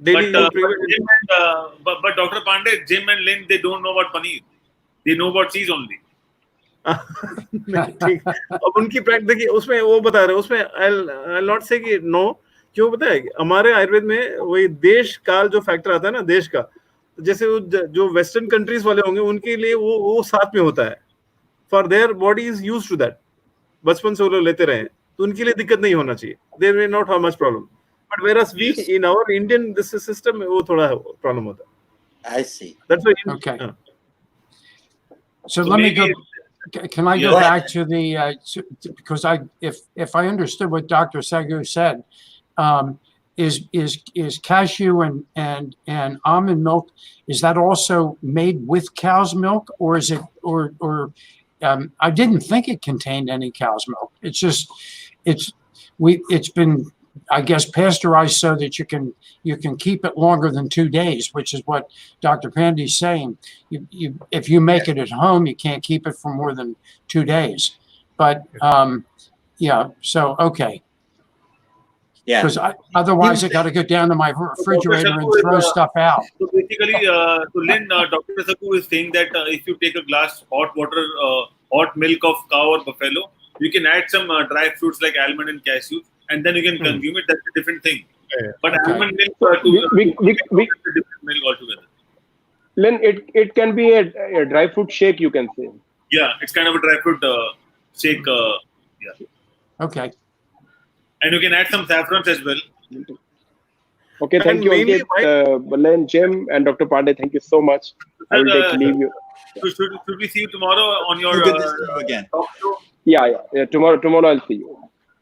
Daily But, you prepare. but Dr. Pandey, Jim and Lynn, they don't know about paneer. They know about cheese only. नहीं, ठीक. अब उनकी practice देखिए, उसमें वो बता रहे हैं, उसमें I'll not say कि no, क्यों पता है? हमारे आयुर्वेद में वही देश काल जो फैक्टर आता है ना, देश का, तो जैसे वो जो वेस्टर्न कंट्रीज वाले होंगे, उनके लिए वो साथ में होता है. For their body is used to that. बचपन से वो लोग लेते रहे हैं, तो उनके लिए दिक्कत नहीं होना चाहिए. There may not have much problem. But whereas we in our Indian this system में वो थोड़ा प्रॉब्लम होता है. I see. That's why. Okay. हाँ. So let me go. maybe- Can I go Yeah. back to the because if I understood what Dr. Segu said, is cashew and almond milk, is that also made with cow's milk, or is it or I didn't think it contained any cow's milk. It's just it's been, I guess, pasteurized so that you can keep it longer than 2 days, which is what Dr. Pandey's saying. If you make it at home, you can't keep it for more than 2 days. But yeah, so okay, Yeah. because otherwise I got to go down to my refrigerator and throw stuff out. So basically, so Lynn, Dr. Saku is saying that if you take a glass hot water, hot milk of cow or buffalo, you can add some dry fruits like almond and cashew, and then you can consume it. That's a different thing. Yeah. But Okay. almond milk we- a different milk altogether. Then it can be a dry fruit shake, you can say. Yeah, it's kind of a dry fruit shake. Okay. And you can add some saffrons as well. Okay, And thank you, mainly Ankit, Len, Jim, and Dr. Pandey. Thank you so much. I will take leave you. So should we see you tomorrow on your You get this through again. talk show? Yeah. Tomorrow I'll see you.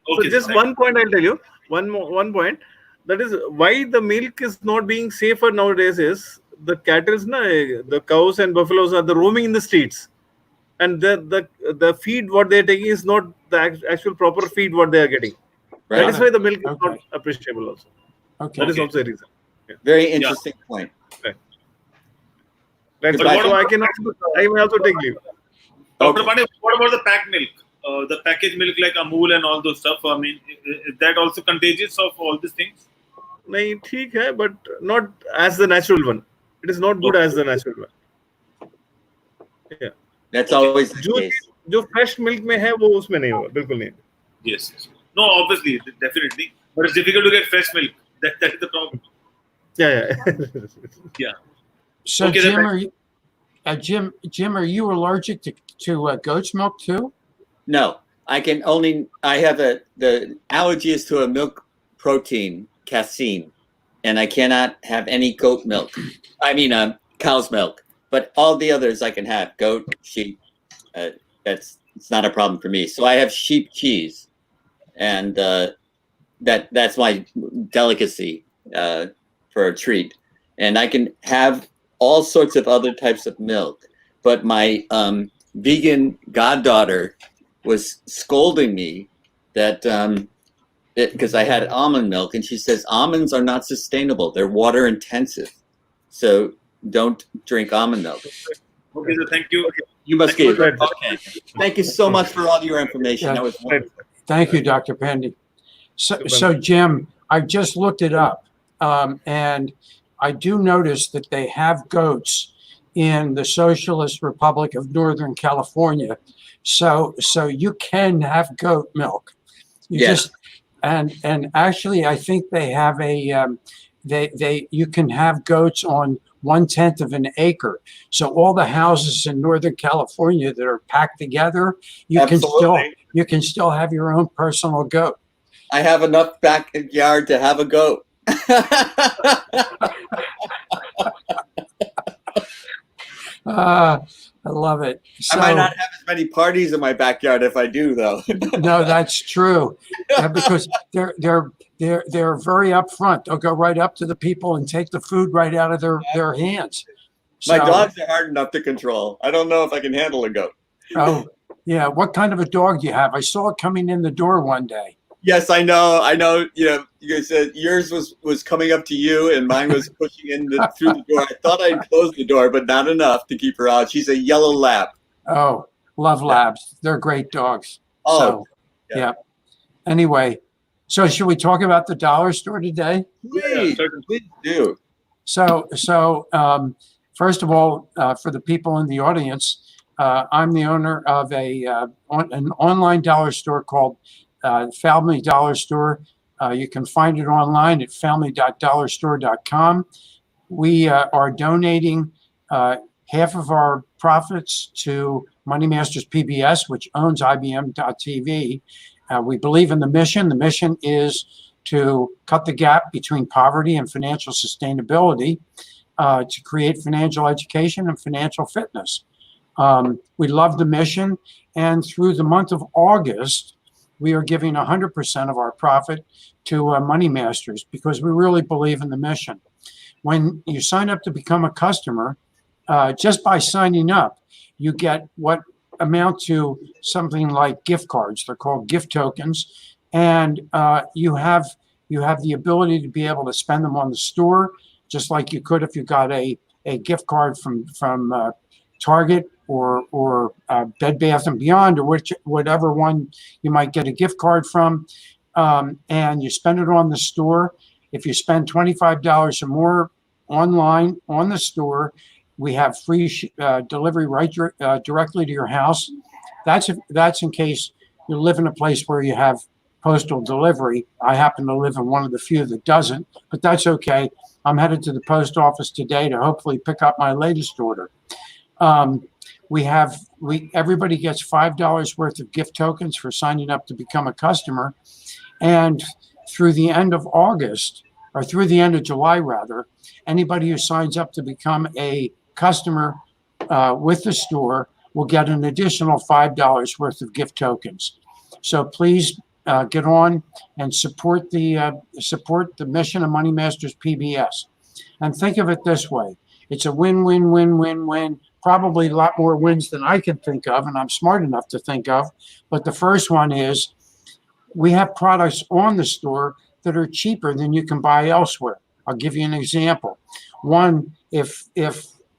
So Okay, just thank one point I'll tell you. One point. That is why the milk is not being safer nowadays is the cattle, the cows and buffaloes are roaming in the streets. And the feed what they're taking is not the actual proper feed what they are getting. Right. That is why the milk is Okay. not appreciable also. Okay. That is Okay. also a reason. Very interesting point. Right. But So what I may also take leave. Dr. Okay. Pandey, what about the packed milk? The packaged milk like Amul and all those stuff. I mean, is that also contagious of all these things? नहीं ठीक है, but not as the natural one. It is not good as the natural one. Yeah. That's always the जो case. जो fresh milk में है वो उसमें नहीं होगा, बिल्कुल नहीं. Yes. No, obviously, definitely. But it's difficult to get fresh milk. That is the problem. Yeah. Yeah. So Okay, then Jim, are you allergic to goat's milk too? No, I have the allergy is to a milk protein, casein, and I cannot have any goat milk. I mean, cow's milk. but all the others I can have. Goat, sheep, it's not a problem for me. So I have sheep cheese, and that's my delicacy for a treat. And I can have all sorts of other types of milk. But my vegan goddaughter was scolding me that because I had almond milk, and she says almonds are not sustainable. They're water intensive. So don't drink almond milk. Okay, so thank you. You must Thank get you. okay. Thank you so much for all your information. Yeah. That was wonderful. Thank you, Dr. Pendy. So Jim, I just looked it up, and I do notice that they have goats in the Socialist Republic of Northern California. So you can have goat milk. You Yes. just and actually, I think they have a you can have goats on 1/10 of an acre. So all the houses in Northern California that are packed together, you Absolutely. can still have your own personal goat. I have enough backyard to have a goat. I love it. So, I might not have as many parties in my backyard if I do, though. no, that's true, because they're very upfront. They'll go right up to the people and take the food right out of their hands. My So- dogs are hard enough to control. I don't know if I can handle a goat. Oh, yeah. What kind of a dog do you have? I saw it coming in the door one day. Yes, I know. You know, you guys said yours was coming up to you, and mine was pushing in through the door. I thought I'd closed the door, but not enough to keep her out. She's a yellow lab. Oh, love labs. They're great dogs. Oh, So, yeah. yeah. Anyway, so should we talk about the dollar store today? please, certainly. please do. So first of all, for the people in the audience, I'm the owner of an online dollar store called Family Dollar Store. You can find it online at family.dollarstore.com. We are donating half of our profits to Money Masters PBS, which owns IBM.TV. We believe in the mission. The mission is to cut the gap between poverty and financial sustainability, to create financial education and financial fitness. We love the mission, and through the month of August, we are giving 100% of our profit to Money Masters because we really believe in the mission. When you sign up to become a customer, just by signing up, you get what amount to something like gift cards. They're called gift tokens, and you have the ability to be able to spend them on the store, just like you could if you got a gift card from Target or Bed Bath and Beyond, or whatever one you might get a gift card from, and you spend it on the store. If you spend $25 or more online on the store, we have free delivery right directly to your house. That's in case you live in a place where you have postal delivery. I happen to live in one of the few that doesn't, but that's okay. I'm headed to the post office today to hopefully pick up my latest order. Everybody gets $5 worth of gift tokens for signing up to become a customer. And through the end of August, or through the end of July rather, anybody who signs up to become a customer with the store will get an additional $5 worth of gift tokens. So please get on and support the mission of Money Masters PBS. And think of it this way. It's a win-win-win-win-win. Probably a lot more wins than I can think of, and I'm smart enough to think of. But the first one is we have products on the store that are cheaper than you can buy elsewhere. I'll give you an example. One, if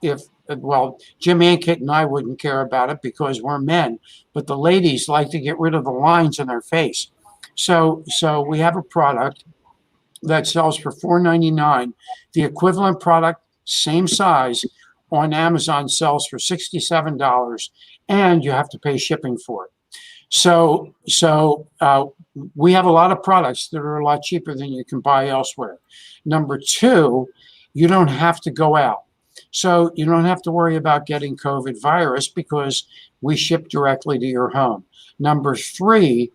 Jim Ankit and I wouldn't care about it because we're men, but the ladies like to get rid of the lines in their face. So we have a product that sells for $4.99. The equivalent product, same size, on Amazon sells for $67, and you have to pay shipping for it. So we have a lot of products that are a lot cheaper than you can buy elsewhere. Number two, you don't have to go out. So you don't have to worry about getting COVID virus because we ship directly to your home. Number three,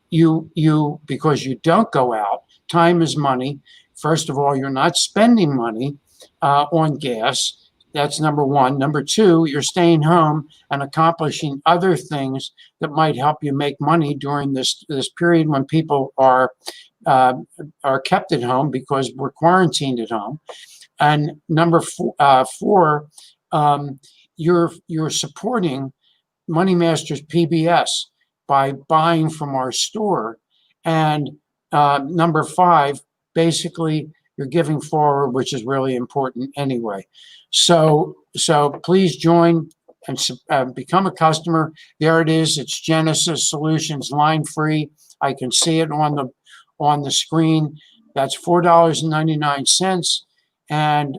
because you don't go out, time is money. First of all, you're not spending money on gas. That's number one. Number two, you're staying home and accomplishing other things that might help you make money during this period when people are kept at home because we're quarantined at home. And number four, you're supporting Money Masters PBS by buying from our store. And number five, basically, you're giving forward, which is really important anyway. So please join and become a customer. There it is. It's Genesis Solutions, line free. I can see it on the screen. That's $4.99. And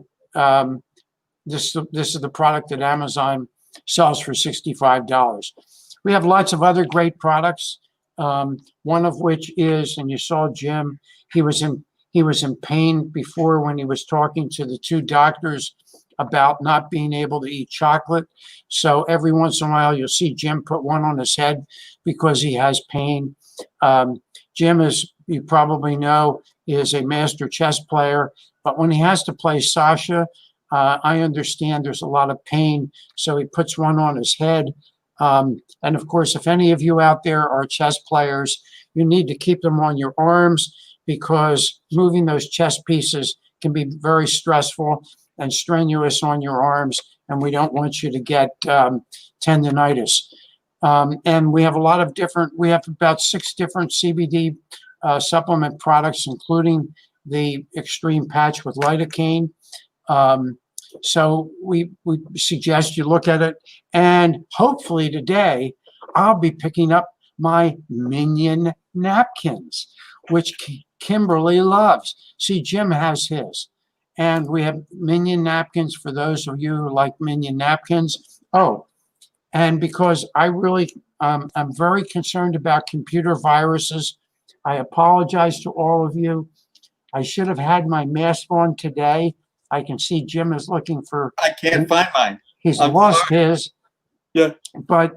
this is the product that Amazon sells for $65. We have lots of other great products. One of which is, and you saw Jim, he was in pain before when he was talking to the two doctors about not being able to eat chocolate. So every once in a while, you'll see Jim put one on his head because he has pain. Jim, as you probably know, is a master chess player, but when he has to play Sasha, I understand there's a lot of pain, so he puts one on his head. And of course, if any of you out there are chess players, you need to keep them on your arms because moving those chess pieces can be very stressful and strenuous on your arms, and we don't want you to get tendinitis. And we have we have about 6 different CBD supplement products, including the Extreme Patch with lidocaine. So we suggest you look at it. And hopefully today, I'll be picking up my Minion napkins, which Kimberly loves. See, Jim has his. And we have Minion napkins for those of you who like Minion napkins. Oh, and because I really, I'm very concerned about computer viruses, I apologize to all of you. I should have had my mask on today. I can see Jim is looking for. I can't find mine. He's I'm lost sorry. his. Yeah. But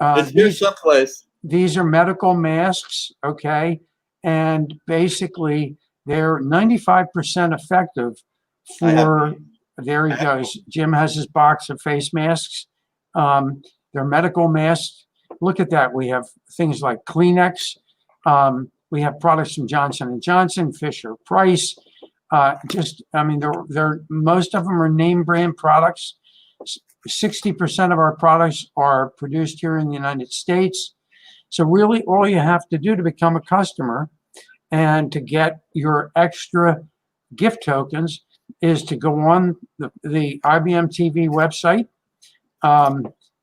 It's here someplace. these are medical masks, okay? And basically, they're 95% effective for, there he goes. Jim has his box of face masks. They're medical masks. Look at that. We have things like Kleenex. We have products from Johnson & Johnson, Fisher Price. I mean, they're most of them are name brand products. 60% of our products are produced here in the United States. So really all you have to do to become a customer and to get your extra gift tokens is to go on the IBM TV website,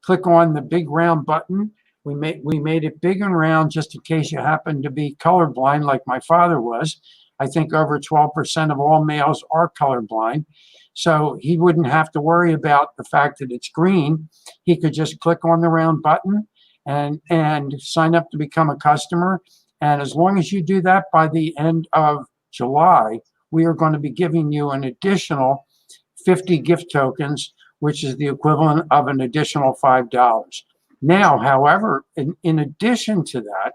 click on the big round button. We made it big and round just in case you happen to be colorblind like my father was. I think over 12% of all males are colorblind. So he wouldn't have to worry about the fact that it's green. He could just click on the round button and sign up to become a customer. And as long as you do that by the end of July, we are going to be giving you an additional 50 gift tokens, which is the equivalent of an additional $5. Now, however, in addition to that,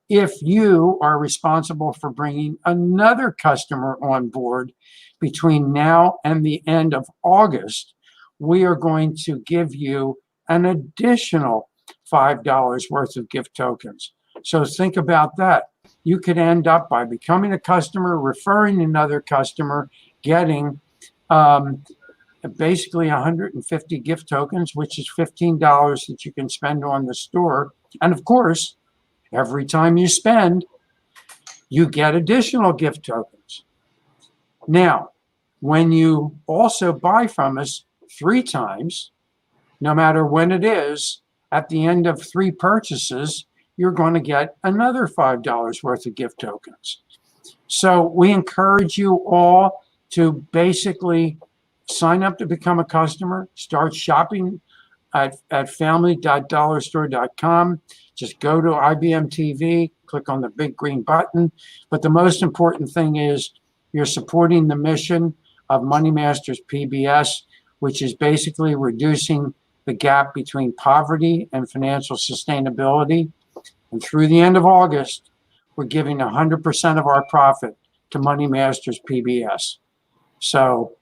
if you are responsible for bringing another customer on board between now and the end of August, we are going to give you an additional $5 worth of gift tokens. So think about that. You could end up by becoming a customer, referring another customer, getting basically 150 gift tokens, which is $15 that you can spend on the store. And of course, every time you spend, you get additional gift tokens. Now, when you also buy from us 3 times, no matter when it is, at the end of 3 purchases, you're going to get another $5 worth of gift tokens. So we encourage you all to basically sign up to become a customer, start shopping at family.dollarstore.com. Just go to IBM TV, click on the big green button. But the most important thing is you're supporting the mission of Money Masters PBS, which is basically reducing the gap between poverty and financial sustainability. And through the end of August, we're giving 100% of our profit to Money Masters PBS. So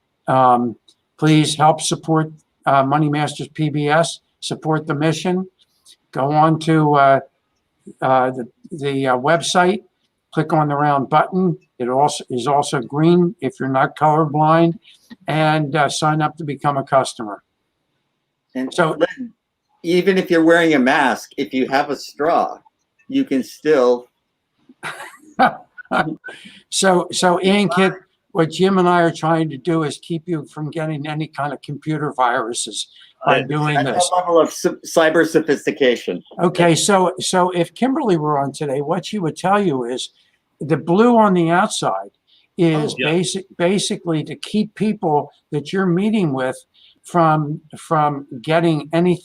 please help support Money Masters PBS, support the mission. Go on to the website, click on the round button. It also is also green if you're not colorblind, and sign up to become a customer. And So- Lynn, even if you're wearing a mask, if you have a straw, you can still. So Ankit, what Jim and I are trying to do is keep you from getting any kind of computer viruses by doing At this. a level of cyber sophistication. Okay, so if Kimberly were on today, what she would tell you is the blue on the outside is Yeah. basically to keep people that you're meeting with from getting any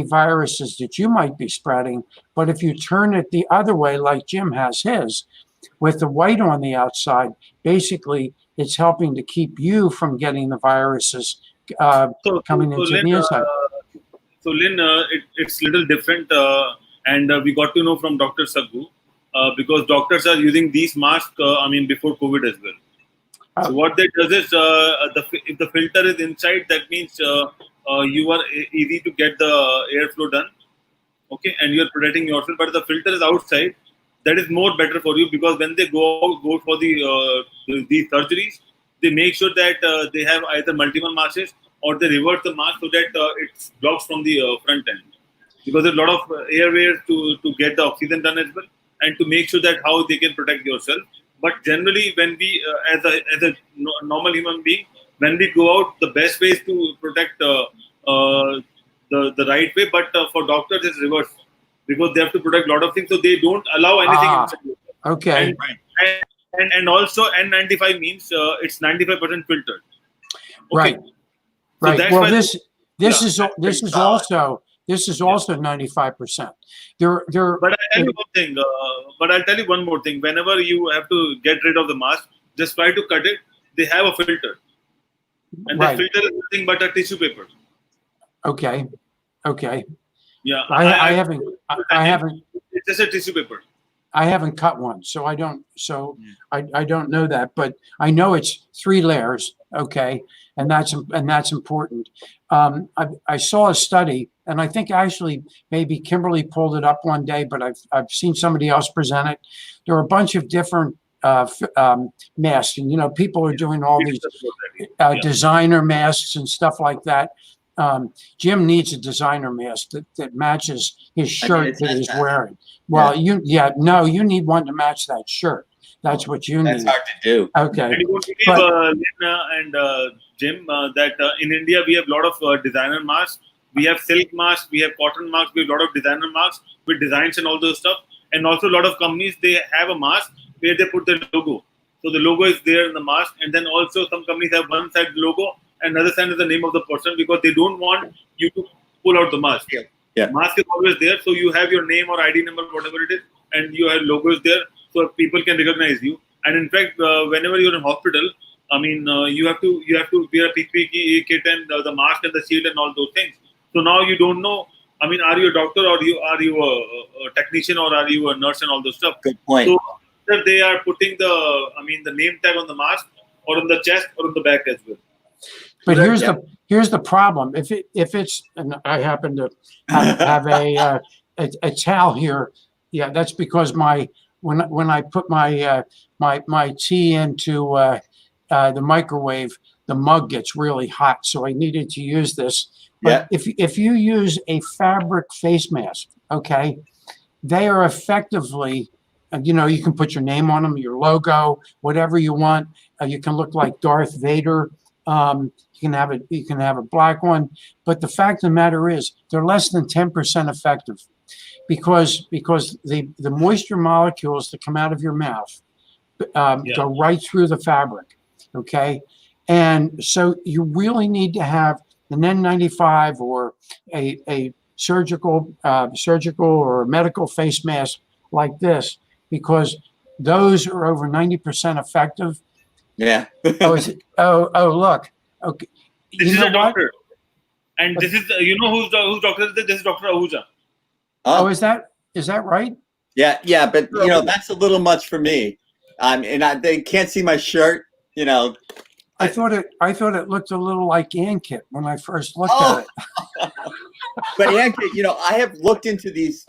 viruses that you might be spreading. But if you turn it the other way, like Jim has his, with the white on the outside, basically it's helping to keep you from getting the viruses coming into Lynn, the inside. So Lynn, it's little different, and we got to know from Dr. Saggu because doctors are using these masks. Before COVID as well. So what they does is, if the filter is inside, that means you are easy to get the airflow done, okay, and you are protecting yourself. But if the filter is outside, that is more better for you because when they go for these surgeries, they make sure that they have either multiple masks or they reverse the mask so that it blocks from the front end. Because there's a lot of airways to get the oxygen done as well, and to make sure that how they can protect yourself. But generally, when we, as a normal human being, when we go out, the best way is to protect the right way. But for doctors, it's reverse because they have to protect a lot of things, so they don't allow anything inside. Okay. And also N95 means it's 95% filtered. Okay. Right. So Right. that's Well, why- this is solid. also 95%. There. But I'll tell you one more thing. Whenever you have to get rid of the mask, just try to cut it. They have a filter, and Right. the filter is nothing but a tissue paper. Okay. Yeah, I haven't. It's just a tissue paper. I haven't cut one, so I don't. So I don't know that, but I know it's 3 layers. Okay, and that's important. I saw a study, and I think actually maybe Kimberly pulled it up one day, but I've seen somebody else present it. There are a bunch of different masks, and people are doing all these designer masks and stuff like that. Jim needs a designer mask that matches his shirt that he's wearing. Well, you need one to match that shirt. That's what you That's need. hard to do. Okay. And you won't believe, Lynn and Jim, that in India we have a lot of designer masks. We have silk masks, we have cotton masks, we have a lot of designer masks with designs and all those stuff. And also a lot of companies, they have a mask where they put their logo. So the logo is there in the mask. And then also some companies have one side logo and another side is the name of the person because they don't want you to pull out the mask. Yeah. Mask is always there. So you have your name or ID number, whatever it is, and your logo is there so people can recognize you. And in fact, whenever you're in hospital, you have to wear a PPE kit and the mask and the shield and all those things. So now you don't know. Are you a doctor or are you a technician or are you a nurse and all those stuff? Good point. So they are putting the name tag on the mask or on the chest or on the back as well. But here's the problem. If it's, and I happen to have a towel here. Yeah, that's because when I put my tea into the microwave, the mug gets really hot. So I needed to use this. But if you use a fabric face mask, okay, they are effectively, you can put your name on them, your logo, whatever you want. You can look like Darth Vader. You can have a black one, but the fact of the matter is they're less than 10% effective because the moisture molecules that come out of your mouth go right through the fabric. Okay. And so you really need to have an N95 or a surgical or a medical face mask like this, because those are over 90% effective. Yeah. Look. Okay. This is a doctor. And this is, whose doctor is this? This is Dr. Ahuja. Oh, is that right? Yeah, but that's a little much for me. And they can't see my shirt. I thought it looked a little like Ankit when I first looked Oh. at it. But Ankit, I have looked into these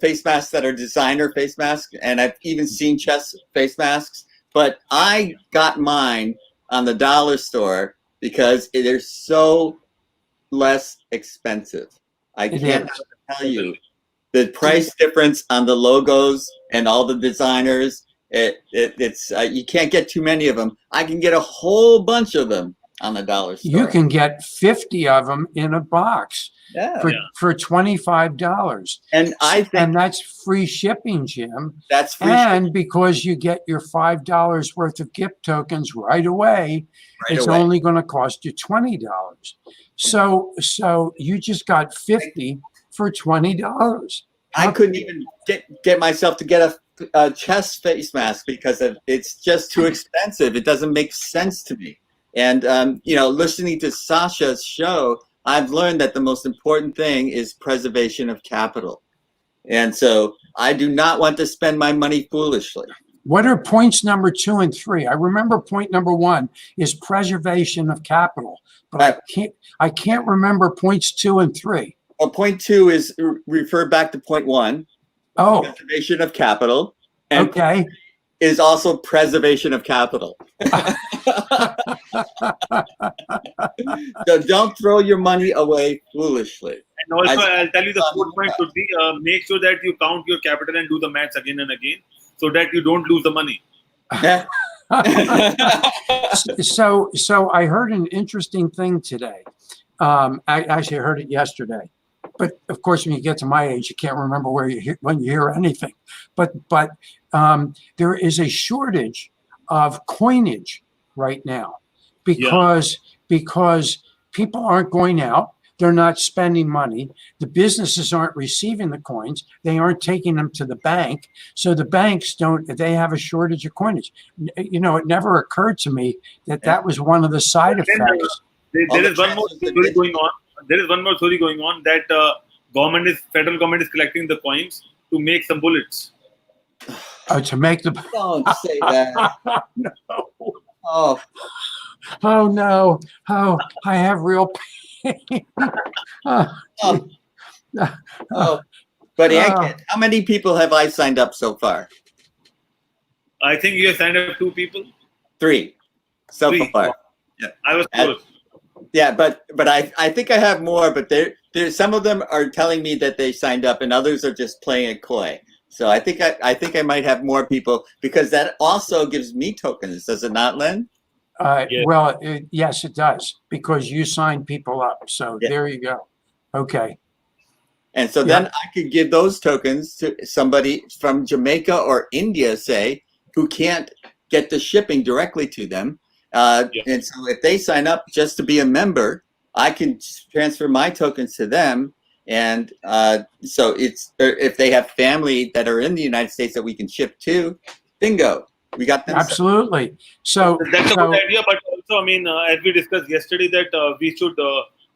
face masks that are designer face masks, and I've even seen chess face masks. But I got mine on the dollar store because they're so less expensive. I It can't is. tell you the price difference on the logos and all the designers. It's you can't get too many of them. I can get a whole bunch of them on the dollar store. You can get 50 of them in a box yeah. for $25. And I think And that's free shipping, Jim. that's free And because you get your $5 worth of gift tokens right away, right it's away. only going to cost you $20. So you just got 50 for $20. I couldn't even get myself to get a chest face mask because it's just too expensive. It doesn't make sense to me. And listening to Sasha's show, I've learned that the most important thing is preservation of capital. And so I do not want to spend my money foolishly. What are points number 2 and 3? I remember point number 1 is preservation of capital, but I can't remember points 2 and 3. Well, point 2 is refer back to point 1, Oh, preservation of capital, and okay. is also preservation of capital. So don't throw your money away foolishly. And also, I'll tell you the 4th point should be make sure that you count your capital and do the maths again and again so that you don't lose the money. So I heard an interesting thing today. I actually heard it yesterday. But of course, when you get to my age, you can't remember when you hear anything. But there is a shortage of coinage right now because people aren't going out. They're not spending money. The businesses aren't receiving the coins. They aren't taking them to the bank. So the banks they have a shortage of coinage. It never occurred to me that was one of the side effects. There is one more story going on. There is one more story going on that federal government is collecting the coins to make some bullets. To make the Don't say that. no. Oh, Oh no! Oh, I have real pain. oh. But Ankit, how many people have I signed up so far? I think you have signed up 2 people. 3 so 3. far. Yeah. I was close. Yeah, but I think I have more, but there some of them are telling me that they signed up, and others are just playing it coy. So I think I might have more people because that also gives me tokens, does it not, Len? Yes. Well, yes, it does because you sign people up. So Yeah. there you go. Okay. And so then I could give those tokens to somebody from Jamaica or India, say, who can't get the shipping directly to them. And so if they sign up just to be a member, I can transfer my tokens to them. And so if they have family that are in the United States that we can ship to, bingo, we got them. Absolutely. So That's a good idea. But also, as we discussed yesterday, that we should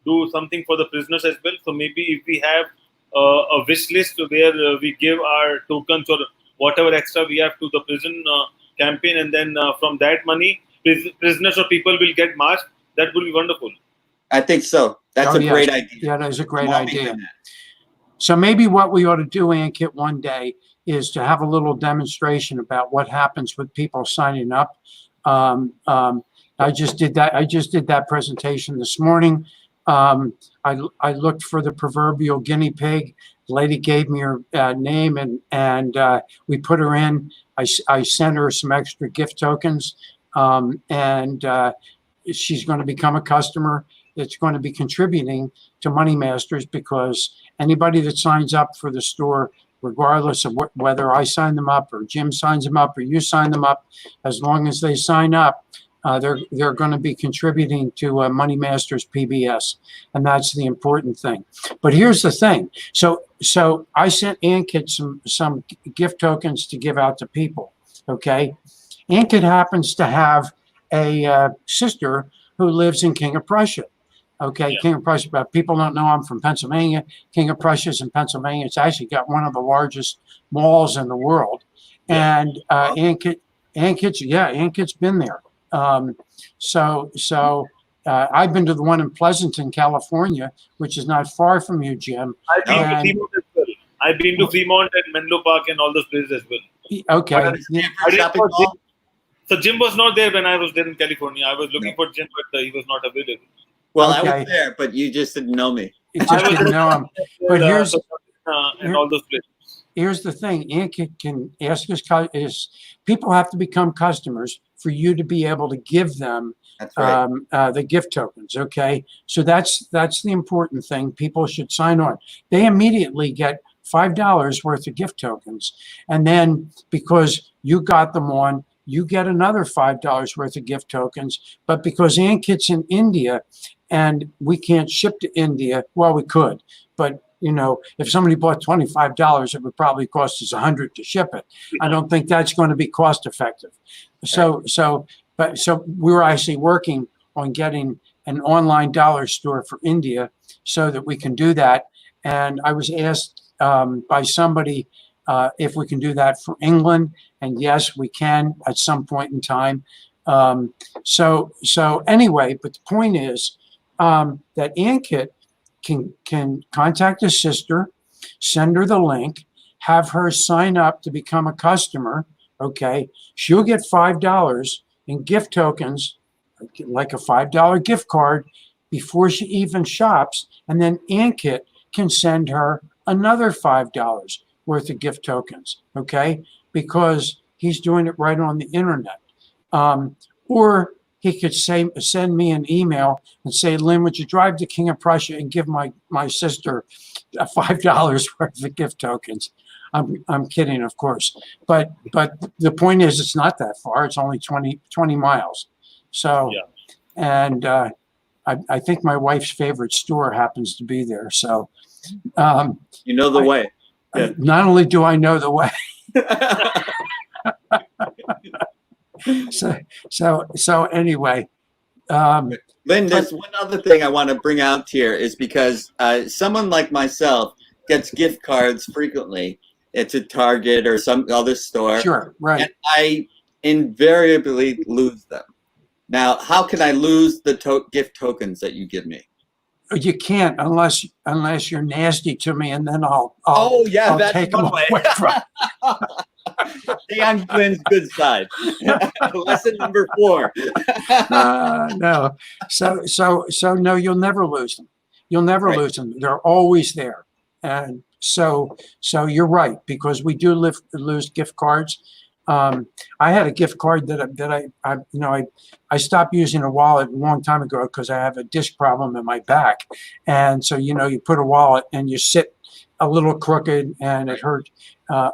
do something for the prisoners as well. So maybe if we have a wish list where we give our tokens or whatever extra we have to the prison campaign, and then from that money, prisoners or people will get masked. That would be wonderful. I think so. That's a great idea. Yeah, that is a great Lobby idea. for that. So maybe what we ought to do, Ankit, one day is to have a little demonstration about what happens with people signing up. I just did that presentation this morning. I looked for the proverbial guinea pig. The lady gave me her name and we put her in. I sent her some extra gift tokens, and she's going to become a customer. It's going to be contributing to Money Masters because anybody that signs up for the store, regardless of whether I sign them up or Jim signs them up or you sign them up, as long as they sign up, they're going to be contributing to Money Masters PBS, and that's the important thing. But here's the thing: so I sent Ankit some gift tokens to give out to people. Okay, Ankit happens to have a sister who lives in King of Prussia. Okay, yeah. King of Prussia, but people don't know I'm from Pennsylvania. King of Prussia is in Pennsylvania. It's actually got one of the largest malls in the world. And Ankit's been there. I've been to the one in Pleasanton, California, which is not far from you, Jim. I've been to And- Fremont as well. I've been to Fremont and Menlo Park and all those places as well. Okay. What are the Stanford shopping mall? So Jim was not there when I was there in California. I was looking for Jim, but he was not available. Well, I Okay. was there, but you just didn't know me. You just didn't know him. But here's And all those places. here's the thing. Ankit can ask his people have to become customers for you to be able to give them That's right. the gift tokens. Okay, so that's the important thing. People should sign on. They immediately get $5 worth of gift tokens, and then because you got them on, you get another $5 worth of gift tokens. But because Ankit's in India, and we can't ship to India, well, we could, but you know, if somebody bought $25, it would probably cost us $100 to ship it. I don't think that's going to be cost effective. So we were actually working on getting an online dollar store for India so that we can do that. And I was asked by somebody if we can do that for England, and yes, we can at some point in time. So anyway, but the point is that Ankit can contact his sister, send her the link, have her sign up to become a customer. Okay, she'll get $5 in gift tokens, like a $5 gift card, before she even shops, and then Ankit can send her another $5 worth of gift tokens. Okay, because he's doing it right on the internet, or he could send me an email and say, Lynn, would you drive to King of Prussia and give my sister $5 worth of gift tokens? I'm kidding, of course. But the point is, it's not that far. It's only 20 miles. So, Yeah. and I think my wife's favorite store happens to be there. So, You know the way. Yeah. not only do I know the way, so anyway, Lynn, there's one other thing I want to bring out here is because someone like myself gets gift cards frequently. It's at Target or some other store. sure, right. And I invariably lose them. Now, how can I lose the gift tokens that you give me? You can't unless you're nasty to me, and then I'll yeah, I'll that's take them one way. away from. Stay on Glenn's good side. Lesson number 4. No, so no, you'll never lose them. You'll never Right. lose them. They're always there, and so you're right, because we do lose gift cards. I had a gift card that I stopped using a wallet a long time ago because I have a disc problem in my back, and so you put a wallet and you sit a little crooked and it hurt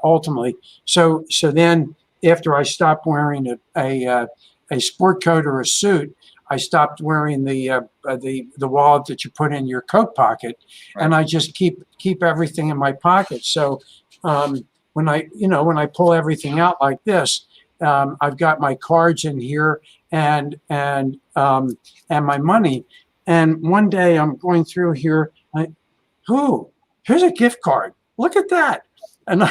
ultimately. So then after I stopped wearing a sport coat or a suit, I stopped wearing the wallet that you put in your coat pocket, and I just keep everything in my pocket. So when I pull everything out like this, I've got my cards in here and my money. And one day I'm going through here. Here's a gift card. Look at that. And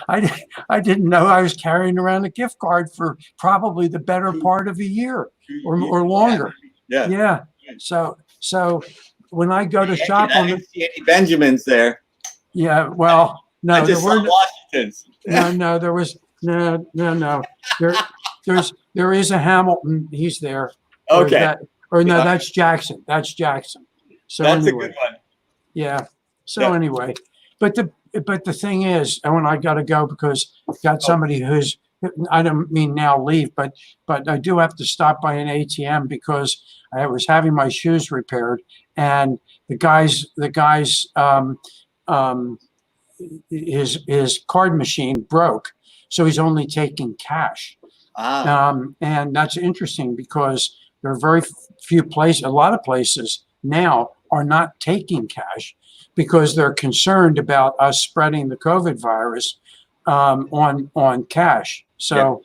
I didn't know I was carrying around a gift card for probably the better part of a year or longer. Yeah. Yeah. So when I go to shop I on didn't see any Benjamins there. yeah, well, no, I there just were saw Washingtons. no, there was no. There is a Hamilton. He's there. Okay. Or no, Yeah. that's Jackson. That's Jackson. So That's anyway, a good one. yeah. So Yeah. anyway, but the thing is, and when I got to go because I've got somebody who's, I don't mean now leave, but I do have to stop by an ATM because I was having my shoes repaired, and the guy's his card machine broke, so he's only taking cash. And that's interesting because there are very few places, a lot of places now are not taking cash because they're concerned about us spreading the COVID virus on cash. So,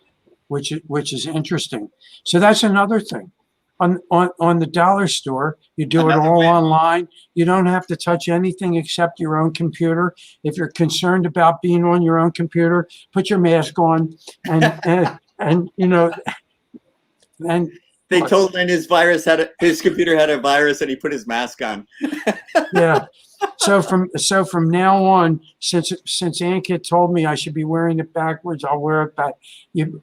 which is interesting. So that's another thing. On the dollar store, you do it all online. You don't have to touch anything except your own computer. If you're concerned about being on your own computer, put your mask on and And They look, told him his computer had a virus, and he put his mask on. yeah. So from now on, since Ankit told me I should be wearing it backwards, I'll wear it back. You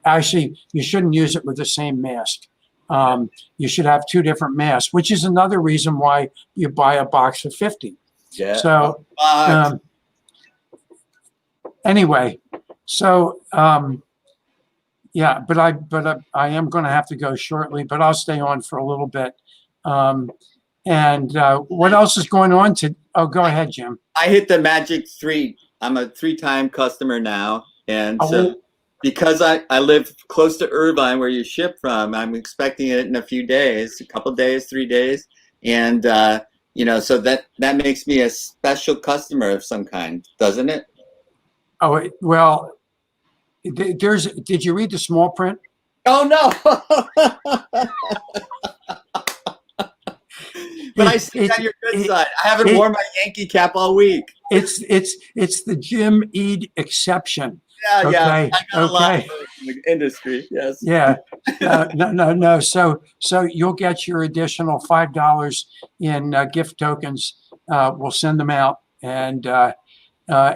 shouldn't use it with the same mask. You should have two different masks, which is another reason why you buy a box of 50. Yeah. So anyway, so yeah, but I am going to have to go shortly, but I'll stay on for a little bit. And what else is going on oh, go ahead, Jim. I hit the magic 3. I'm a 3-time customer now. And so because I live close to Irvine, where you ship from, I'm expecting it in a few days, a couple days, 3 days. And, so that makes me a special customer of some kind, doesn't it? Oh, well, did you read the small print? Oh, no. But I see on your good side. I haven't worn my Yankee cap all week. It's the Jim Ead exception. Yeah, okay. I got a lot in the industry. Yes. Yeah. No. So you'll get your additional $5 in gift tokens. We'll send them out. And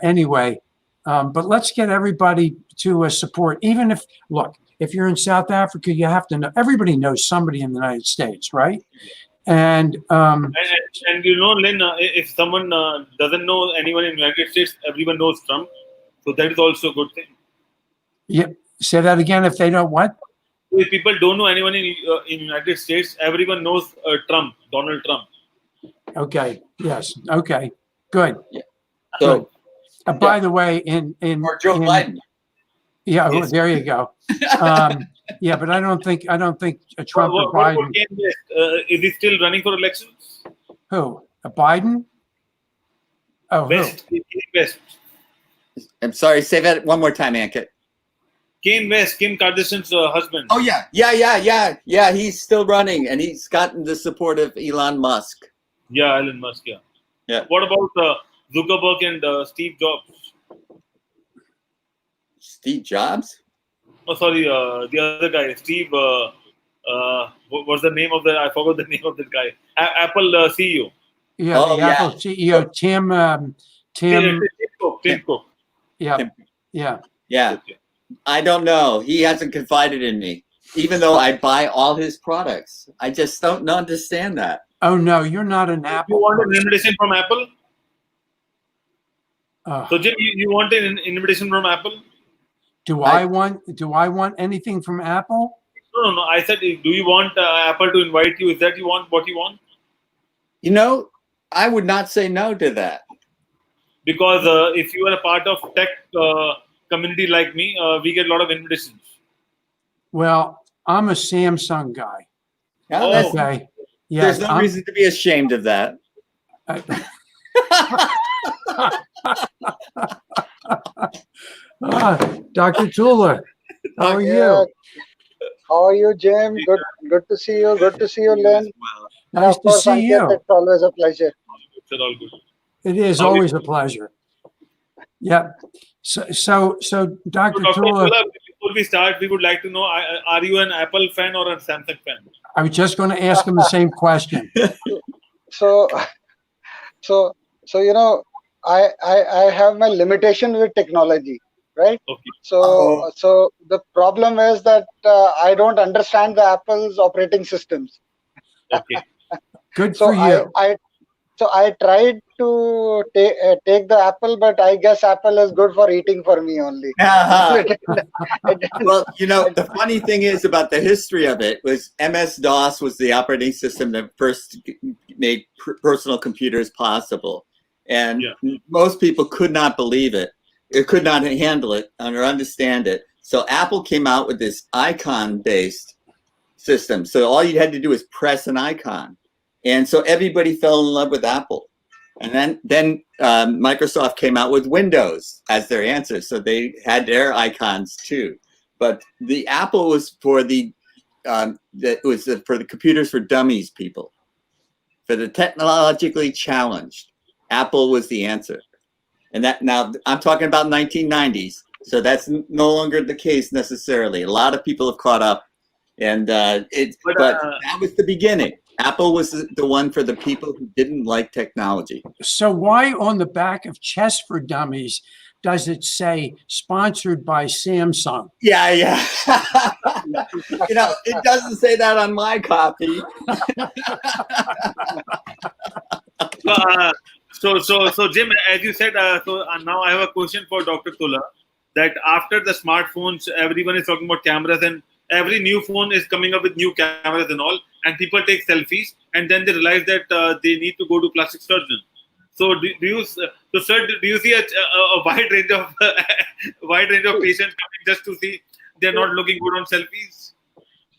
anyway, but let's get everybody to support. Even if you're in South Africa, you have to know. Everybody knows somebody in the United States, right? And Lynn, if someone doesn't know anyone in the United States, everyone knows Trump. So that is also a good thing. Yeah, say that again. If they don't what? If people don't know anyone in United States, everyone knows Trump, Donald Trump. Okay. Yes. Okay. Good. Yeah. So, by the way, or Joe Biden. Yeah. Yes. There you go. Yeah, but I don't think Trump or Biden. Is he still running for elections? Who? Biden? Oh, West. West. I'm sorry. Say that one more time, Ankit. Kanye West, Kim Kardashian's husband. Oh yeah. He's still running, and he's gotten the support of Elon Musk. Yeah, Elon Musk. Yeah. Yeah. What about Zuckerberg and Steve Jobs? Steve Jobs? Oh, sorry, the other guy, Steve. What's the name of the? I forgot the name of that guy. Apple CEO. Yeah, Apple CEO Tim Cook. Yeah. Okay. I don't know. He hasn't confided in me, even though I buy all his products. I just don't understand that. Oh no, you're not an Apple. You want an invitation from Apple? Uh, So Jim, you want an invitation from Apple? Do I want anything from Apple? No. I said, do you want Apple to invite you? Is that what you want? I would not say no to that. Because if you are a part of tech community like me, we get a lot of invitations. Well, I'm a Samsung guy. Oh, Okay. Yeah. there's no reason to be ashamed of that. Dr. Tula, how are you? How are you, Jim? Good to see you. Good to see you, Len. Nice to see you. It's always a pleasure. It's all good. It is always a pleasure. Yeah. So Dr. Dr. Tula, before we start, we would like to know: are you an Apple fan or a Samsung fan? I was just going to ask him the same question. So I have my limitation with technology, right? Okay. So the problem is that I don't understand the Apple's operating systems. Okay. Good So for you. I tried to take the Apple, but I guess Apple is good for eating for me only. Well, the funny thing is about the history of it was MS-DOS was the operating system that first made personal computers possible. And most people could not believe it. It could not handle it or understand it. So Apple came out with this icon-based system. So all you had to do was press an icon. And so everybody fell in love with Apple. And then Microsoft came out with Windows as their answer. So they had their icons too. But the Apple was for the computers for dummies people, for the technologically challenged. Apple was the answer. And that now I'm talking about 1990s. So that's no longer the case necessarily. A lot of people have caught up And But but that was the beginning. Apple was the one for the people who didn't like technology. So why on the back of Chess for Dummies does it say sponsored by Samsung? Yeah. It doesn't say that on my copy. So Jim, as you said, now I have a question for Dr. Tula. That after the smartphones, everyone is talking about cameras, and every new phone is coming up with new cameras and all, and people take selfies, and then they realize that they need to go to plastic surgeon. So sir, do you see a wide range of patients coming just to see they're not looking good on selfies?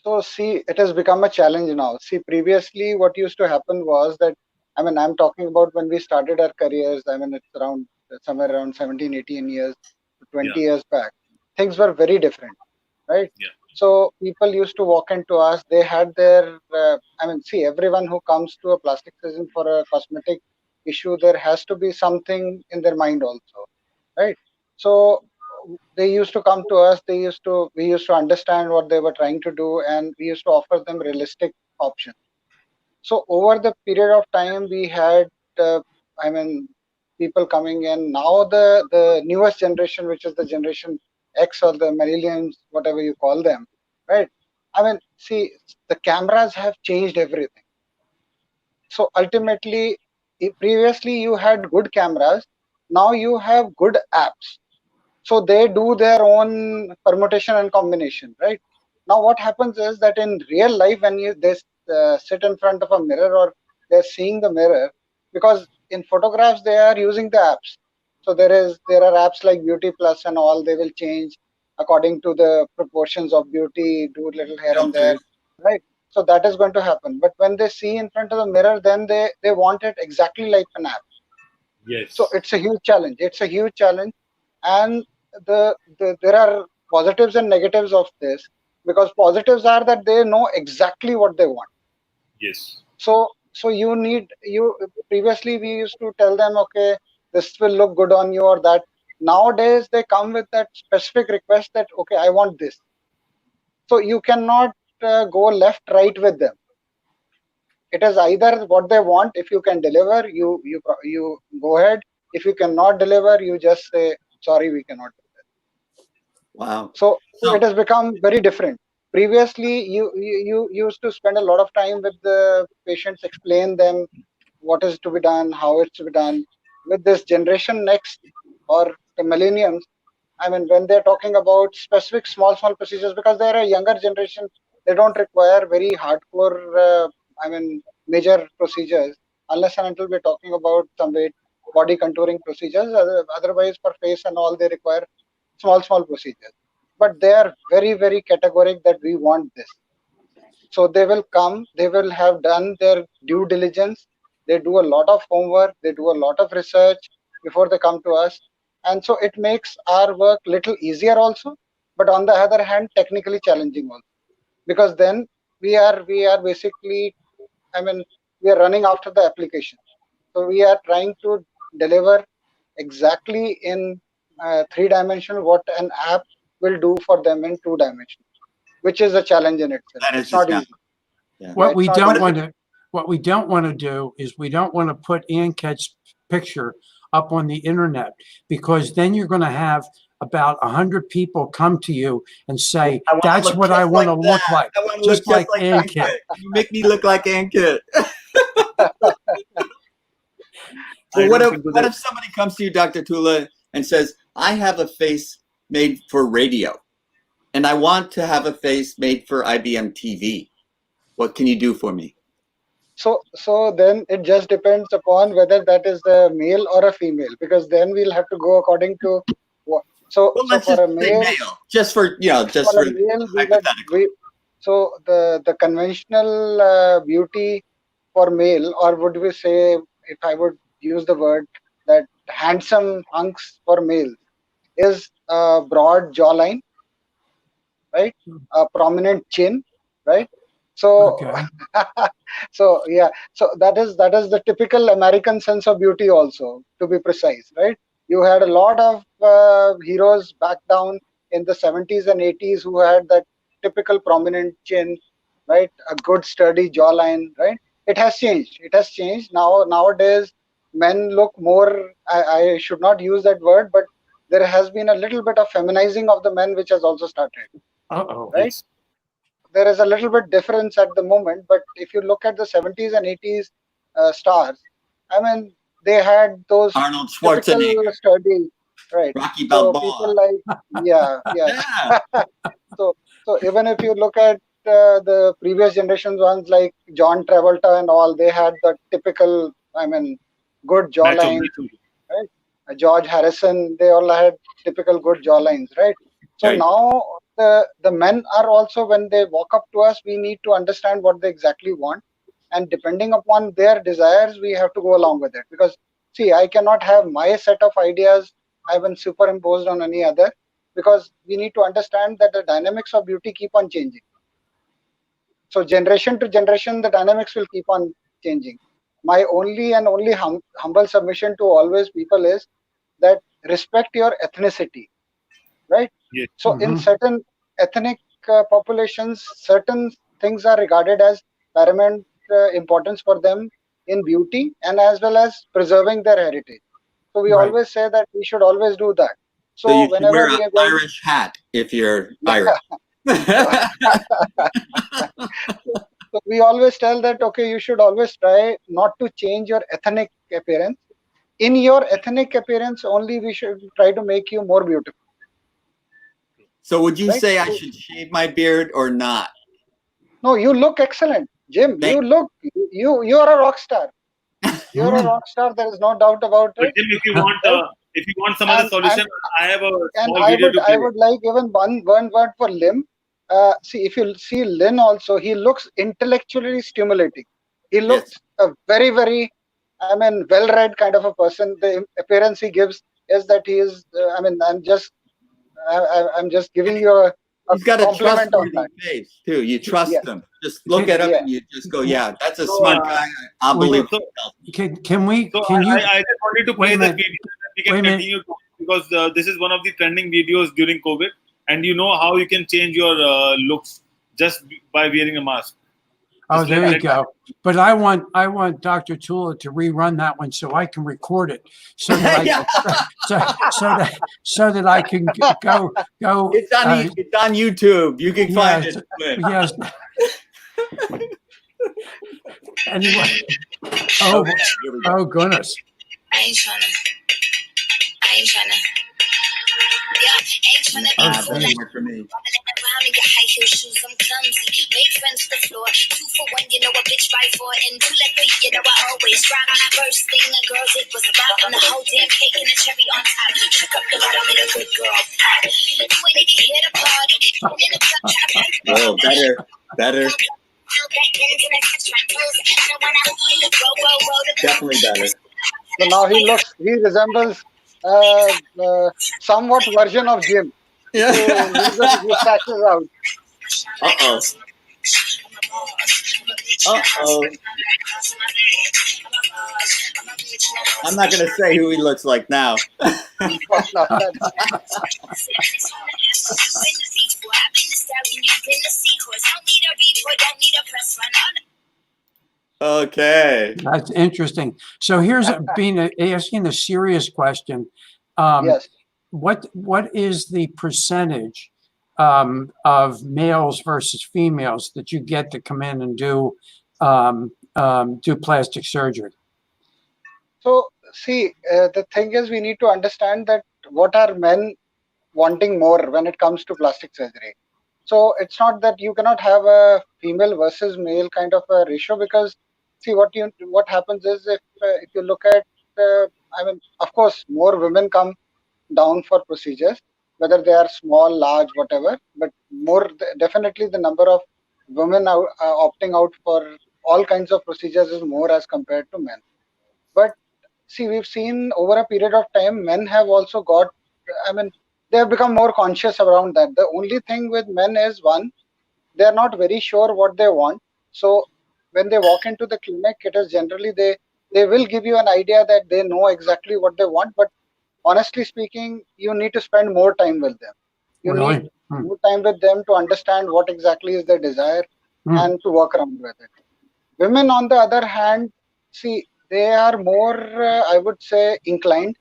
So see, it has become a challenge now. See, previously what used to happen was that, I'm talking about when we started our careers. It's around somewhere around 17, 18 years, 20 years back. Things were very different, right? Yeah. So people used to walk into us. They had their, see, everyone who comes to a plastic surgeon for a cosmetic issue, there has to be something in their mind also, right? So they used to come to us. We used to understand what they were trying to do, and we used to offer them realistic options. So over the period of time, we had, people coming in. Now the newest generation, which is the generation X or the millennials, whatever you call them, right? See, the cameras have changed everything. So ultimately, previously you had good cameras. Now you have good apps. So they do their own permutation and combination, right? Now what happens is that in real life, when they sit in front of a mirror or they're seeing the mirror, because in photographs they are using the apps. So there are apps like Beauty Plus and all. They will change according to the proportions of beauty, do a little here and there, right? So that is going to happen. But when they see in front of the mirror, then they want it exactly like an app. Yes. So it's a huge challenge. And there are positives and negatives of this, because positives are that they know exactly what they want. Yes. So previously we used to tell them, okay, this will look good on you or that. Nowadays they come with that specific request that, okay, I want this. So you cannot go left, right with them. It is either what they want. If you can deliver, you go ahead. If you cannot deliver, you just say, sorry, we cannot do that. Wow. So it has become very different. Previously, you used to spend a lot of time with the patients, explain them what is to be done, how it's to be done. With this generation next or the millenniums, when they're talking about specific small procedures, because they're a younger generation, they don't require very hardcore, major procedures, unless and until we're talking about some body contouring procedures. Otherwise, for face and all, they require small procedures. But they are very, very categoric that we want this. So they will come, they will have done their due diligence. They do a lot of homework, they do a lot of research before they come to us. And so it makes our work little easier also, but on the other hand, technically challenging also. Because then we are basically, we are running after the application. So we are trying to deliver exactly in 3-dimensional what an app will do for them in 2-dimensional, which is a challenge in itself. It's not easy. Yeah. What we don't want to do is we don't want to put Anket's picture up on the internet, because then you're going to have about 100 people come to you and say, that's what I want to look like. Just like Anket. You make me look like Anket. Well, what if somebody comes to you, Dr. Tula, and says, I have a face made for radio, and I want to have a face made for IBM TV. What can you do for me? So then it just depends upon whether that is a male or a female, because then we'll have to go according to what. So for a male, just for hypothetical. So the conventional beauty for male, or would we say, if I would use the word, that handsome hunks for male, is a broad jawline, right? A prominent chin, right? So, Okay. so that is the typical American sense of beauty also, to be precise, right? You had a lot of heroes back down in the 70s and 80s who had that typical prominent chin, right? A good sturdy jawline, right? It has changed. It has changed. Nowadays, men look more, I should not use that word, but there has been a little bit of feminizing of the men, which has also started, Uh-oh. right? Yes. There is a little bit difference at the moment, but if you look at the 70s and 80s stars, I mean, they had those Arnold typical Schwarzenegger, sturdy, right? Rocky So Balboa. people like, yeah. Yeah. So even if you look at the previous generations ones like John Travolta and all, they had the typical, I mean, good jawline, right? George Harrison, they all had typical good jawlines, right? So Right. now the men are also, when they walk up to us, we need to understand what they exactly want, and depending upon their desires, we have to go along with it. Because see, I cannot have my set of ideas I've been superimposed on any other, because we need to understand that the dynamics of beauty keep on changing. So generation to generation, the dynamics will keep on changing. My only and only humble submission to always people is that respect your ethnicity, right? Yes. So in Mhm. certain ethnic populations, certain things are regarded as paramount importance for them in beauty and as well as preserving their heritage. So we Right. always say that we should always do that. So So you should whenever wear we an are going, Irish hat if you're yeah. Irish. So we always tell that, okay, you should always try not to change your ethnic appearance. In your ethnic appearance only, we should try to make you more beautiful, So would you right? say I So, should shave my beard or not? no, you look excellent, Jim. Thank You are a rock star. You're a rock star. There is no doubt about But it. Jim, Right? if you want some other And solution, I have a and small video to I play. would like even one word for Lim. See, if you see Lin also, he looks intellectually stimulating. He Yes. looks a very, very, I mean, well-read kind of a person. The appearance he gives is that he is. I mean, I'm just giving you a He's got a compliment on trustworthy that. face too. You trust Yeah. him. Just look at him Yeah. and you just go, yeah, that's a So, smart guy. I'll wait, believe so- him. Can we? So Can you? I just wanted to Wait play a that minute. video and we can Wait a minute. continue to, because this is one of the trending videos during COVID, and you know how you can change your looks just by wearing a mask. Oh, Just there let you it- go. But I want Dr. Tula to rerun that one so I can record it, so that I Yeah. so that I can go. It's on YouTube. You can find yes, it. Clint. yes. Anyway, oh, Okay, here we go. oh goodness. I ain't tryna. Yeah, ain't tryna be Oh, cool geez. like Work for me. around in your high heel shoes. I'm clumsy. Make friends with the floor. 2 for 1, you know a bitch fight for. And 2 like me, you know I always rock. First thing a girl did was rock on the whole damn cake and the cherry on top. Shook up the bottom of the good girl. You ain't even here to party. In the club, try to make Oh, better. Definitely better. So now he resembles somewhat version of Jim. So leave the mustaches out. Uh-oh. Uh-oh. I'm not going to say who he looks like now. Okay. That's interesting. So here's asking a serious question. Yes. What is the percentage of males versus females that you get to come in and do plastic surgery? So see, the thing is, we need to understand that what are men wanting more when it comes to plastic surgery. So it's not that you cannot have a female versus male kind of a ratio, because see what happens is, if you look at, I mean, of course, more women come down for procedures, whether they are small, large, whatever, but definitely the number of women opting out for all kinds of procedures is more as compared to men. But see, we've seen over a period of time, men have also got, I mean, they have become more conscious around that. The only thing with men is, one, they are not very sure what they want. So when they walk into the clinic, it is generally they will give you an idea that they know exactly what they want, but honestly speaking, you need to spend more time with them. You Really? need more time with them to understand what exactly is their desire and to work around with it. Women, on the other hand, see, they are more, I would say, inclined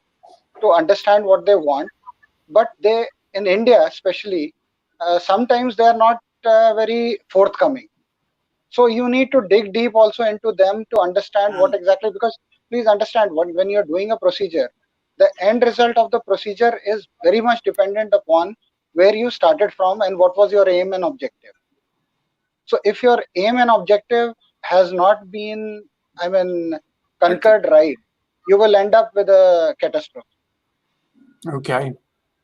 to understand what they want, but they, in India especially, sometimes they are not very forthcoming. So you need to dig deep also into them to understand what exactly, because please understand, when you're doing a procedure, the end result of the procedure is very much dependent upon where you started from and what was your aim and objective. So if your aim and objective has not been, I mean, conquered right, you will end up with a catastrophe, Okay.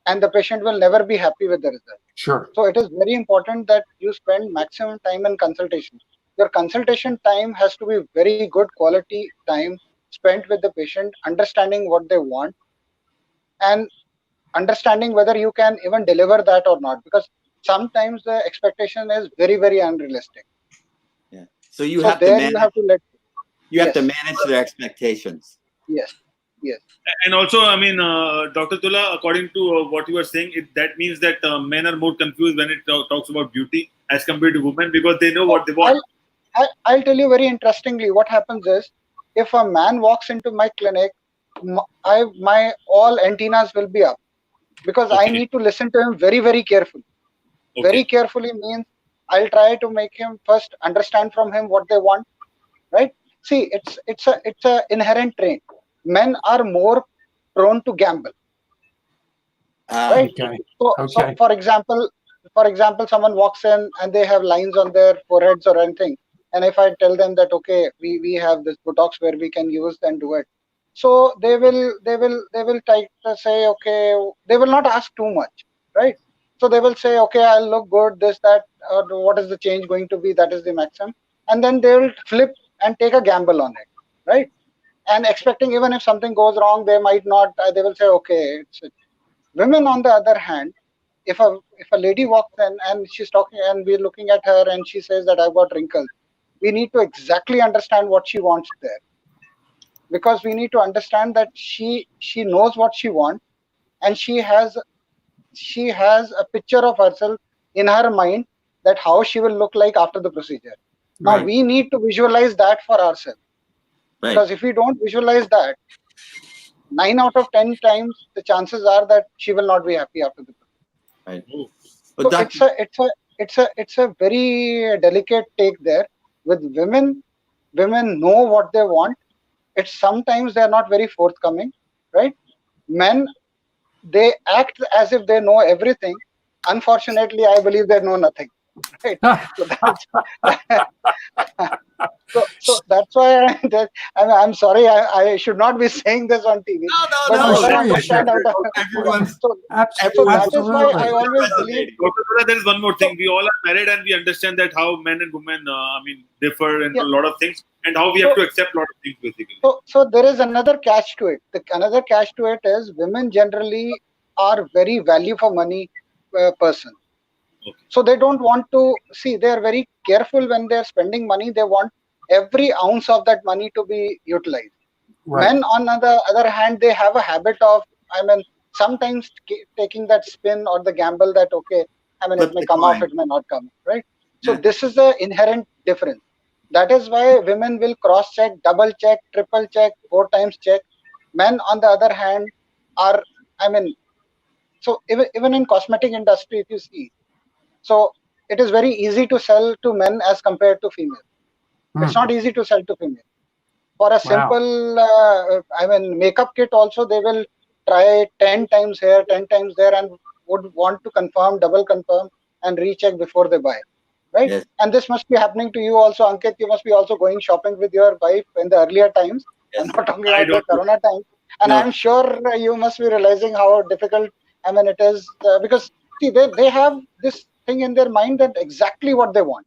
and the patient will never be happy with the result. Sure. So it is very important that you spend maximum time in consultation. Your consultation time has to be very good quality time spent with the patient, understanding what they want and understanding whether you can even deliver that or not, because sometimes the expectation is very, very unrealistic. Yeah. So you So have to there manage. you have to let. You have to Yes. manage their expectations. Yes. Yes. And also, I mean, Dr. Tula, according to what you were saying, that means that men are more confused when it talks about beauty as compared to women, because they know what they want. I'll tell you very interestingly, what happens is, if a man walks into my clinic, my all antennas will be up, because I Okay. need to listen to him very, very carefully. Very carefully means I'll try to make him first understand from him what they want, right? See, it's a inherent trait. Men are more prone to gamble, right? Okay. So Okay. for example, someone walks in and they have lines on their foreheads or anything, and if I tell them that, okay, we have this Botox where we can use and do it, so they will try to say, okay, they will not ask too much, right? So they will say, okay, I'll look good, this, that, or what is the change going to be, that is the maximum, and then they will flip and take a gamble on it, right? And expecting, even if something goes wrong, they might not, they will say, okay, women, on the other hand, if a lady walks in and she's talking and we're looking at her and she says that I've got wrinkles, we need to exactly understand what she wants there, because we need to understand that she knows what she wants, and she has a picture of herself in her mind, that how she will look like after the procedure. Now Right. we need to visualize that for ourselves, Right. because if we don't visualize that, 9 out of 10 times the chances are that she will not be happy after the procedure. Right. So But it's a very delicate take there. With women know what they want. It's sometimes they're not very forthcoming, right? Men, they act as if they know everything. Unfortunately, I believe they know nothing, right? So that's why I'm sorry, I should not be saying this on TV. But no, what I sure you understand should. out of Everyone's- so Absolutely. that is why I always believe. Dr. Tula, there is one more thing. We all are married and we understand that how men and women, differ in a lot of things, and how we have to accept a lot of things, basically. So there is another catch to it. Another catch to it is, women generally are very value for money person. Okay. So they don't want to see. They are very careful when they are spending money. They want every ounce of that money to be utilized. Right. Men, on the other hand, they have a habit of, sometimes taking that spin or the gamble that, okay, it may come off, it may not come, right? So this is the inherent difference. That is why women will cross-check, double-check, triple-check, 4 times check. Men, on the other hand, are, so even in cosmetic industry, if you see, so it is very easy to sell to men as compared to female. It's not easy to sell to female. For a simple, makeup kit also, they will try 10 times here, 10 times there, and would want to confirm, double confirm, and recheck before they buy, right? Yes. And this must be happening to you also, Ankit. You must be also going shopping with your wife in the earlier times. Yes. I'm not talking about the Corona time. And No. I'm sure you must be realizing how difficult, it is, because see, they have this thing in their mind that exactly what they want.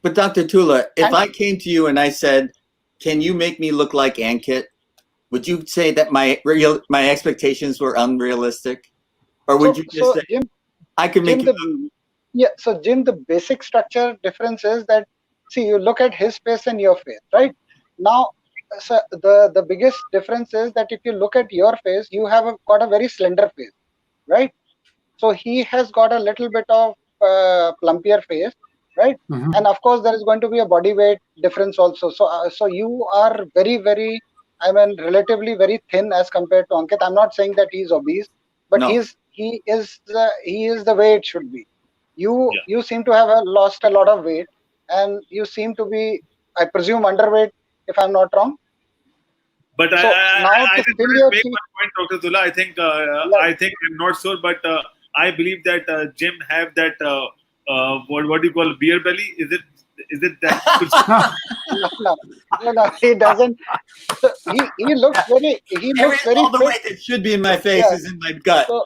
But Dr. Tula, if And- I came to you and I said, "Can you make me look like Ankit?" Would you say that my expectations were unrealistic, or would you just say, Jim, "I can make you"? So Jim, the basic structure difference is that, see, you look at his face and your face, right? Now, so the biggest difference is that if you look at your face, you have got a very slender face, right? So he has got a little bit of plumpier face, right? Mhm. And of course, there is going to be a body weight difference also. So you are very, very, I mean, relatively very thin as compared to Ankit. I'm not saying that he's obese, but No. he is the way it should be. You Yeah. you seem to have lost a lot of weight, and you seem to be, I presume, underweight, if I'm not wrong. But So now I to just fill want your to make seat, one point, Dr. Tula. yeah. I think I'm not sure, but I believe that Jim have that what do you call beer belly? Is it that? No, he doesn't. So he looks very All the fit. weight that should be in my face Yeah. is in my gut. So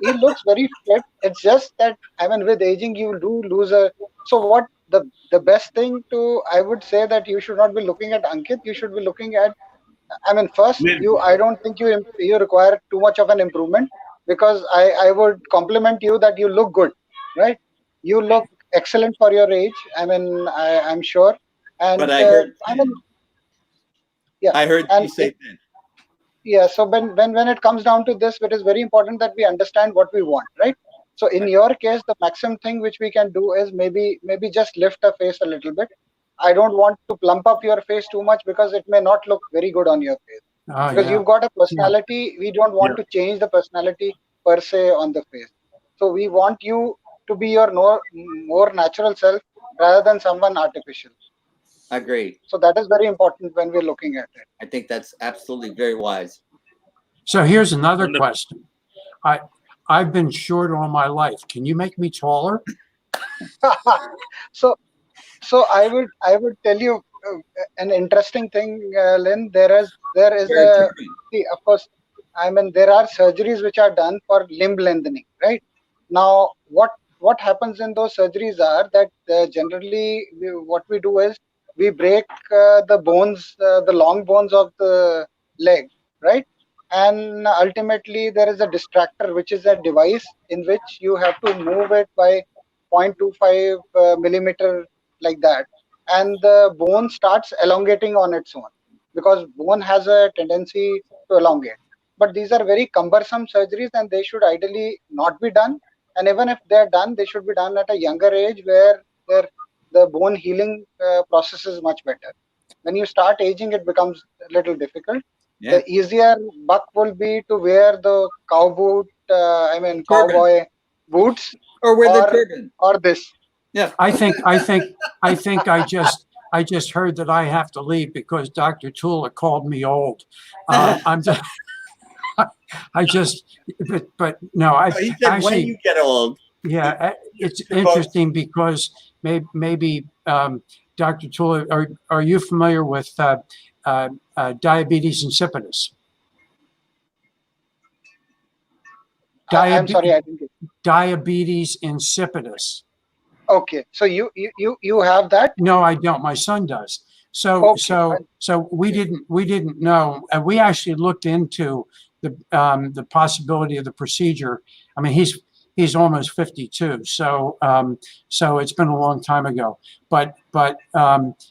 he looks very fit. It's just that, I mean, with aging you do lose a. So what the best thing to, I would say that you should not be looking at Ankit. You should be looking at, I mean, first Lynn. I don't think you require too much of an improvement, because I would compliment you that you look good, right? You look excellent for your age. I mean, I'm sure. And But I heard I mean, yeah. I heard And you say thin. yeah, so when it comes down to this, it is very important that we understand what we want, right? So in your case, the maximum thing which we can do is maybe just lift the face a little bit. I don't want to plump up your face too much, because it may not look very good on your face, Oh, because yeah. you've got a personality. We don't want to change the personality per se on the face. So we want you to be your more natural self rather than someone artificial. Agreed. So that is very important when we're looking at it. I think that's absolutely very wise. So here's another Wonderful. question. I've been short all my life. Can you make me taller? so I would tell you an interesting thing, Lynn. There is Very a different. see, of course, I mean, there are surgeries which are done for limb lengthening, right? Now what happens in those surgeries are that generally what we do is we break the bones, the long bones of the leg, right? And ultimately there is a distractor, which is a device in which you have to move it by 0.25 millimeter, like that, and the bone starts elongating on its own, because bone has a tendency to elongate. But these are very cumbersome surgeries, and they should ideally not be done. And even if they're done, they should be done at a younger age, where the bone healing process is much better. When you start aging, it becomes a little difficult. Yeah. The easier buck will be to wear the cow boot, Turban. cowboy boots, Or with the or- turban. or this. Yeah. I think I just heard that I have to leave because Dr. Tula called me old. I'm just, but no, I No, he said when actually, you get old. yeah, it's Both. interesting because maybe Dr. Tula, are you familiar with diabetes insipidus? I'm sorry, I didn't get. Diabetes insipidus. Okay, so you have that. No, I don't. My son does. So Okay, so we didn't know, and we actually looked into the possibility of the procedure. I mean, he's almost 52, so so it's been a long time ago. But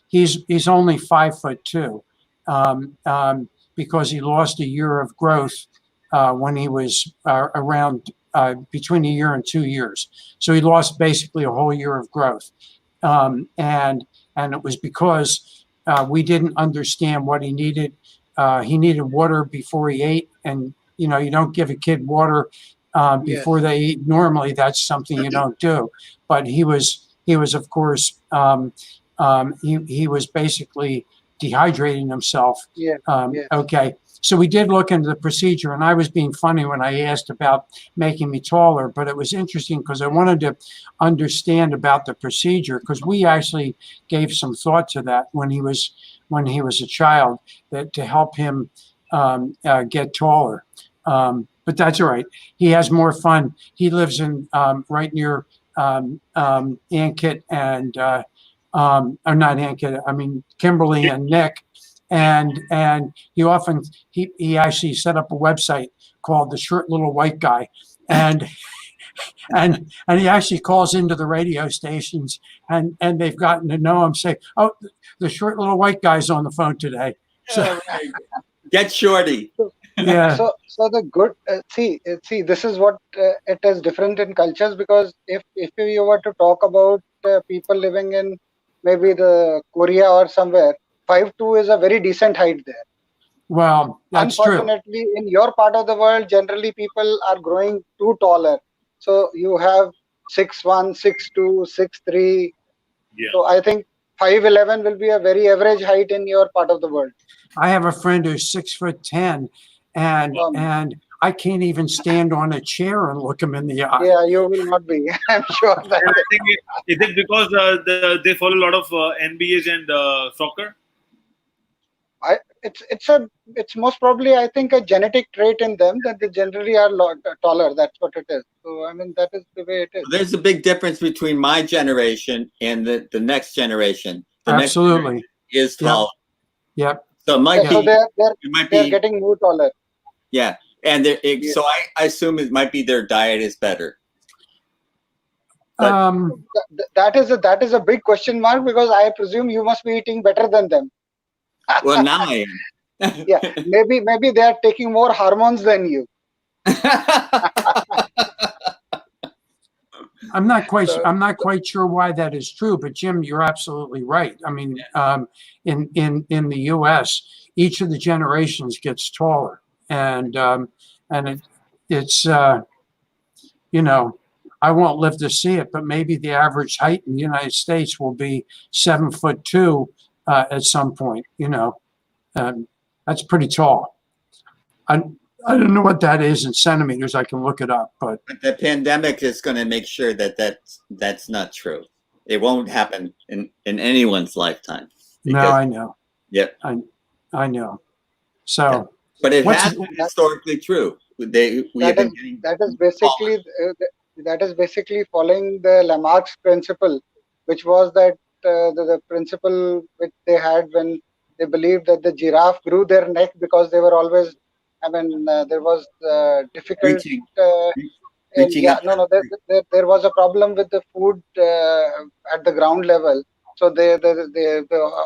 he's only 5'2", because he lost a year of growth when he was around between a year and 2 years. So he lost basically a whole year of growth, and it was because we didn't understand what he needed. He needed water before he ate, and you don't give a kid water before they eat. Normally, that's something you don't do. But he was of course he was basically dehydrating himself. Yeah. Okay. So we did look into the procedure, and I was being funny when I asked about making me taller, but it was interesting because I wanted to understand about the procedure, because we actually gave some thought to that when he was a child, that to help him get taller. But that's all right. He has more fun. He lives in right near Ankit and or not Ankit, I mean Kimberly and Nick. And he actually set up a website called The Short Little White Guy, and he actually calls into the radio stations, and they've gotten to know him, say, "Oh, the Short Little White Guy's on the phone today." So All right. Get Shorty. Yeah. So the good see this is what it is different in cultures, because if you were to talk about people living in maybe the Korea or somewhere, 5'2" is a very decent height there. Well, that's true. Unfortunately, in your part of the world, generally people are growing too taller. So you have 6'1", 6'2", 6'3". Yeah. So I think 5'11" will be a very average height in your part of the world. I have a friend who's 6'10", and I can't even stand on a chair and look him in the eye. Yeah, you will not be. I'm sure that. And I think is it because they follow a lot of NBAs and soccer? It's most probably, I think, a genetic trait in them that they generally are taller. That's what it is. So I mean, that is the way it is. There's a big difference between my generation and the next generation. The Absolutely. next generation is tall. Yep. So it might Yeah, so be. they're getting more taller. Yeah, and so I assume it might be their diet is better. That is a big question mark, because I presume you must be eating better than them. Well, now I am. Yeah, maybe they are taking more hormones than you. I'm not quite sure why that is true, but Jim, you're absolutely right. I mean, in the U.S., each of the generations gets taller, and it's you know, I won't live to see it, but maybe the average height in the United States will be 7'2" at some point. You know, that's pretty tall. I don't know what that is in centimeters. I can look it up, but the pandemic is going to make sure that that's not true. It won't happen in anyone's lifetime. No, I know. Yep. I know. So, but it has been historically true. That is basically following the Lamarck's principle, which was that the principle which they had when they believed that the giraffe grew their neck because they were always, I mean, there was difficult. There was a problem with the food at the ground level. So the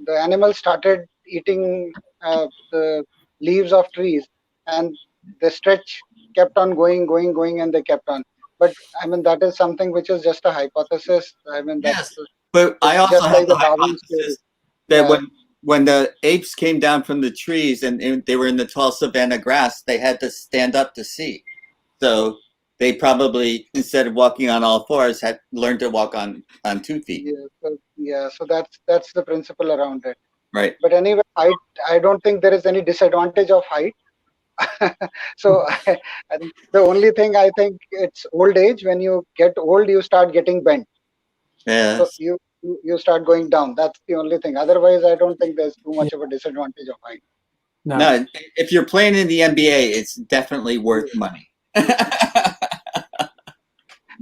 animals started eating the leaves of trees, and the stretch kept on going, and they kept on. But I mean, that is something which is just a hypothesis. I mean, but I also just have like the the Darwin hypothesis that when the apes came down from the trees and they were in the tall savanna grass, they had to stand up to see. So they probably, instead of walking on all fours, had learned to walk on 2 feet. So that's the principle around it. Right. But anyway, I don't think there is any disadvantage of height. So I think the only thing, I think it's old age. When you get old, you start getting bent. Yes. So you start going down. That's the only thing. Otherwise, I don't think there's too much of a disadvantage of height. No, if you're playing in the NBA, it's definitely worth money.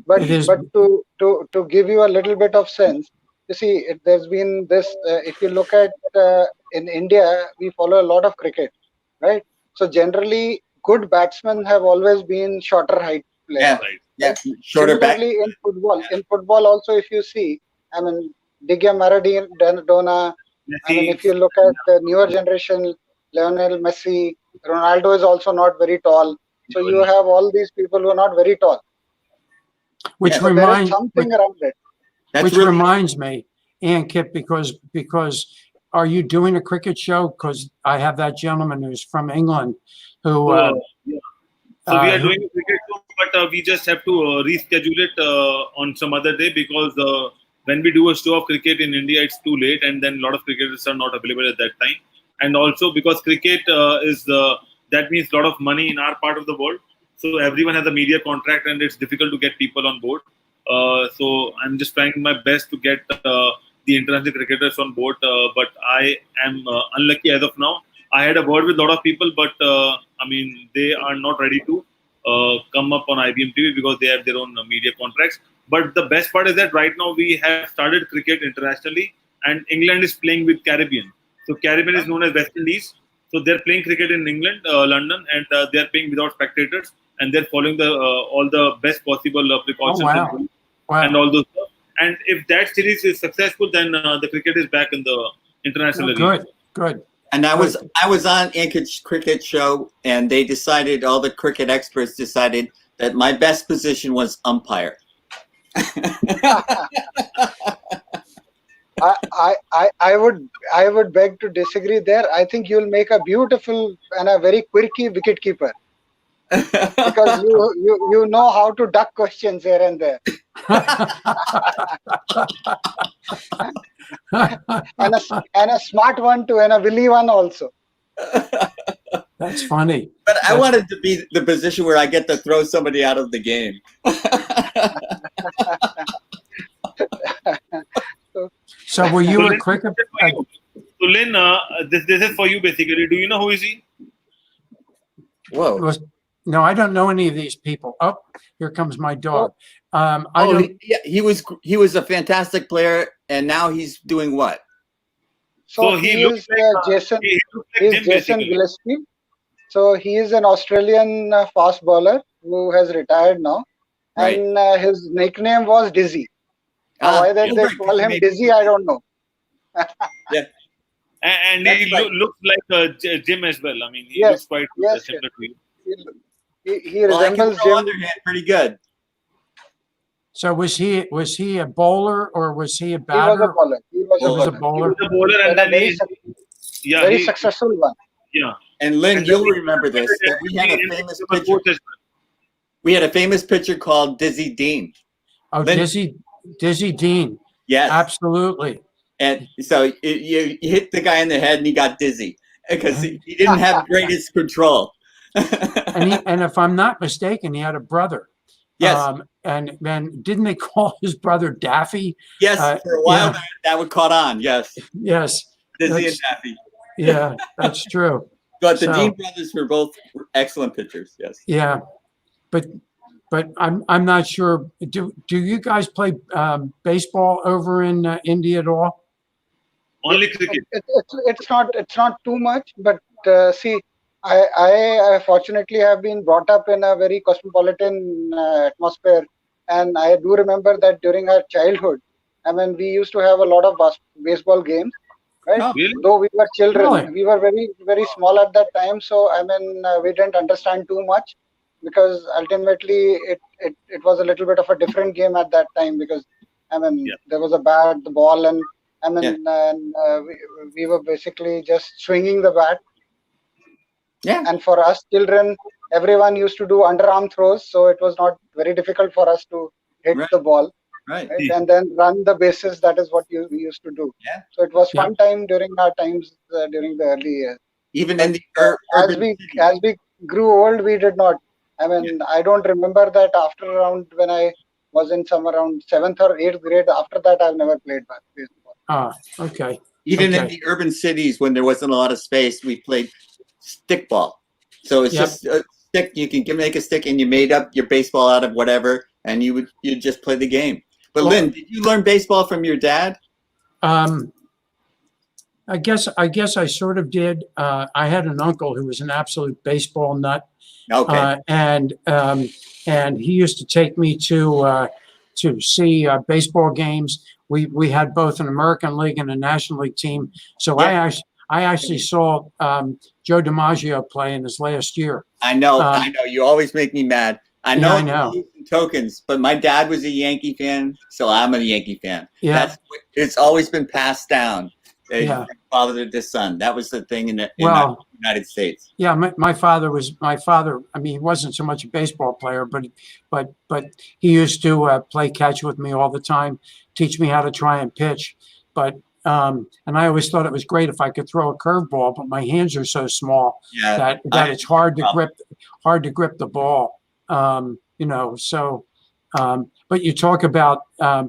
But to give you a little bit of sense, you see, there's been this. If you look at in India, we follow a lot of cricket, right? So generally, good batsmen have always been shorter height players. Yeah, right. Yeah, shorter back. In football also, if you see, I mean, Diego Maradona. I mean, if you look at the newer generation, Lionel Messi, Ronaldo is also not very tall. So you have all these people who are not very tall. Which so there is something around it. Which reminds me, Ankit, because are you doing a cricket show? Because I have that gentleman who's from England who. So we are doing a cricket show, but we just have to reschedule it on some other day, because when we do a show of cricket in India, it's too late, and then a lot of cricketers are not available at that time. And also because cricket that means a lot of money in our part of the world. So everyone has a media contract, and it's difficult to get people on board. So I'm just trying my best to get the international cricketers on board, but I am unlucky as of now. I had a word with a lot of people, but I mean, they are not ready to come up on IBM TV because they have their own media contracts. But the best part is that right now we have started cricket internationally, and England is playing with Caribbean. So Caribbean is known as West Indies. So they're playing cricket in England, London, and they're playing without spectators, and they're following all the best possible precautions and all those stuff. And if that series is successful, then the cricket is back in the international arena. Good. And I was on Anchorage Cricket Show, and they decided, all the cricket experts decided that my best position was umpire. I would beg to disagree there. I think you'll make a beautiful and a very quirky wicket keeper, because you know how to duck questions here and there. and a smart one too, and a willy one also. That's funny. But I wanted to be the position where I get to throw somebody out of the game. So were you a cricket? So Lynn, this is for you basically. Do you know who is he? Whoa. No, I don't know any of these people. Oh, here comes my dog. He was a fantastic player, and now he's doing what? So he looks like Jason. He's Jason Gillespie. So he is an Australian fast bowler who has retired now, Right. and his nickname was Dizzy. Why they call him Dizzy, I don't know. Yeah. And he looks like Jim as well. I mean, he looks quite similar to you. He resembles Jim. Underhand pretty good. So was he a bowler or was he a He was batter? a bowler. He was a bowler. He was a bowler, and then very successful one. Yeah. And Lynn, you'll remember this. That we had a famous pitcher. We had a famous pitcher called Dizzy Dean. Oh, Lynn, Dizzy Dean. Yes. Absolutely. And so you hit the guy in the head, and he got dizzy because he didn't have greatest control. And if I'm not mistaken, he had a brother. Yes. And didn't they call his brother Daffy? Yes, for a while that would caught on. Yes. Yes. Dizzy and Daffy. Yeah, that's true. But the Dean brothers were both excellent pitchers. Yes. Yeah, but I'm not sure. Do you guys play baseball over in India at all? Only cricket. It's not too much, but see, I fortunately have been brought up in a very cosmopolitan atmosphere, and I do remember that during our childhood, I mean, we used to have a lot of baseball games, right? Oh, really? Though we were children, Really? we were very, very small at that time, so I mean, we didn't understand too much, because ultimately it was a little bit of a different game at that time, because I mean, there was a bat, the ball, and I mean, we were basically just swinging the bat. Yeah. And for us children, everyone used to do underarm throws, so it was not very difficult for us to hit the ball, right? And then run the bases. That is what we used to do. Yeah. So it was fun time during our times during the early years. Even in the as we grew old, we did not. I mean, I don't remember that after around when I was in somewhere around 7th or 8th grade. After that, I've never played baseball. Ah, okay. Even in the urban cities, when there wasn't a lot of space, we played stickball. So it's just a stick. You can make a stick, and you made up your baseball out of whatever, and you just play the game. But Lynn, did you learn baseball from your dad? I guess I sort of did. I had an uncle who was an absolute baseball nut. Okay. And he used to take me to see baseball games. We had both an American League and a National League team. So I actually saw Joe DiMaggio play in his last year. I know. You always make me mad. I know. I know. Tokens, but my dad was a Yankee fan, so I'm a Yankee fan. Yeah. It's always been passed down. Yeah. Father to son. That was the thing in the United States. Yeah, my father. I mean, he wasn't so much a baseball player, but he used to play catch with me all the time, teach me how to try and pitch. But and I always thought it was great if I could throw a curveball, but my hands are so small that it's hard to grip the ball. So. But you talk about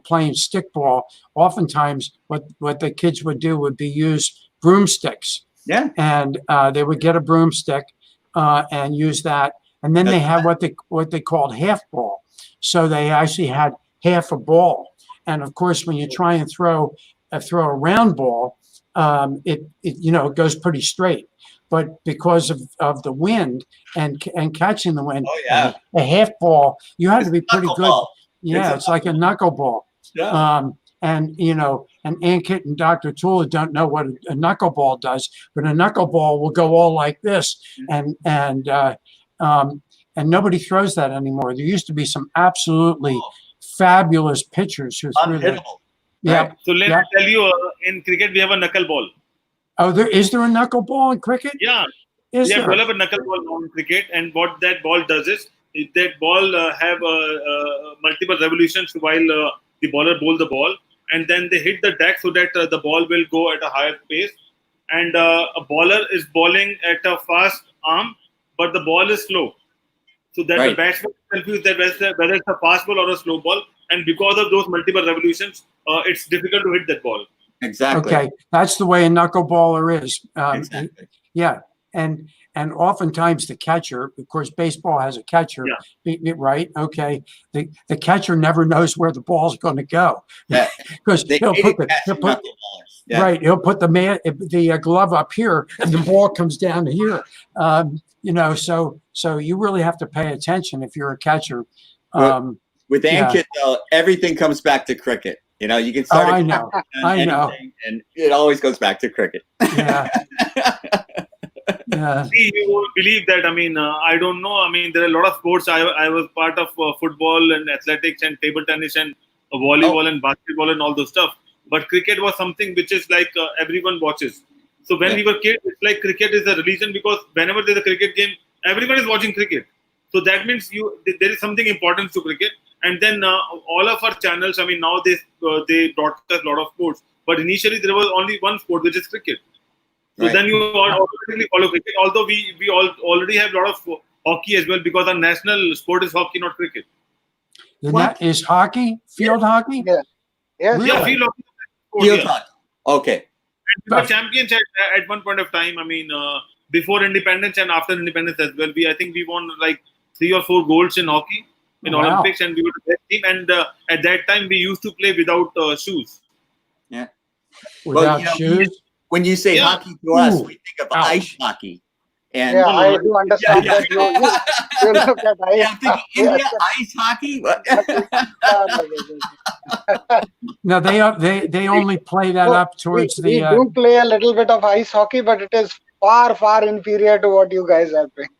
playing stickball. Oftentimes, what the kids would do would be use broomsticks. Yeah. And they would get a broomstick and use that. And then they had what they called half ball. So they actually had half a ball. And of course, when you try and throw a round ball, it goes pretty straight. But because of the wind and catching the wind, a half ball, you had to be pretty good. Yeah, it's like a knuckleball. Yeah. And and Ankit and Dr. Tula don't know what a knuckleball does, but a knuckleball will go all like this, and nobody throws that anymore. There used to be some absolutely fabulous pitchers who threw that. Unhittable. Yeah. Right. So let me tell you, in cricket we have a knuckleball. Oh, is there a knuckleball in cricket? Yeah. Is We have there? developed a knuckleball now in cricket, and what that ball does is that ball have multiple revolutions while the bowler bowls the ball, and then they hit the deck so that the ball will go at a higher pace. And a bowler is bowling at a fast arm, but the ball is slow. So that Right. the batsman is confused that whether it's a fast ball or a slow ball, and because of those multiple revolutions, it's difficult to hit that ball. Exactly. Okay, that's the way a knuckleballer is. Exactly. Yeah, and oftentimes the catcher, of course, baseball has a catcher, right? Okay, the catcher never knows where the ball's going to go Yeah. because They he'll hate put catching knuckleballers. Yeah. right. He'll put the glove up here, and the ball comes down here. So you really have to pay attention if you're a catcher. With Yeah. Ankit, though, everything comes back to cricket. You know, you can start. I know. I know. And it always goes back to cricket. Yeah. Yeah. See, you won't believe that. I mean, I don't know. I mean, there are a lot of sports. I was part of football and athletics and table tennis and volleyball and basketball and all those stuff. But cricket was something which is like everyone watches. So when we were kids, it's like cricket is a religion because whenever there's a cricket game, everyone is watching cricket. So that means there is something important to cricket. And then all of our channels, I mean, now they broadcast a lot of sports. But initially there was only one sport, which is cricket. So then you automatically follow cricket. Although we already have a lot of hockey as well because our national sport is hockey, not cricket. Is hockey field hockey? Yeah. Yes. Really? Yeah, field hockey. Field hockey. Okay. And we were champions at one point of time. I mean, before independence and after independence as well. I think we won like 3 or 4 golds in hockey in Olympics, and we were the best team. And at that time, we used to play without shoes. Yeah. Without you know, shoes? When you say hockey to us, we think of ice hockey. And Yeah, I do understand that you look at ice. I'm thinking India ice hockey. No, they only play that up towards we the. do play a little bit of ice hockey, but it is far, far inferior to what you guys are playing.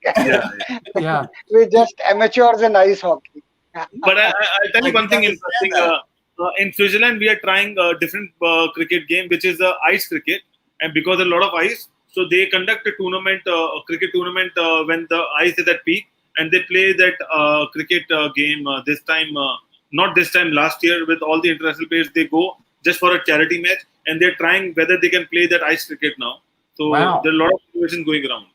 Yeah. We're just amateurs in ice hockey. But I'll tell you one thing interesting. In Switzerland, we are trying a different cricket game, which is ice cricket. And because a lot of ice, so they conduct a tournament, a cricket tournament when the ice is at peak. And they play that cricket game this time, not this time, last year with all the international players. They go just for a charity match. And they're trying whether they can play that ice cricket now. So there are a lot of situations going around.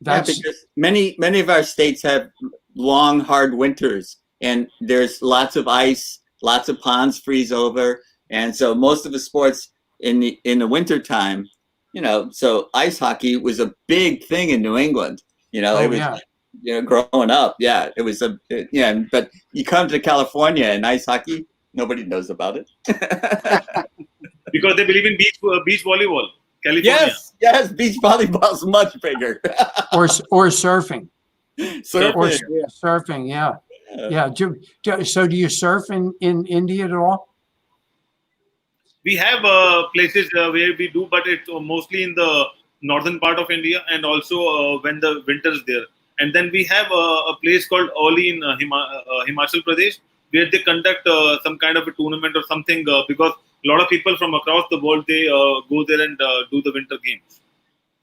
Because many of our states have long, hard winters, and there's lots of ice, lots of ponds freeze over, and so most of the sports in the winter time, so ice hockey was a big thing in New England. It was growing up, it was but you come to California and ice hockey, nobody knows about it. Because they believe in beach volleyball. California. Yes, beach volleyball is much bigger. or surfing. Surfing, yeah. So do you surf in India at all? We have places where we do, but it's mostly in the northern part of India, and also when the winter is there. And then we have a place called Oli in Himachal Pradesh, where they conduct some kind of a tournament or something because a lot of people from across the world, they go there and do the winter games.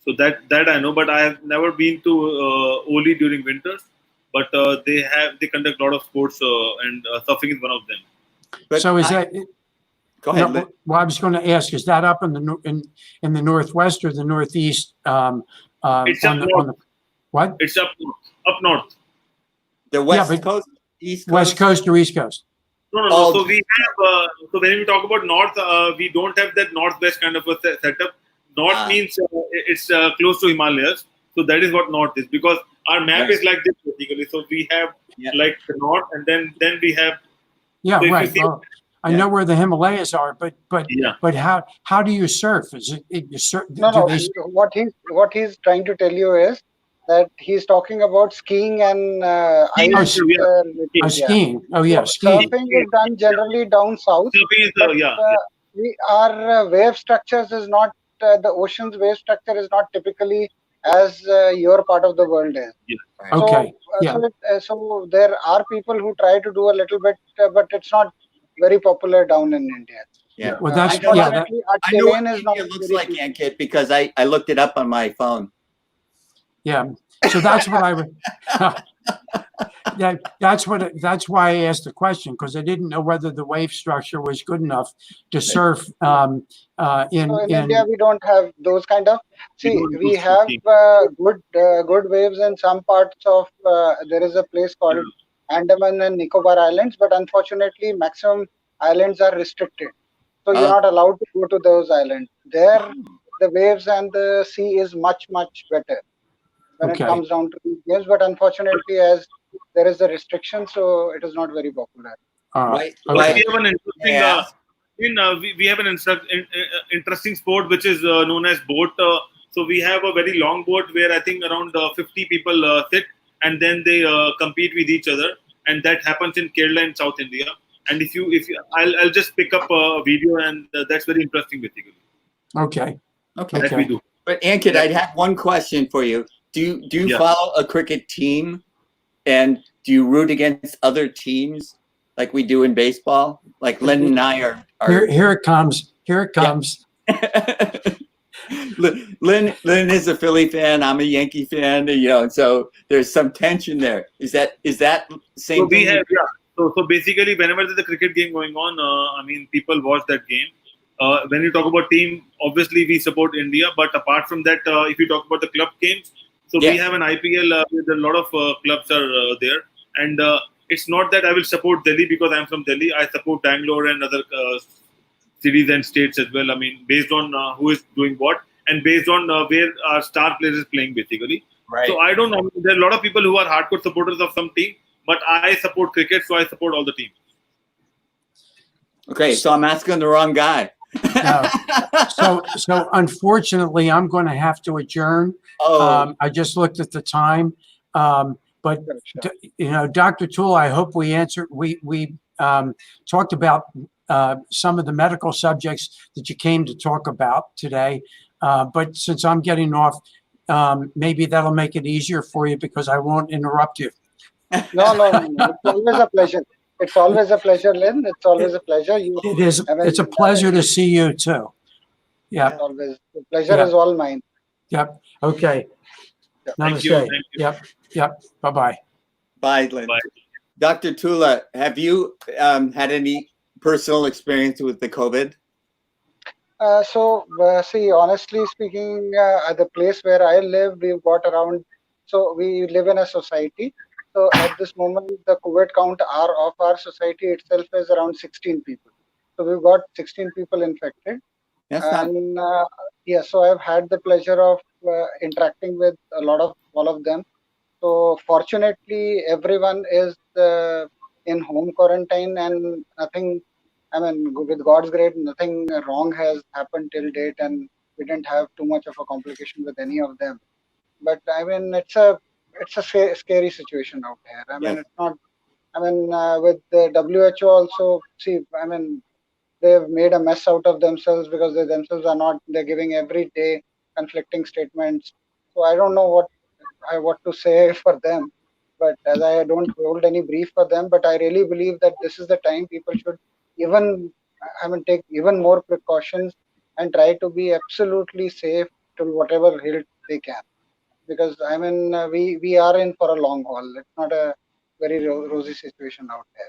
So that I know, but I have never been to Oli during winters. But they conduct a lot of sports, and surfing is one of them. But so is that? Go ahead. No, well, I was going to ask: is that up in the northwest or the northeast? It's up north. What? It's up north. The west coast, east coast? West coast or east coast? No. So we have. So when we talk about north, we don't have that northwest kind of a setup. North means it's close to Himalayas. So that is what north is, because our map is like this basically. So we have like the north, and then we have. Yeah, so right. Well, I know where the Himalayas are, but how do you surf? Is it you surf? No. What he's trying to tell you is that he's talking about skiing and ice. Skiing. Oh yeah, skiing. Surfing is done generally down south. Surfing is our wave structures is not the ocean's wave structure is not typically as your part of the world is. Right. Okay. Yeah. So there are people who try to do a little bit, but it's not very popular down in India. Yeah. Well, that's I know, yeah. Unfortunately, our I know what terrain is not India looks very like, peaceful. Ankit, because I looked it up on my phone. Yeah. So that's what I would. That's why I asked the question, because I didn't know whether the wave structure was good enough to surf in So in India, we don't have those kind of. See, don't we do have surfing. good waves in some parts of. There is a place called Andaman and Nicobar Islands, but unfortunately, maximum islands are restricted. So you're not allowed to go to those islands. There, the waves and the sea is much better when it Okay. comes down to these games. But unfortunately, as there is a restriction, so it is not very popular. Right. But Okay. we have an interesting. Yeah. We have an interesting sport which is known as boat. So we have a very long boat where I think around 50 people sit, and then they compete with each other, and that happens in Kerala in South India. And if you, I'll just pick up a video, and that's very interesting, basically. Okay. Okay. That we do. But Ankit, I'd have one question for you. Do you Yeah. follow a cricket team, and do you root against other teams like we do in baseball? Like Len and I are. Here it comes. Here it comes. Lynn is a Philly fan. I'm a Yankee fan. You know, and so there's some tension there. Is that same So we thing? have, yeah. So basically, whenever there's a cricket game going on, I mean, people watch that game. When you talk about team, obviously we support India. But apart from that, if you talk about the club games, so we have an IPL with a lot of clubs are there. And it's not that I will support Delhi because I'm from Delhi. I support Bangalore and other cities and states as well. I mean, based on who is doing what and based on where our star players is playing, basically. Right. So I don't know. There are a lot of people who are hardcore supporters of some team, but I support cricket, so I support all the teams. Okay, so I'm asking the wrong guy. No. So unfortunately, I'm going to have to adjourn. Oh, I just looked at the time. But you know, Dr. Toole, I hope we answered. We talked about some of the medical subjects that you came to talk about today. But since I'm getting off, maybe that'll make it easier for you because I won't interrupt you. No. It's always a pleasure. It's always a pleasure, Lynn. It's always a pleasure. It is. It's a pleasure to see you too. Yeah. Always. The pleasure is all mine. Yep. Okay. Thank you. Namaste. Thank you. Yep. Bye-bye. bye, Lynn. Bye. Dr. Tula, have you had any personal experience with the COVID? See, honestly speaking, at the place where I live, we've got around. So we live in a society. So at this moment, the COVID count of our society itself is around 16 people. So we've got 16 people infected. That's not. And so I've had the pleasure of interacting with all of them. So fortunately, everyone is in home quarantine, and nothing. I mean, with God's grace, nothing wrong has happened till date, and we didn't have too much of a complication with any of them. But I mean, it's a scary situation out here. I mean, it's not. I mean, with the WHO also, see, I mean, they've made a mess out of themselves because they themselves are not. They're giving every day conflicting statements. So I don't know what to say for them. But as I don't hold any brief for them, but I really believe that this is the time people should take even more precautions and try to be absolutely safe to whatever hilt they can. Because I mean, we are in for a long haul. It's not a very rosy situation out there.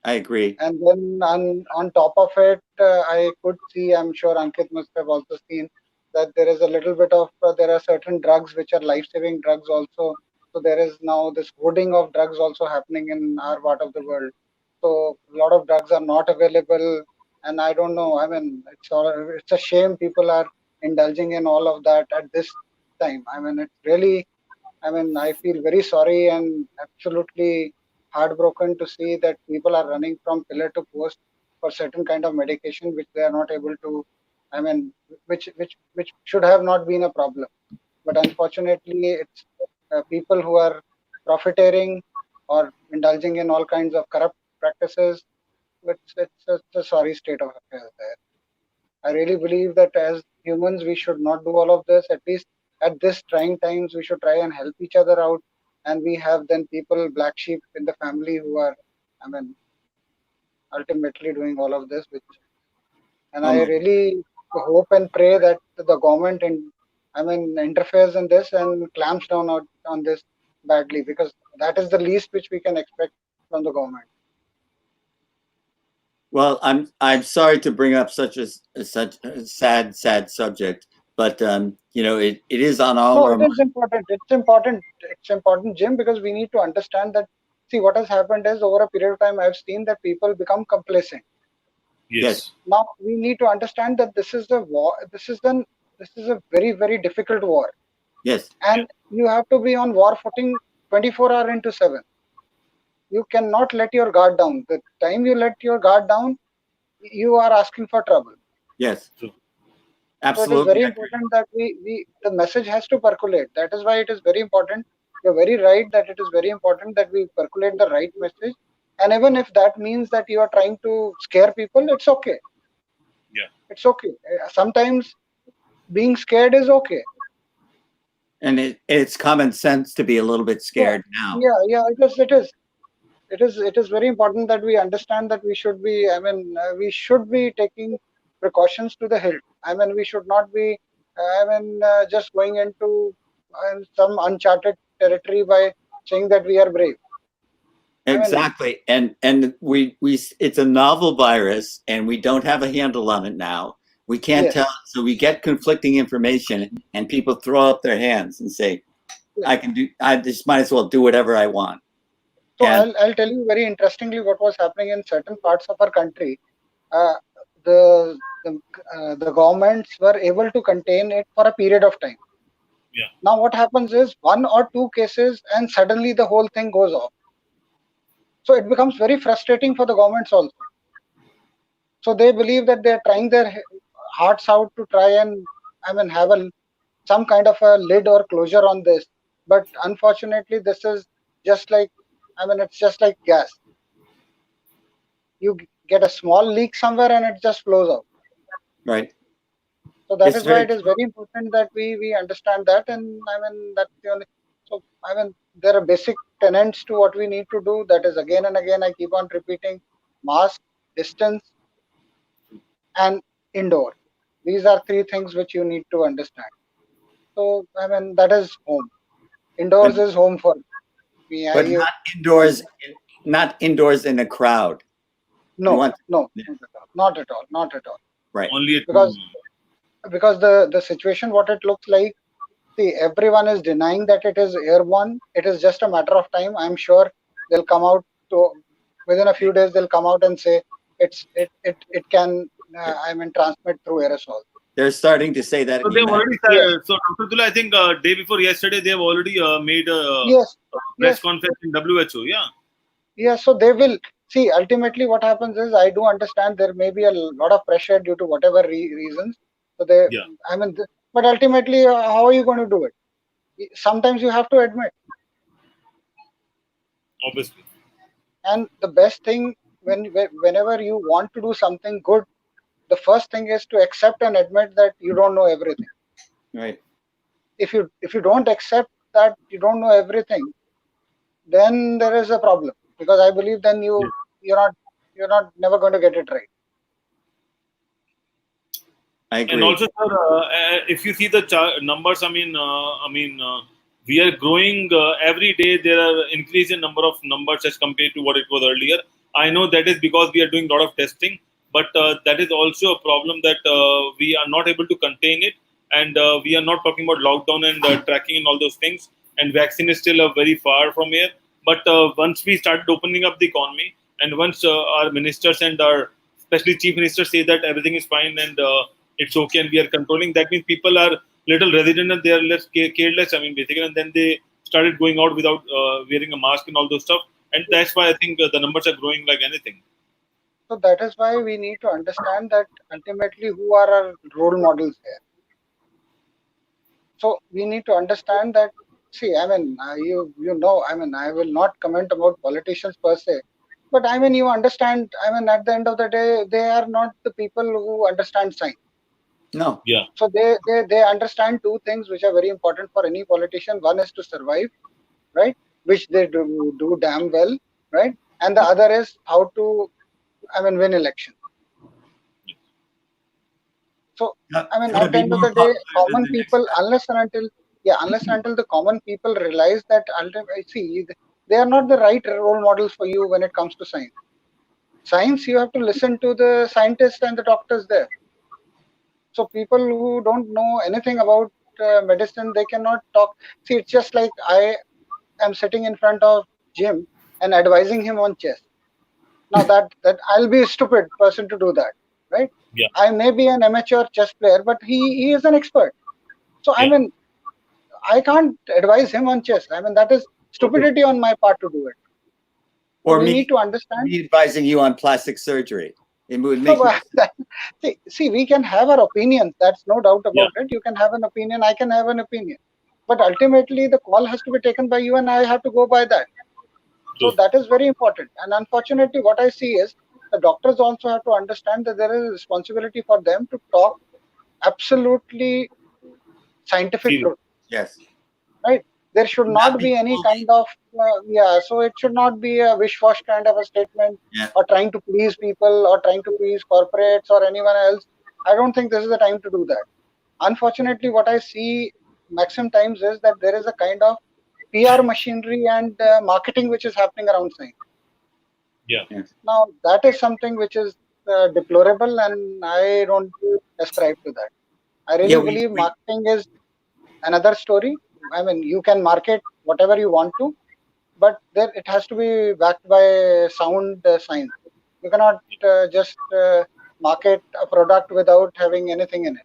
I agree. And then on top of it, I could see, I'm sure Ankit must have also seen that there is a little bit of, there are certain drugs which are life-saving drugs also. So there is now this hoarding of drugs also happening in our part of the world. So a lot of drugs are not available. And I don't know, I mean, it's a shame people are indulging in all of that at this time. I mean, it's really, I mean, I feel very sorry and absolutely heartbroken to see that people are running from pillar to post for certain kind of medication which they are not able to. I mean, which should have not been a problem, but unfortunately, it's people who are profiteering or indulging in all kinds of corrupt practices. it's a sorry state of affairs there. I really believe that as humans, we should not do all of this. At least at this trying times, we should try and help each other out. And we have then people, black sheep in the family who are, I mean, ultimately doing all of this. And I really hope and pray that the government interferes in this and clamps down on this badly, because that is the least which we can expect from the government. Well, I'm sorry to bring up such a sad subject, but it is on all our No, it is important. It's important, Jim, because we need to understand that. See, what has happened is over a period of time, I've seen that people become complacent. Yes. Now we need to understand that this is a war. This is a very, very difficult war. Yes. And you have to be on war footing 24 hours into 7. You cannot let your guard down. The time you let your guard down, you are asking for trouble. Yes. True. Absolutely. So it is very important that the message has to percolate. That is why it is very important. You're very right that it is very important that we percolate the right message. And even if that means that you are trying to scare people, it's okay. Yeah. It's okay. Sometimes being scared is okay. And it's common sense to be a little bit scared now. Yeah, it is very important that we understand that we should be taking precautions to the hilt. We should not be just going into some uncharted territory by saying that we are brave. Exactly. And we it's a novel virus and we don't have a handle on it now. We can't tell, so we get conflicting information and people throw up their hands and say, I just might as well do whatever I want. So I'll tell you very interestingly what was happening in certain parts of our country. The governments were able to contain it for a period of time. Yeah. Now what happens is 1 or 2 cases and suddenly the whole thing goes off. So it becomes very frustrating for the governments also. So they believe that they're trying their hearts out to try and have some kind of a lid or closure on this. But unfortunately, this is just like it's just like gas. You get a small leak somewhere and it just flows out. Right. So that is why it is very important that we understand that, and that's the only. So there are basic tenets to what we need to do. That is again and again I keep on repeating: mask, distance, and indoor. These are 3 things which you need to understand. So that is home. Indoors is home for me. But not indoors in a crowd. No, not at all. Right. Only at because the situation, what it looks like, see, everyone is denying that it is airborne. It is just a matter of time. I'm sure they'll come out within a few days. They'll come out and say it can transmit through aerosol. They're starting to say that. So they've already started. So Dr. Dullah, I think day before yesterday they have already made a press conference in WHO. Yeah. Yeah. So they will see. Ultimately, what happens is, I do understand there may be a lot of pressure due to whatever reasons. So they, but ultimately, how are you going to do it? Sometimes you have to admit. Obviously. And the best thing whenever you want to do something good, the first thing is to accept and admit that you don't know everything. Right. If you don't accept that you don't know everything, then there is a problem, because I believe then you're not never going to get it right. I agree. And also, sir, if you see the numbers, we are growing every day. There are increase in number of numbers as compared to what it was earlier. I know that is because we are doing a lot of testing, but that is also a problem that we are not able to contain it, and we are not talking about lockdown and tracking and all those things. And vaccine is still very far from here. But once we started opening up the economy, and once our ministers and our especially chief minister say that everything is fine and it's okay and we are controlling, that means people are little resident and they are less careless. Basically, and then they started going out without wearing a mask and all those stuff. And that's why I think the numbers are growing like anything. So that is why we need to understand that ultimately who are our role models here. So we need to understand that. See, I will not comment about politicians per se, But I mean, you understand, I mean, at the end of the day, they are not the people who understand science. No. Yeah. So they understand two things which are very important for any politician. One is to survive, right? Which they do damn well, right? And the other is how to, I mean, win election. So, I mean, Gotta at the be end of more the day, popular common than the next people, guy. unless and until the common people realize that ultimately, see, they are not the right role models for you when it comes to science. Science, you have to listen to the scientists and the doctors there. So people who don't know anything about medicine, they cannot talk. See, it's just like I am sitting in front of Jim and advising him on chess. Now that I'll be a stupid person to do that, right? Yeah. I may be an amateur chess player, but he is an expert. So I Yeah. mean, I can't advise him on chess. I mean, that is stupidity on my part to do it. So Or we me, need to understand. me advising you on plastic surgery. It would No, make but see, we can have our opinions. That's no doubt Yeah. about it. You can have an opinion. I can have an opinion. But ultimately, the call has to be taken by you, and I have to go by that. So True. that is very important. And unfortunately, what I see is the doctors also have to understand that there is a responsibility for them to talk absolutely scientific Serious. truth. yes. Right? There should not be any kind of so it should not be a wish-wash kind of a statement, Yeah. or trying to please people or trying to please corporates or anyone else. I don't think this is the time to do that. Unfortunately, what I see maximum times is that there is a kind of PR machinery and marketing which is happening around science. Yeah. Now that is something which is deplorable, and I don't ascribe to that. I really Yeah, believe marketing is another story. I mean, you can market whatever you want to, but there it has to be backed by sound science. You cannot just market a product without having anything in it.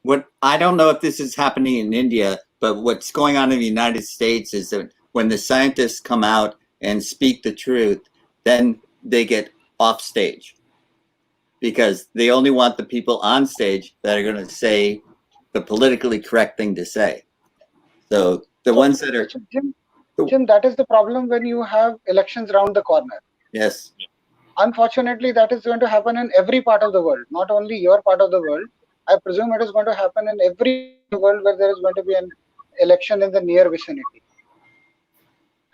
What I don't know if this is happening in India, but what's going on in the United States is that when the scientists come out and speak the truth, then they get off stage because they only want the people on stage that are going to say the politically correct thing to say. So the ones that are So, Jim, that is the problem when you have elections around the corner. yes, Unfortunately, that is going to happen in every part of the world, not only your part of the world. I presume it is going to happen in every world where there is going to be an election in the near vicinity.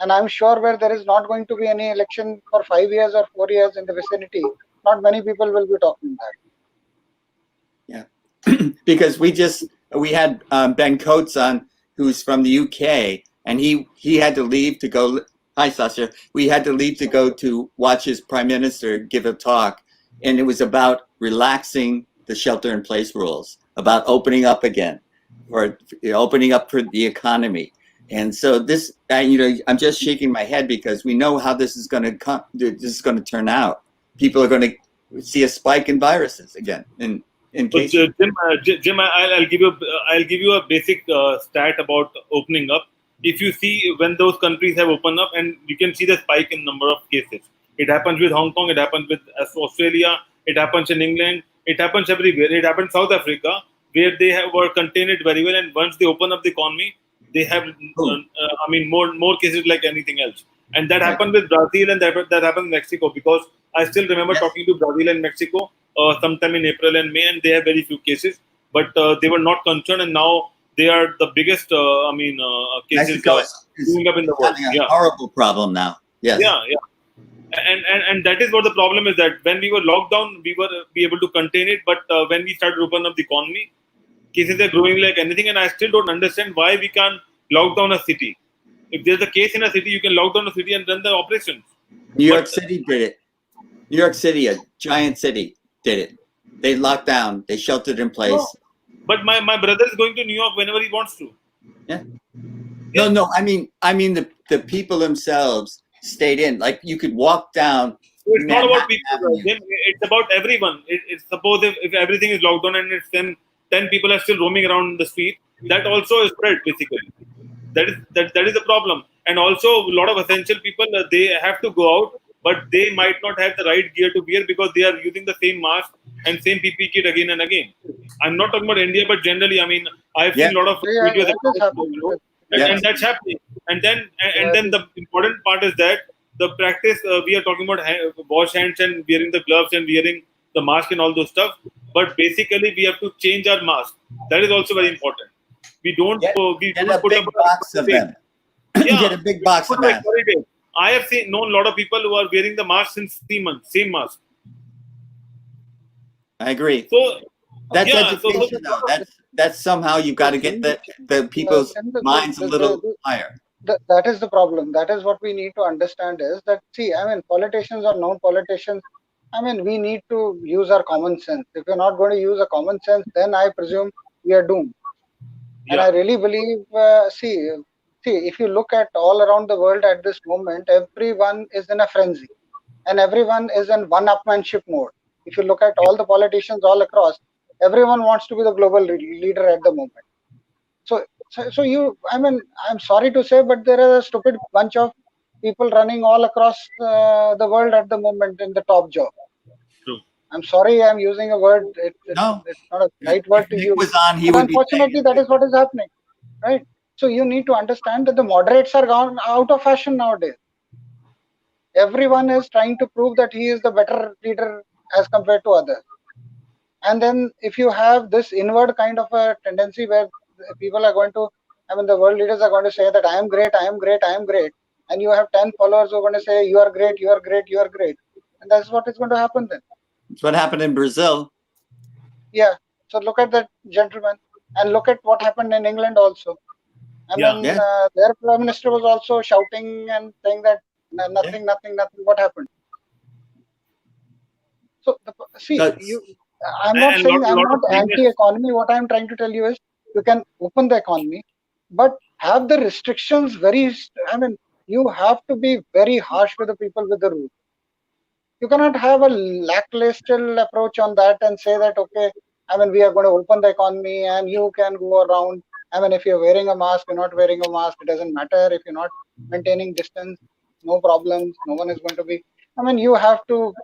And I'm sure where there is not going to be any election for 5 years or 4 years in the vicinity, not many people will be talking that. because we had Ben Coates on, who's from the UK, and he had to leave to go. Hi, Sasha. We had to leave to go to watch his prime minister give a talk, and it was about relaxing the shelter-in-place rules, about opening up again, or opening up for the economy. And so this, I'm just shaking my head because we know how this is going to come. This is going to turn out. People are going to see a spike in viruses again. But Jim, I'll give you a basic stat about opening up. If you see when those countries have opened up, and you can see the spike in number of cases. It happens with Hong Kong. It happens with Australia. It happens in England. It happens everywhere. It happened in South Africa, where they were contained it very well. And once they open up the economy, they have, more cases like anything else. And that happened with Brazil, and that happened in Mexico, because I still remember talking to Brazil and Mexico sometime in April and May, and they have very few cases, but they were not concerned, and now they are the biggest. Cases going up in the world. A horrible problem now. Yes. Yeah. And that is what the problem is, that when we were locked down, we were able to contain it, but when we started to open up the economy, cases are growing like anything, and I still don't understand why we can't lock down a city. If there's a case in a city, you can lock down a city and run the operations. New York City did it. New York City, a giant city, did it. They locked down. They sheltered in place. No, but my brother is going to New York whenever he wants to. Yeah. No. I mean the people themselves stayed in. Like you could walk down. It's not about people. It's about everyone. It's suppose if everything is locked down and it's 10 people are still roaming around the street, that also is spread basically. That is the problem. And also a lot of essential people, they have to go out, but they might not have the right gear to wear because they are using the same mask and same PPE kit again and again. I'm not talking about India, but generally, I've seen a lot of videos and that's happening. And then the important part is that the practice we are talking about wash hands and wearing the gloves and wearing the mask and all those stuff. But basically, we have to change our mask. That is also very important. We don't Get don't a put big up box of them. Yeah, Get a big box of put like masks. holidays. I have known a lot of people who are wearing the mask since 3 months, same mask. I agree. So That's yeah, education, though. That's somehow you've got to get the people's minds a little higher. That is the problem. That is what we need to understand is that, see, I mean, politicians or non-politicians, I mean, we need to use our common sense. If you're not going to use a common sense, then I presume we are doomed. And I really believe, see, if you look at all around the world at this moment, everyone is in a frenzy and everyone is in one-upmanship mode. If you look at all the politicians all across, everyone wants to be the global leader at the moment. So you, I mean, I'm sorry to say, but there are a stupid bunch of people running all across the world at the moment in the top job. True. I'm sorry, I'm using a word. It's not a right word to use. Was on, he but would unfortunately, that is what is happening, right? So you need to understand that the moderates are gone out of fashion nowadays. Everyone is trying to prove that he is the better leader as compared to others. And then if you have this inward kind of a tendency where people are going to, I mean, the world leaders are going to say that I am great, I am great, I am great. And you have 10 followers who are going to say, you are great, you are great, you are great. And that's what is going to happen then. It's what happened in Brazil. Yeah. So look at that gentleman and look at what happened in England also. I mean, their prime minister was also shouting and saying that nothing. What happened? So see, I'm not saying I'm not anti-economy. What I'm trying to tell you is you can open the economy, but have the restrictions very. I mean, you have to be very harsh with the people with the rules. You cannot have a lackluster approach on that and say that, okay, I mean, we are going to open the economy and you can go around. I mean, if you're wearing a mask, you're not wearing a mask, it doesn't matter. If you're not maintaining distance, no problems. No one is going to be. I mean, you have to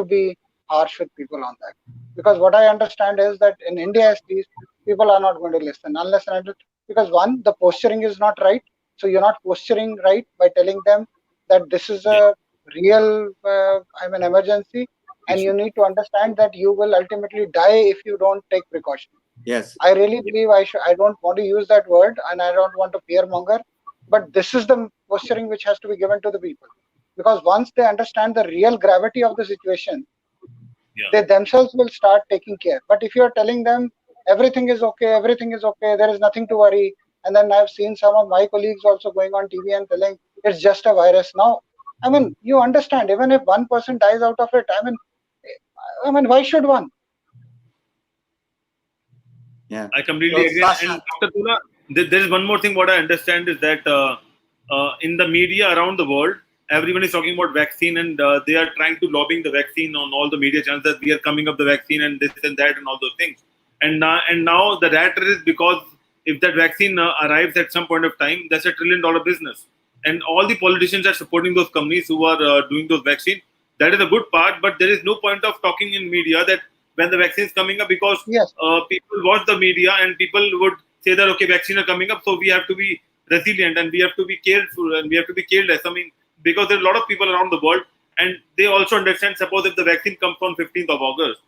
be harsh with people on that. Because what I understand is that in India, at least, people are not going to listen unless and until, because one, the posturing is not right. So you're not posturing right by telling them that this is a real, emergency, and you need to understand that you will ultimately die if you don't take precaution. Yes. I really believe I don't want to use that word, and I don't want to fearmonger, but this is the posturing which has to be given to the people. Because once they understand the real gravity of the situation, they themselves will start taking care. But if you are telling them everything is okay, there is nothing to worry, and then I've seen some of my colleagues also going on TV and telling it's just a virus. Now, I mean, you understand, even if one person dies out of it, I mean, why should one? Yeah, I completely agree. And Dr. Tula, there is one more thing. What I understand is that in the media around the world, everyone is talking about vaccine, and they are trying to lobbying the vaccine on all the media channels that we are coming up the vaccine and this and that and all those things. And now the rat race, because if that vaccine arrives at some point of time, that's $1 trillion business. And all the politicians are supporting those companies who are doing those vaccines. That is a good part, but there is no point of talking in media that when the vaccine is coming up, because people watch the media and people would say that, okay, vaccine are coming up, so we have to be resilient and we have to be careful and we have to be careless. I mean, because there are a lot of people around the world and they also understand, suppose if the vaccine comes on 15th of August,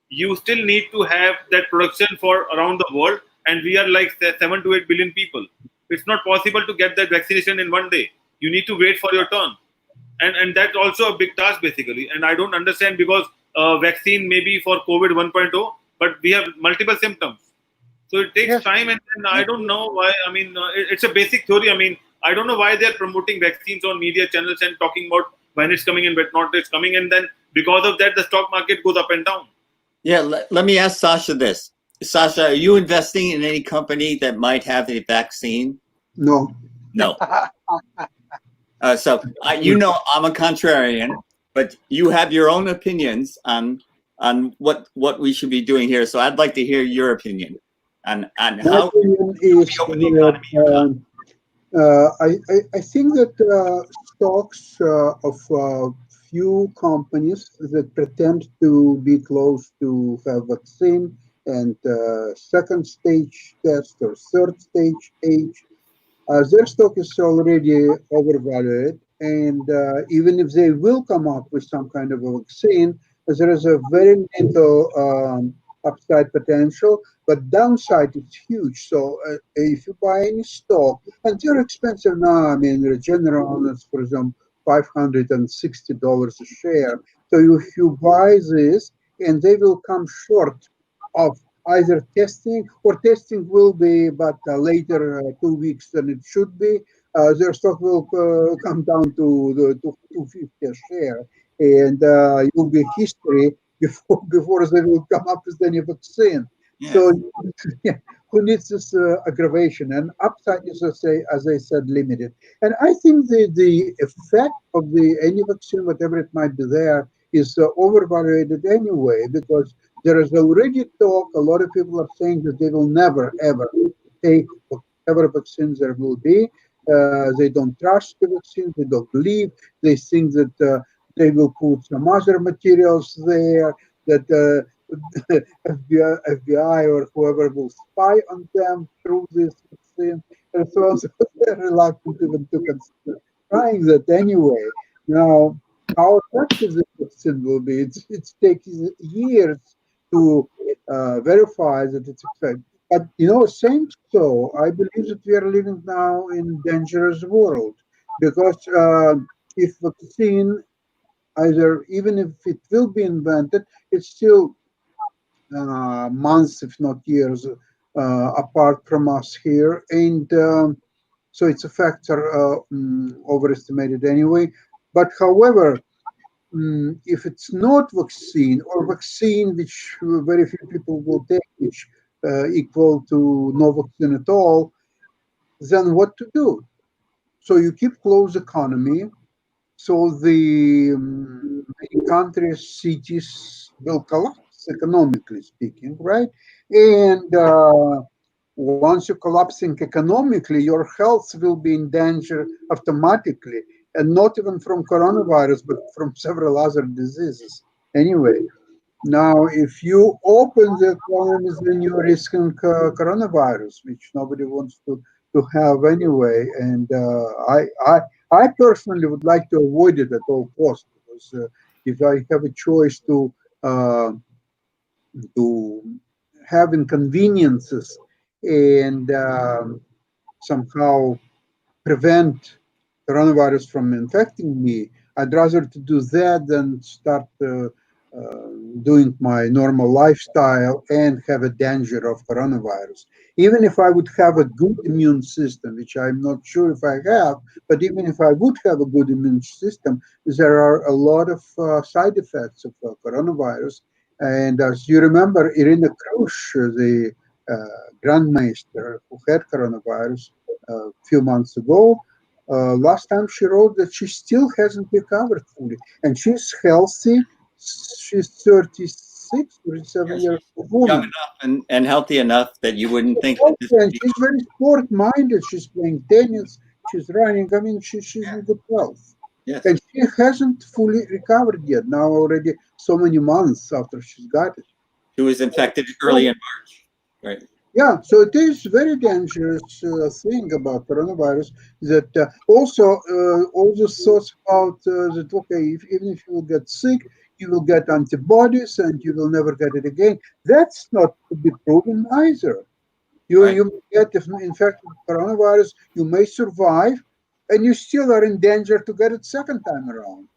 you still need to have that production for around the world, and we are like 7 to 8 billion people. It's not possible to get that vaccination in one day. You need to wait for your turn. And that's also a big task, basically. And I don't understand, because vaccine may be for COVID 1.0, but we have multiple symptoms. So it takes time, and I don't know why. I mean, it's a basic theory. I mean, I don't know why they're promoting vaccines on media channels and talking about when it's coming and when not it's coming. And then because of that, the stock market goes up and down. Yeah, let me ask Sasha this. Sasha, are you investing in any company that might have a vaccine? No. No. So you know I'm a contrarian, but you have your own opinions on what we should be doing here. So I'd like to hear your opinion on how is I think that stocks of few companies that pretend to be close to have vaccine and second stage test or third stage age, their stock is already overvalued, And even if they will come up with some kind of a vaccine, there is a very little upside potential, but downside is huge. So if you buy any stock, and they're expensive now, I mean, Regeneron is, for example, $560 a share. So if you buy this, and they will come short of either testing, or testing will be but later 2 weeks than it should be, their stock will come down to the 250 a share, and it will be history before they will come up with any vaccine. Yes. So yeah, who needs this aggravation? And upside is, as I said, limited. And I think the effect of the any vaccine, whatever it might be there, is overvaluated anyway, because there is already talk. A lot of people are saying that they will never ever take whatever vaccines there will be. They don't trust the vaccines. They don't believe. They think that they will put some other materials there, that FBI or whoever will spy on them through this vaccine, and so on. So they're reluctant even to consider trying that anyway. Now, how effective the vaccine will be, it takes years to verify that it's effective. But saying so, I believe that we are living now in a dangerous world, because if vaccine, either even if it will be invented, it's still months, if not years, apart from us here, and so it's a factor overestimated anyway. But however, if it's not vaccine, or vaccine which very few people will take, which equal to no vaccine at all, then what to do? So you keep closed economy. So the many countries, cities will collapse, economically speaking, right? And once you're collapsing economically, your health will be in danger automatically, and not even from coronavirus, but from several other diseases. Anyway, now if you open the economies, then you're risking coronavirus, which nobody wants to have anyway. And I personally would like to avoid it at all costs, because if I have a choice uh, to have inconveniences and somehow prevent coronavirus from infecting me, I'd rather to do that than start doing my normal lifestyle and have a danger of coronavirus. Even if I would have a good immune system, which I'm not sure if I have, but even if I would have a good immune system, there are a lot of side effects of coronavirus. And as you remember, Irina Krush, the Grandmeister who had coronavirus a few months ago, last time she wrote that she still hasn't recovered fully, and she's healthy. She's 36, 37 Yes, years old young woman. enough and healthy enough that you wouldn't think that this And would be she's very sport-minded. She's playing tennis. She's running. I mean, she's in good health. yes. And she hasn't fully recovered yet. Now already so many months after she's got it. She was infected early in March, right? Yeah, so it is very dangerous thing about coronavirus, that also all those thoughts about that, okay, even if you will get sick, you will get antibodies and you will never get it again. That's not to be proven either. Right. You may get infected with coronavirus, you may survive, and you still are in danger to get it second time around.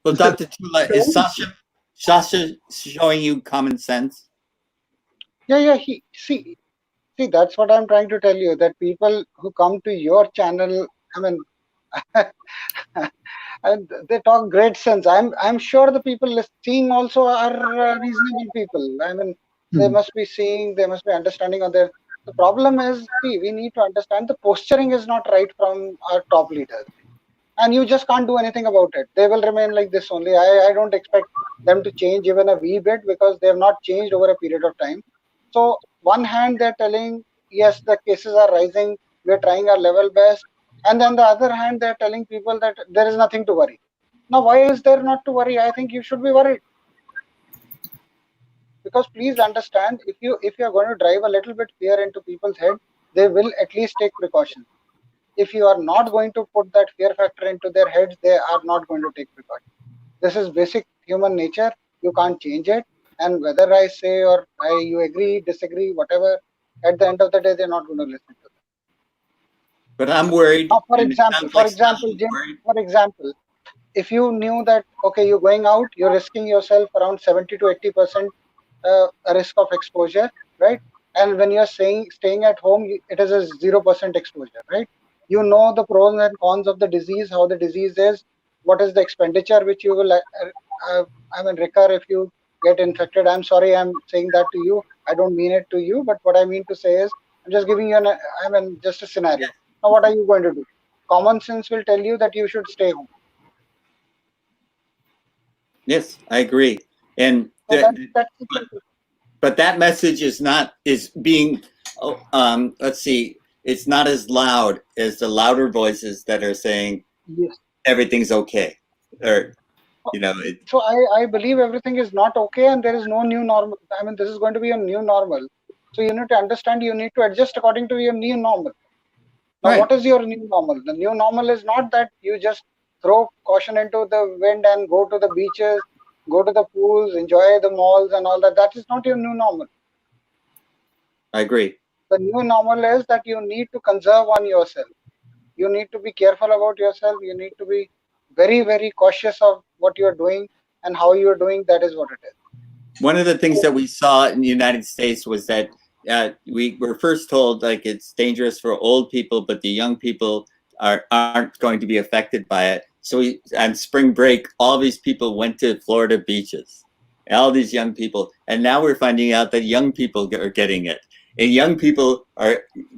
Well, Dr. Tula, is Sasha showing you common sense? Yeah. See, that's what I'm trying to tell you, that people who come to your channel, I mean, and they talk great sense. I'm sure the people seeing also are reasonable people. I mean, they must be seeing, they must be understanding on their. The problem is, see, we need to understand the posturing is not right from our top leaders, and you just can't do anything about it. They will remain like this only. I don't expect them to change even a wee bit, because they have not changed over a period of time. So one hand they're telling, yes, the cases are rising, we're trying our level best, and then the other hand they're telling people that there is nothing to worry. Now, why is there not to worry? I think you should be worried, because please understand, if you are going to drive a little bit fear into people's head, they will at least take precautions. if you are not going to put that fear factor into their heads, they are not going to take precautions. This is basic human nature. You can't change it. And whether I say or you agree, disagree, whatever, at the end of the day, they're not going to listen to them. But I'm worried. Now, for and it example, sounds like Sasha's Jim, worried. for example, if you knew that, okay, you're going out, you're risking yourself around 70 to 80% risk of exposure, right? And when you're staying at home, it is a 0% exposure, right? You know the pros and cons of the disease, how the disease is, what is the expenditure which you will, recur if you get infected. I'm sorry, I'm saying that to you. I don't mean it to you, but what I mean to say is, I'm just giving you just a scenario. Now, what are you going to do? Common sense will tell you that you should stay home. Yes, I agree. And So but that message is being, let's see, it's not as loud as the louder voices that are saying yes, everything's okay, or So I believe everything is not okay, and there is no new normal. I mean, this is going to be a new normal. So you need to understand. You need to adjust according to your new normal. Now, Right. what is your new normal? The new normal is not that you just throw caution into the wind and go to the beaches, go to the pools, enjoy the malls and all that. That is not your new normal. I agree. The new normal is that you need to conserve on yourself. You need to be careful about yourself. You need to be very, very cautious of what you're doing and how you're doing. That is what it is. One of the things that we saw in the United States was that we were first told like it's dangerous for old people, but the young people aren't going to be affected by it. So on spring break, all these people went to Florida beaches, all these young people, and now we're finding out that young people are getting it. And young people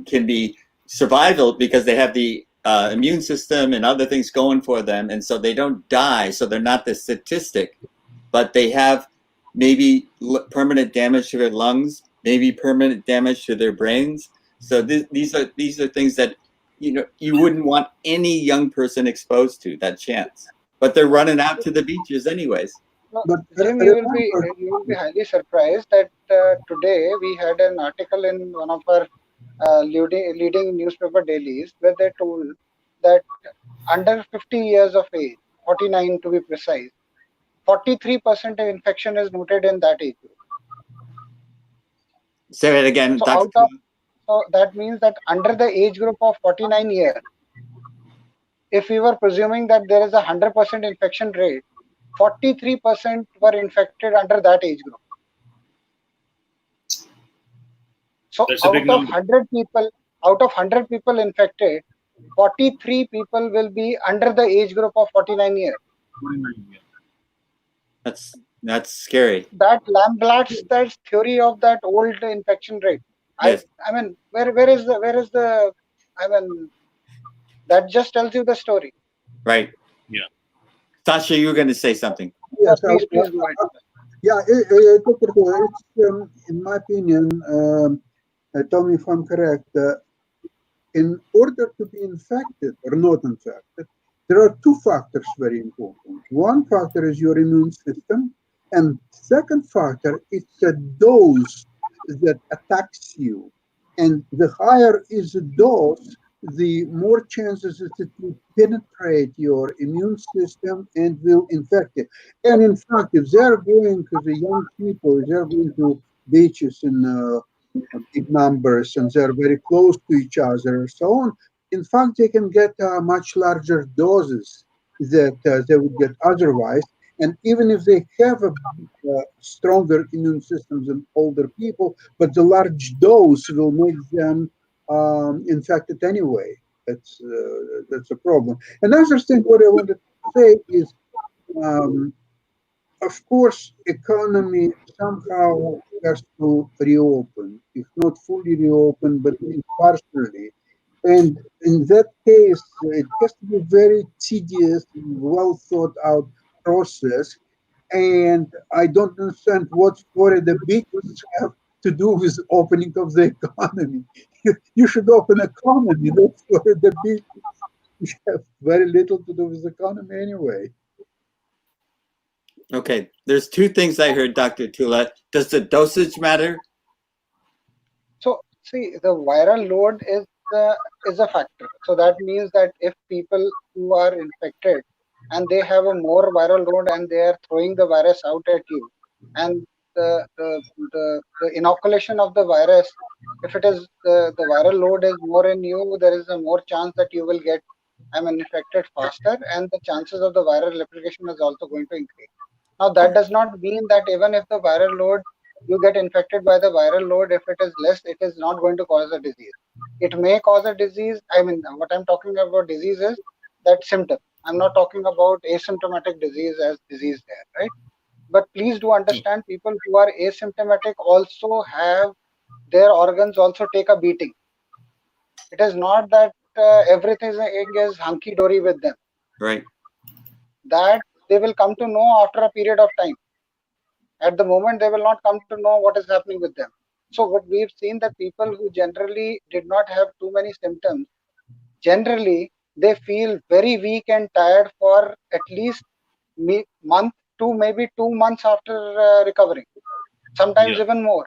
can be survival because they have the immune system and other things going for them, and so they don't die. So they're not the statistic, but they have maybe permanent damage to their lungs, maybe permanent damage to their brains. So these are things that you wouldn't want any young person exposed to, that chance. But they're running out to the beaches anyways. But Jim, you will be highly surprised that today we had an article in one of our leading newspaper dailies where they told that under 50 years of age, 49 to be precise, 43% of infection is noted in that age group. Say it again, So so that means that under the age group of 49 years, if we were presuming that there is a 100% infection rate, 43% were infected under that age group. So out of 100 people infected, 43 people will be under the age group of 49 years. 49 years. That's scary. That Lambert's theory of that old infection rate. Yes. I mean, where is the I mean, that just tells you the story. Right. Yeah. Sasha, you were going to say something. Yes, please go ahead. Yeah, Dr. In my opinion, tell me if I'm correct, in order to be infected or not infected, there are two factors very important. One factor is your immune system, and second factor is the dose that attacks you. And the higher is the dose, the more chances it will penetrate your immune system and will infect it. And in fact, if they're going to the young people, they're going to beaches in big numbers and they're very close to each other and so on, in fact, they can get much larger doses that they would get otherwise. And even if they have a stronger immune system than older people, but the large dose will make them infected anyway. That's a problem. Another thing what I wanted to say is, of course, economy somehow has to reopen, if not fully reopen, but partially. And in that case, it has to be very tedious, well thought out process. And I don't understand what Florida beaches have to do with opening of the economy. You should open economy, not Florida beaches. You have very little to do with the economy anyway. Okay, there's two things I heard, Dr. Tula. Does the dosage matter? So, see, the viral load is is a factor. So that means that if people who are infected and they have a more viral load and they are throwing the virus out at you, and the inoculation of the virus, if it is the viral load is more in you, there is a more chance that you will get infected faster, and the chances of the viral replication is also going to increase. Now that does not mean that even if the viral load, you get infected by the viral load, if it is less, it is not going to cause a disease. It may cause a disease. What I'm talking about disease is that symptom. I'm not talking about asymptomatic disease as disease there, right? But please do understand, people who are asymptomatic also have their organs also take a beating. It is not that everything is hunky dory with them. Right. That they will come to know after a period of time. At the moment, they will not come to know what is happening with them. So what we've seen that people who generally did not have too many symptoms, generally they feel very weak and tired for at least month to maybe 2 months after recovering, sometimes even more.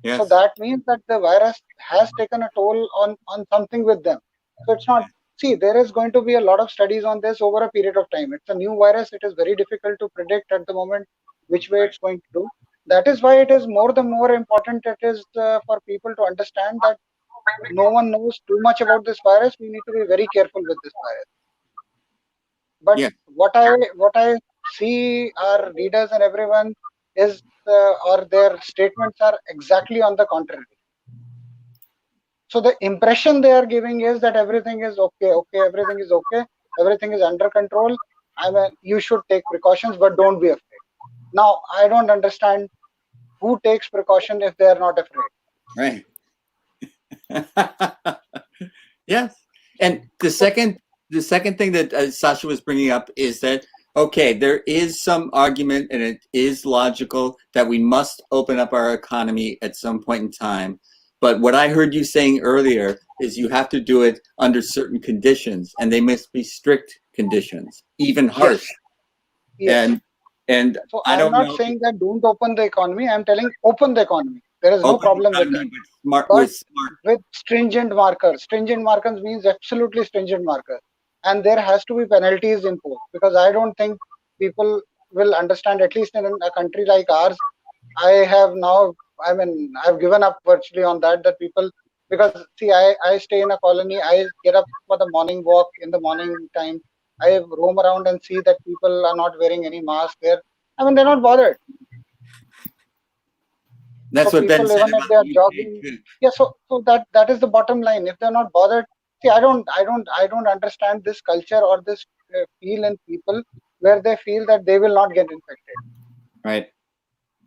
Yes. So that means that the virus has taken a toll on something with them. So it's not, see, there is going to be a lot of studies on this over a period of time. It's a new virus. It is very difficult to predict at the moment which way it's going to do. That is why it is more important it is for people to understand that no one knows too much about this virus. We need to be very careful with this virus. But Yeah. what I see our readers and everyone is or their statements are exactly on the contrary. So the impression they are giving is that everything is okay, everything is okay, everything is under control. You should take precautions, but don't be afraid. Now, I don't understand who takes precaution if they are not afraid. Right. Yes. And the second thing that Sasha was bringing up is that, okay, there is some argument, and it is logical that we must open up our economy at some point in time. But what I heard you saying earlier is you have to do it under certain conditions, and they must be strict conditions, even harsh. Yes. And so I don't I'm not know saying that don't open the economy. I'm telling open the economy. There is no problem with that. But with stringent markers. Stringent markers means absolutely stringent markers. And there has to be penalties imposed, because I don't think people will understand, at least in a country like ours. I've given up virtually on that people, because see, I stay in a colony. I get up for the morning walk in the morning time. I roam around and see that people are not wearing any mask there. They're not bothered. That's so what Ben said even if they are jogging, so that is the bottom line. If they're not bothered, see, I don't understand this culture or this feel in people where they feel that they will not get infected. Right.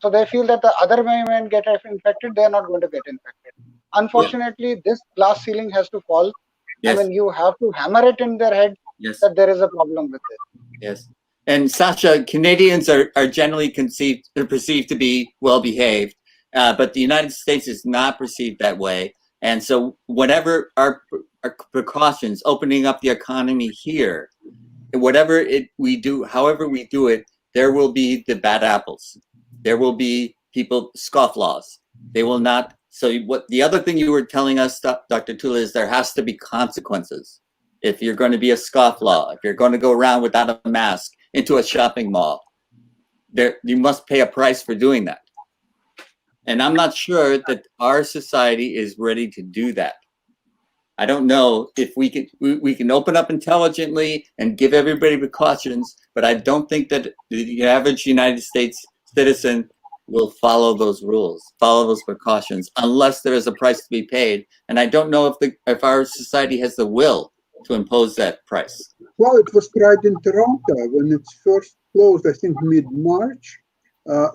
So they feel that the other men get infected, they are not going to get infected. Unfortunately, this glass ceiling has to fall. Yes. You have to hammer it in their head that there is a problem with this. Yes. And Sasha, Canadians are generally perceived to be well behaved, but the United States is not perceived that way. And so whatever our precautions, opening up the economy here, whatever we do, however we do it, there will be the bad apples. There will be people scofflaws. They will not. So what the other thing you were telling us, Dr. Tula, is there has to be consequences. If you're going to be a scofflaw, if you're going to go around without a mask into a shopping mall, you must pay a price for doing that. And I'm not sure that our society is ready to do that. I don't know if we can open up intelligently and give everybody precautions, but I don't think that the average United States citizen will follow those rules, follow those precautions, unless there is a price to be paid. And I don't know if our society has the will to impose that price. Well, it was tried in Toronto when it's first closed, I think mid-March.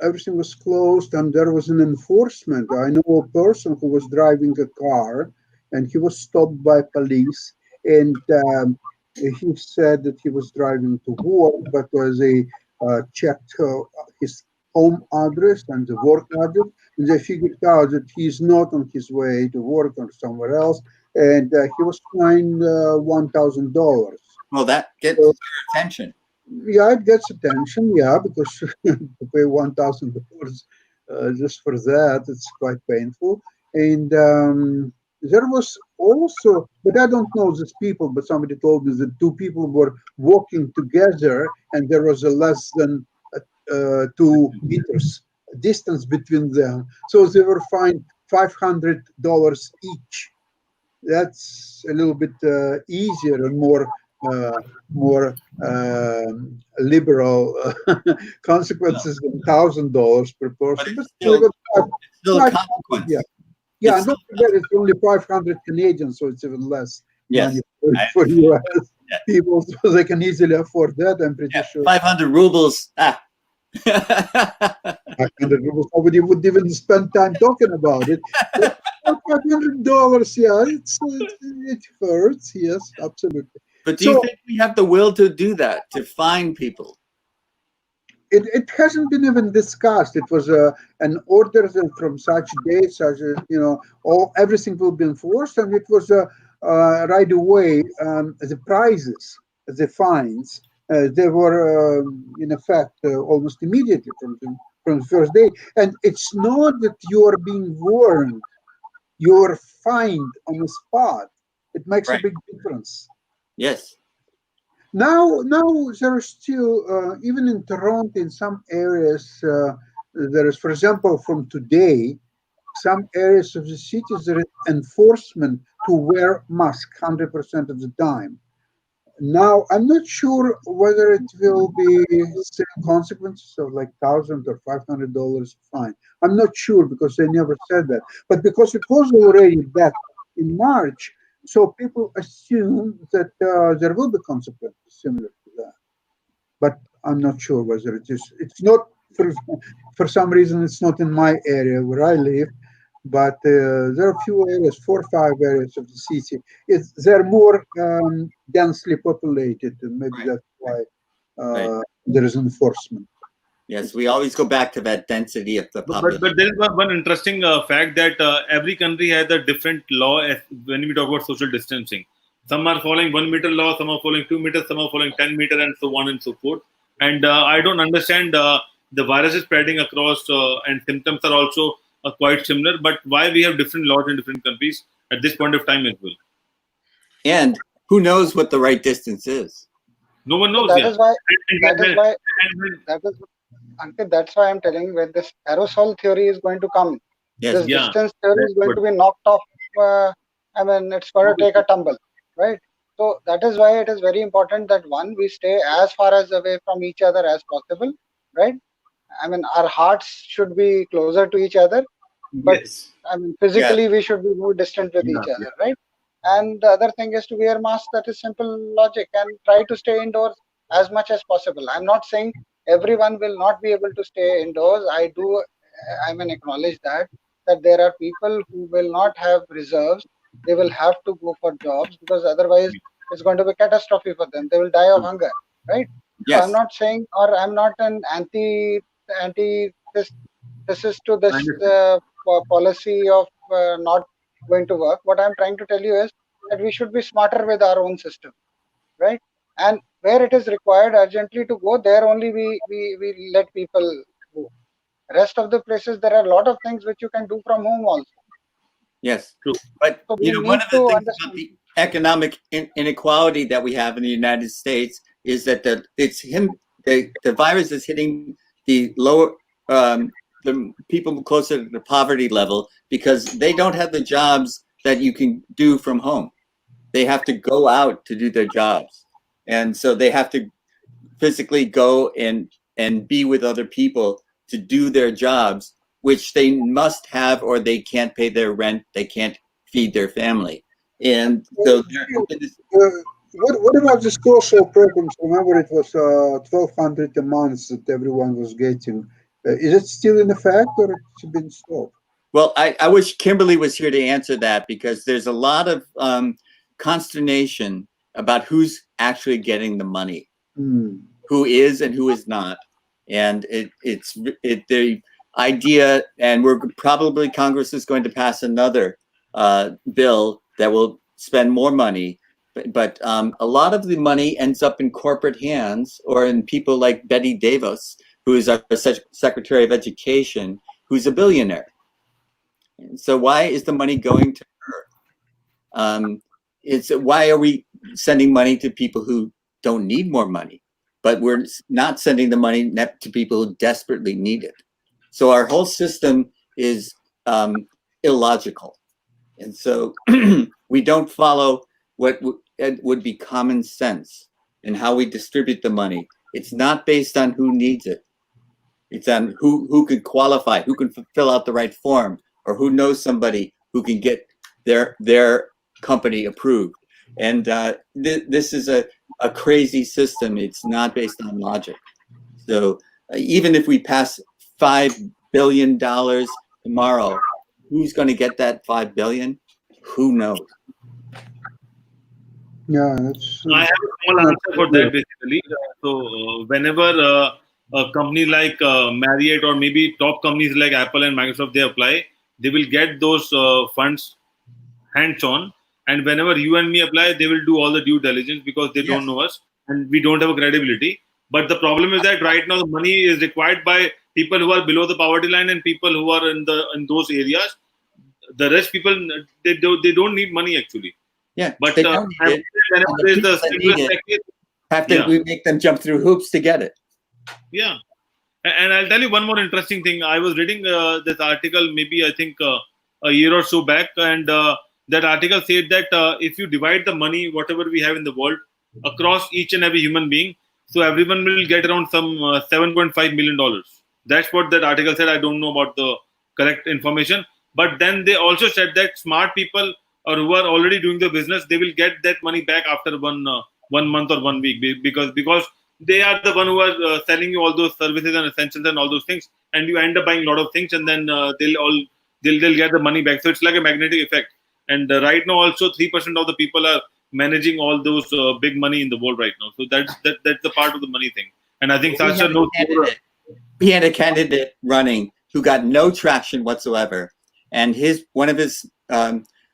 Everything was closed and there was an enforcement. I know a person who was driving a car and he was stopped by police, and he said that he was driving to work, but was checked his home address and the work address, and they figured out that he's not on his way to work or somewhere else, and he was fined $1,000. Well, that gets your attention. Yeah, it gets attention, yeah, because to pay $1,000 just for that, it's quite painful. And there was also, but I don't know these people, but somebody told me that two people were walking together and there was a less than 2 meters distance between them. So they were fined $500 each. That's a little bit easier and more liberal consequences than $1,000 per person. But it's still a five- consequence. yeah. Yeah, It's not forget it's only 500 Canadian, so it's even less Yes. money for US people, so they can easily afford that. I'm pretty sure. 500 rubles. 500 rubles, nobody would even spend time talking about it. But $500, yeah, it hurts. Yes, absolutely. But do you So- think we have the will to do that, to find people? It hasn't been even discussed. It was an order from such date, such as, everything will be enforced, and it was right away. The prizes, the fines, they were in effect almost immediately from the first day. And it's not that you are being warned; you are fined on the spot. It makes a Right. big difference. Yes. Now there is still, even in Toronto, in some areas, there is, for example, from today, some areas of the cities there is enforcement to wear mask 100% of the time. Now I'm not sure whether it will be same consequences of like $1,000 or $500 fine. I'm not sure because they never said that. But because it was already back in March, so people assume that there will be consequences similar to that. But I'm not sure whether it is. It's not, for some reason, it's not in my area where I live, but there are a few areas, 4 or 5 areas of the city. They're more densely populated, and maybe Right. that's why Right. there is enforcement. Yes, we always go back to that density of the population. But there is one interesting fact that every country has a different law when we talk about social distancing. Some are following 1 meter law, some are following 2 meters, some are following 10 meter, and so on and so forth. And I don't understand the virus is spreading across, and symptoms are also quite similar. But why we have different laws in different countries at this point of time as well? And who knows what the right distance is? No one knows. That yeah. is why. And- That is why. and- That is. Ankit, that's why I'm telling you, when this aerosol theory is going to come, Yes. this Yeah. distance theory is That's going to be knocked off. It's going to take a tumble, right? So that is why it is very important that one, we stay as far as away from each other as possible, right? Our hearts should be closer to each other, but yes. physically we should be more distant with each other, right? And the other thing is to wear masks. That is simple logic, and try to stay indoors as much as possible. I'm not saying everyone will not be able to stay indoors. I do, acknowledge that there are people who will not have reserves. They will have to go for jobs because otherwise it's going to be catastrophe for them. They will die of hunger, right? So Yes. I'm not saying, or I'm not an anti-thesis to this policy of not going to work. What I'm trying to tell you is that we should be smarter with our own system, right? And where it is required urgently to go, there only we let people go. Rest of the places, there are a lot of things which you can do from home also. Yes. True. But So we one need of the to things understand. about the economic inequality that we have in the United States is that the virus is hitting the lower the people closer to the poverty level because they don't have the jobs that you can do from home. They have to go out to do their jobs, and so they have to physically go and be with other people to do their jobs, which they must have, or they can't pay their rent, they can't feed their family. And so What about the social programs? Remember, it was $1,200 a month that everyone was getting. Is it still in effect, or it's been stopped? well, I wish Kimberly was here to answer that because there's a lot of consternation about who's actually getting the money, who is and who is not. And it's the idea, and Congress is going to pass another bill that will spend more money, but a lot of the money ends up in corporate hands or in people like Betty Davis, who is our Secretary of Education, who's a billionaire. So why is the money going to her? It's why are we sending money to people who don't need more money, but we're not sending the money to people who desperately need it. So our whole system is illogical. And so we don't follow what would be common sense in how we distribute the money. It's not based on who needs it. It's on who could qualify, who can fill out the right form, or who knows somebody who can get their company approved. And this is a crazy system. It's not based on logic. So even if we pass $5 billion tomorrow, who's going to get that $5 billion? Who knows? Yeah, that's. I have a small answer for that basically. So whenever a company like Marriott or maybe top companies like Apple and Microsoft, they apply, they will get those funds hands-on. And whenever you and me apply, they will do all the due diligence because they don't know us and we don't have a credibility. But the problem is that right now the money is required by people who are below the poverty line and people who are in those areas. The rest people, they don't need money actually. Yeah, but they don't need it. whenever there is the stimulus package, we make them jump through hoops to get it. Yeah, and I'll tell you one more interesting thing. I was reading this article, maybe I think a year or so back, and that article said that if you divide the money, whatever we have in the world, across each and every human being, so everyone will get around some $7.5 million. That's what that article said. I don't know about the correct information, but then they also said that smart people or who are already doing the business, they will get that money back after 1 month or 1 week because they are the one who are selling you all those services and essentials and all those things, and you end up buying a lot of things, and then they'll get the money back. So it's like a magnetic effect. And right now, also 3% of the people are managing all those big money in the world right now. So that's the part of the money thing. And I think Sasha knows. We had a candidate running who got no traction whatsoever, and one of his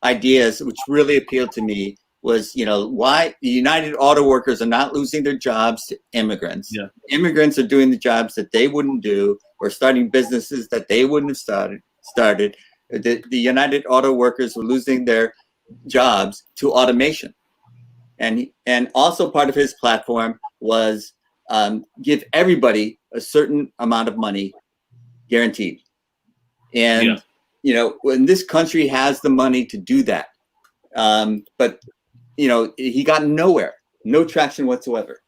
ideas, which really appealed to me, was, why the United Auto Workers are not losing their jobs to immigrants. Yeah. Immigrants are doing the jobs that they wouldn't do or starting businesses that they wouldn't have started. The United Auto Workers were losing their jobs to automation. And also part of his platform was give everybody a certain amount of money guaranteed. And, when this country has the money to do that, but he got nowhere, no traction whatsoever.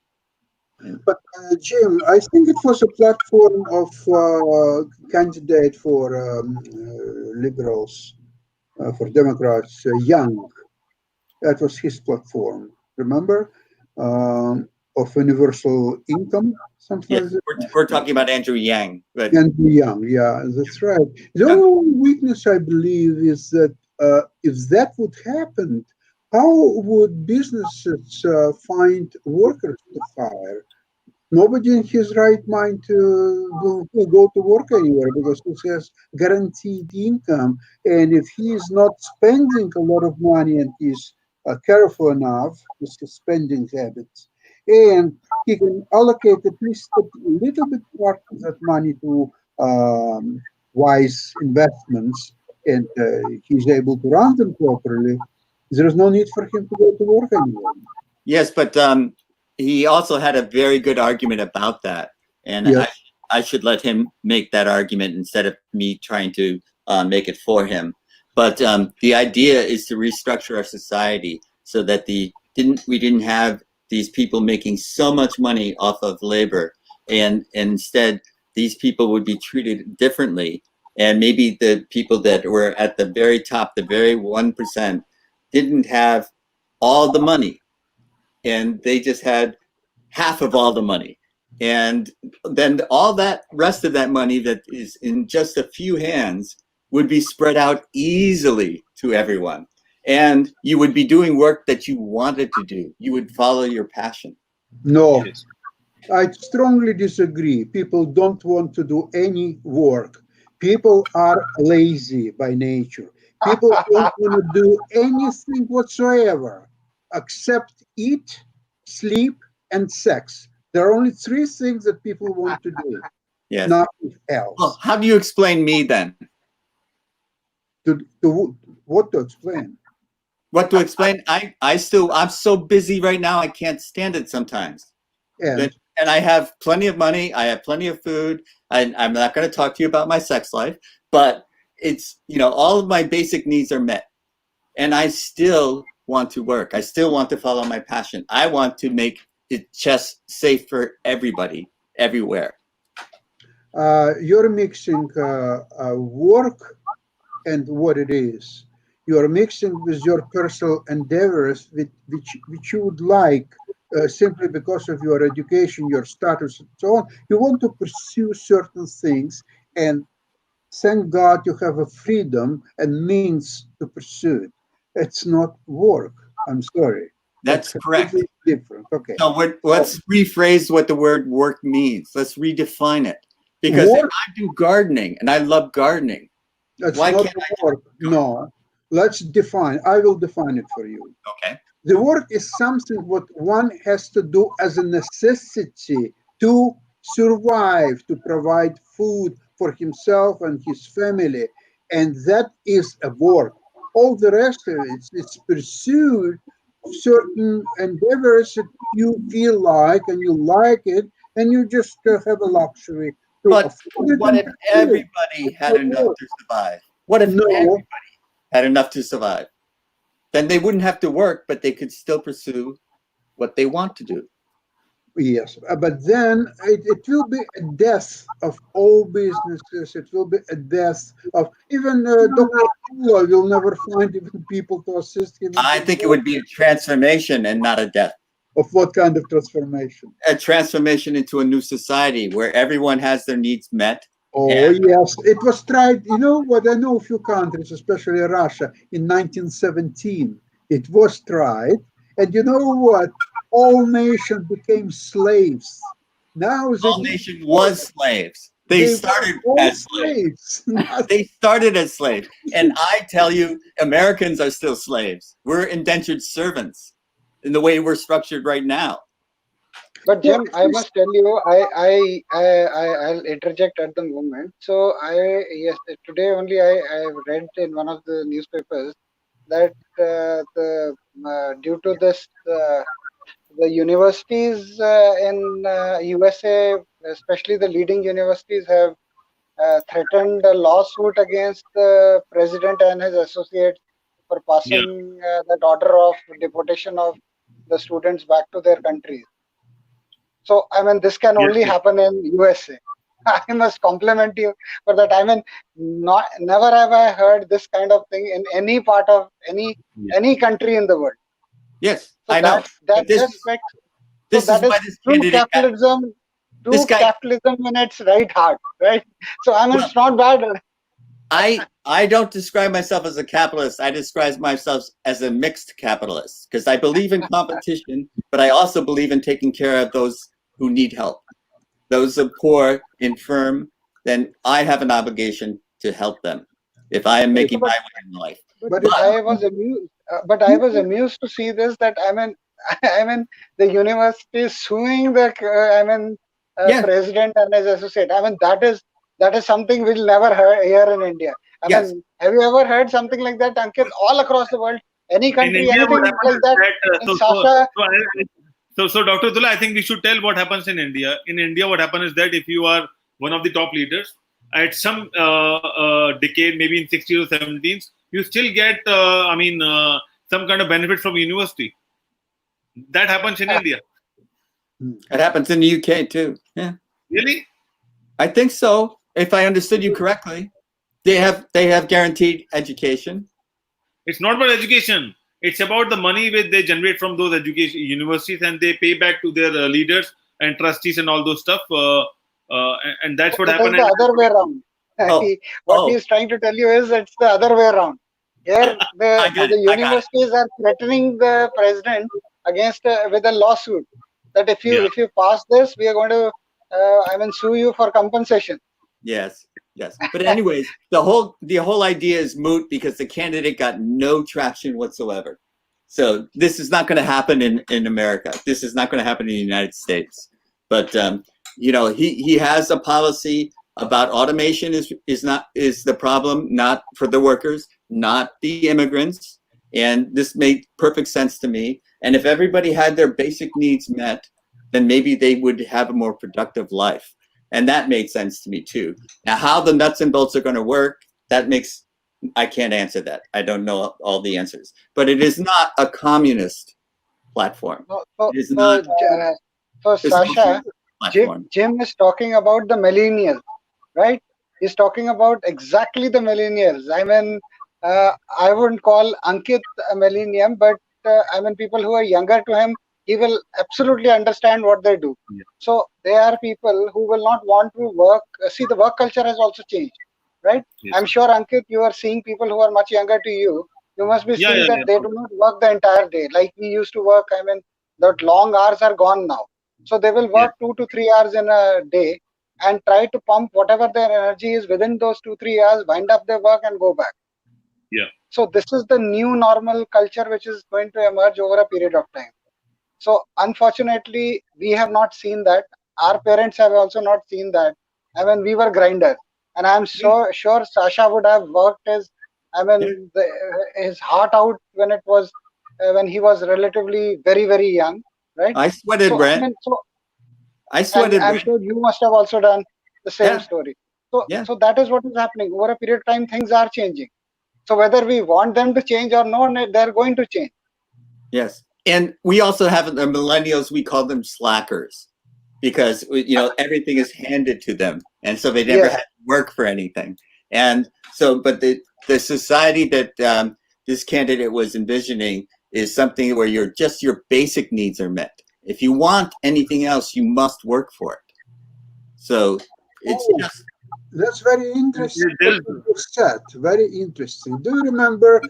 But Jim, I think it was a platform of candidate for liberals, for Democrats, Young. That was his platform. Remember, of universal income, something like that. We're talking about Andrew Yang. But Andrew Yang, yeah, that's right. The only weakness, I believe, is that if that would happen, how would businesses find workers to hire? Nobody in his right mind will go to work anywhere because he has guaranteed income. And if he is not spending a lot of money and he's careful enough with his spending habits, and he can allocate at least a little bit part of that money to wise investments, and he's able to run them properly, there is no need for him to go to work anymore. Yes, but he also had a very good argument about that, and I should let him make that argument instead of me trying to make it for him. But the idea is to restructure our society so that we didn't have these people making so much money off of labor, and instead these people would be treated differently, and maybe the people that were at the very top, the very 1%, didn't have all the money, and they just had half of all the money. And then all that rest of that money that is in just a few hands would be spread out easily to everyone. And you would be doing work that you wanted to do. You would follow your passion. No, I strongly disagree. People don't want to do any work. People are lazy by nature. People don't want to do anything whatsoever except eat, sleep, and sex. There are only 3 things that people want to do. Yes. Nothing else. Well, how do you explain me then? what to explain? What to explain? I'm so busy right now. I can't stand it sometimes. And And I have plenty of money. I have plenty of food. I'm not going to talk to you about my sex life, but it's, all of my basic needs are met. And I still want to work. I still want to follow my passion. I want to make it chess safe for everybody, everywhere. You're mixing work and what it is. You're mixing with your personal endeavors, which you would like simply because of your education, your status, and so on. You want to pursue certain things, and thank God you have a freedom and means to pursue it. It's not work. I'm sorry. That's correct. Different. Okay. So let's rephrase what the word work means. Let's redefine it. Because if I do gardening and I love gardening, that's why not can't I work. No. Let's define. I will define it for you. Okay. The work is something what one has to do as a necessity to survive, to provide food for himself and his family. And that is a work. All the rest of it, it's pursued certain endeavors that you feel like and you like it, and you just have a luxury. But what if everybody had enough to survive? What if everybody had enough to survive? Then they wouldn't have to work, but they could still pursue what they want to do. Yes, but then it will be a death of all businesses. It will be a death of even Dr. Abdullah will never find even people to assist him. I think it would be a transformation and not a death. Of what kind of transformation? A transformation into a new society where everyone has their needs met. Oh, yes. It was tried, I know a few countries, especially Russia, in 1917. It was tried. And you know what? All nations became slaves. Now all nation was slaves. They started as slaves. They started as slaves. And I tell you, Americans are still slaves. We're indentured servants in the way we're structured right now. But Jim, I must tell you, I'll interject at the moment. So today only I read in one of the newspapers that due to this, the universities in USA, especially the leading universities, have threatened a lawsuit against the president and his associates for passing that order of deportation of the students back to their countries. So, this can only happen in USA. I must compliment you for that. Never have I heard this kind of thing in any part of any country in the world. Yes, so I know. This is true capitalism. True capitalism in its right heart, right? So it's not bad. I don't describe myself as a capitalist. I describe myself as a mixed capitalist because I believe in competition, but I also believe in taking care of those who need help. Those are poor, infirm, then I have an obligation to help them if I am making my way in life. But I was amused to see this, that the university is suing the president and his associate. That is something we'll never hear in India. Have you ever heard something like that, Ankit? All across the world, any country, anything like that. So Dr. Abdullah, I think we should tell what happens in India. In India, what happens is that if you are one of the top leaders, at some decade, maybe in 60s or 70s, you still get, some kind of benefit from university. That happens in India. It happens in the UK too. Yeah. Really? I think so. If I understood you correctly, they have guaranteed education. It's not about education. It's about the money which they generate from those education universities, and they pay back to their leaders and trustees and all those stuff. And that's what happened. It's the other way around. What he's trying to tell you is it's the other way around. Here, the universities are threatening the president against with a lawsuit that if you pass this, we are going to sue you for compensation. Yes. But anyways, the whole idea is moot because the candidate got no traction whatsoever. So this is not going to happen in America. This is not going to happen in the United States. But he has a policy about automation is the problem, not for the workers. not the immigrants. And this made perfect sense to me. And if everybody had their basic needs met, then maybe they would have a more productive life. And that made sense to me too. Now, how the nuts and bolts are going to work, I can't answer that. I don't know all the answers. But it is not a communist platform. It is not So a Sasha, platform. Jim is talking about the millennials, right? He's talking about exactly the millennials. I mean, I wouldn't call Ankit a millennium, but I mean, people who are younger to him, he will absolutely understand what they do. Yeah. So they are people who will not want to work. See, the work culture has also changed, right? Yes. I'm sure, Ankit, you are seeing people who are much younger to you. You must be Yeah, seeing yeah, that yeah. they do not work the entire day like we used to work. I mean, that long hours are gone now. So they will work 2 to 3 hours in a day and try to pump whatever their energy is within those 2-3 hours, wind up their work and go back. Yeah. So this is the new normal culture which is going to emerge over a period of time. So unfortunately, we have not seen that. Our parents have also not seen that. I mean, we were grinders, and I'm so sure Sasha would have worked his heart out when it was when he was relatively very young, right? I sweated, So I Brent. mean, I and sweated, I'm Brent. sure you must have also done the same Yeah. story. So Yeah. so that is what is happening over a period of time. Things are changing. So whether we want them to change or not, they're going to change. Yes. And we also have the millennials, we call them slackers because, everything is handed to them. And so they never Yes. had to work for anything. And so, but the society that this candidate was envisioning is something where your basic needs are met. If you want anything else, you must work for it. So it's just. That's very interesting. There What is- you just said. Very interesting. Do you remember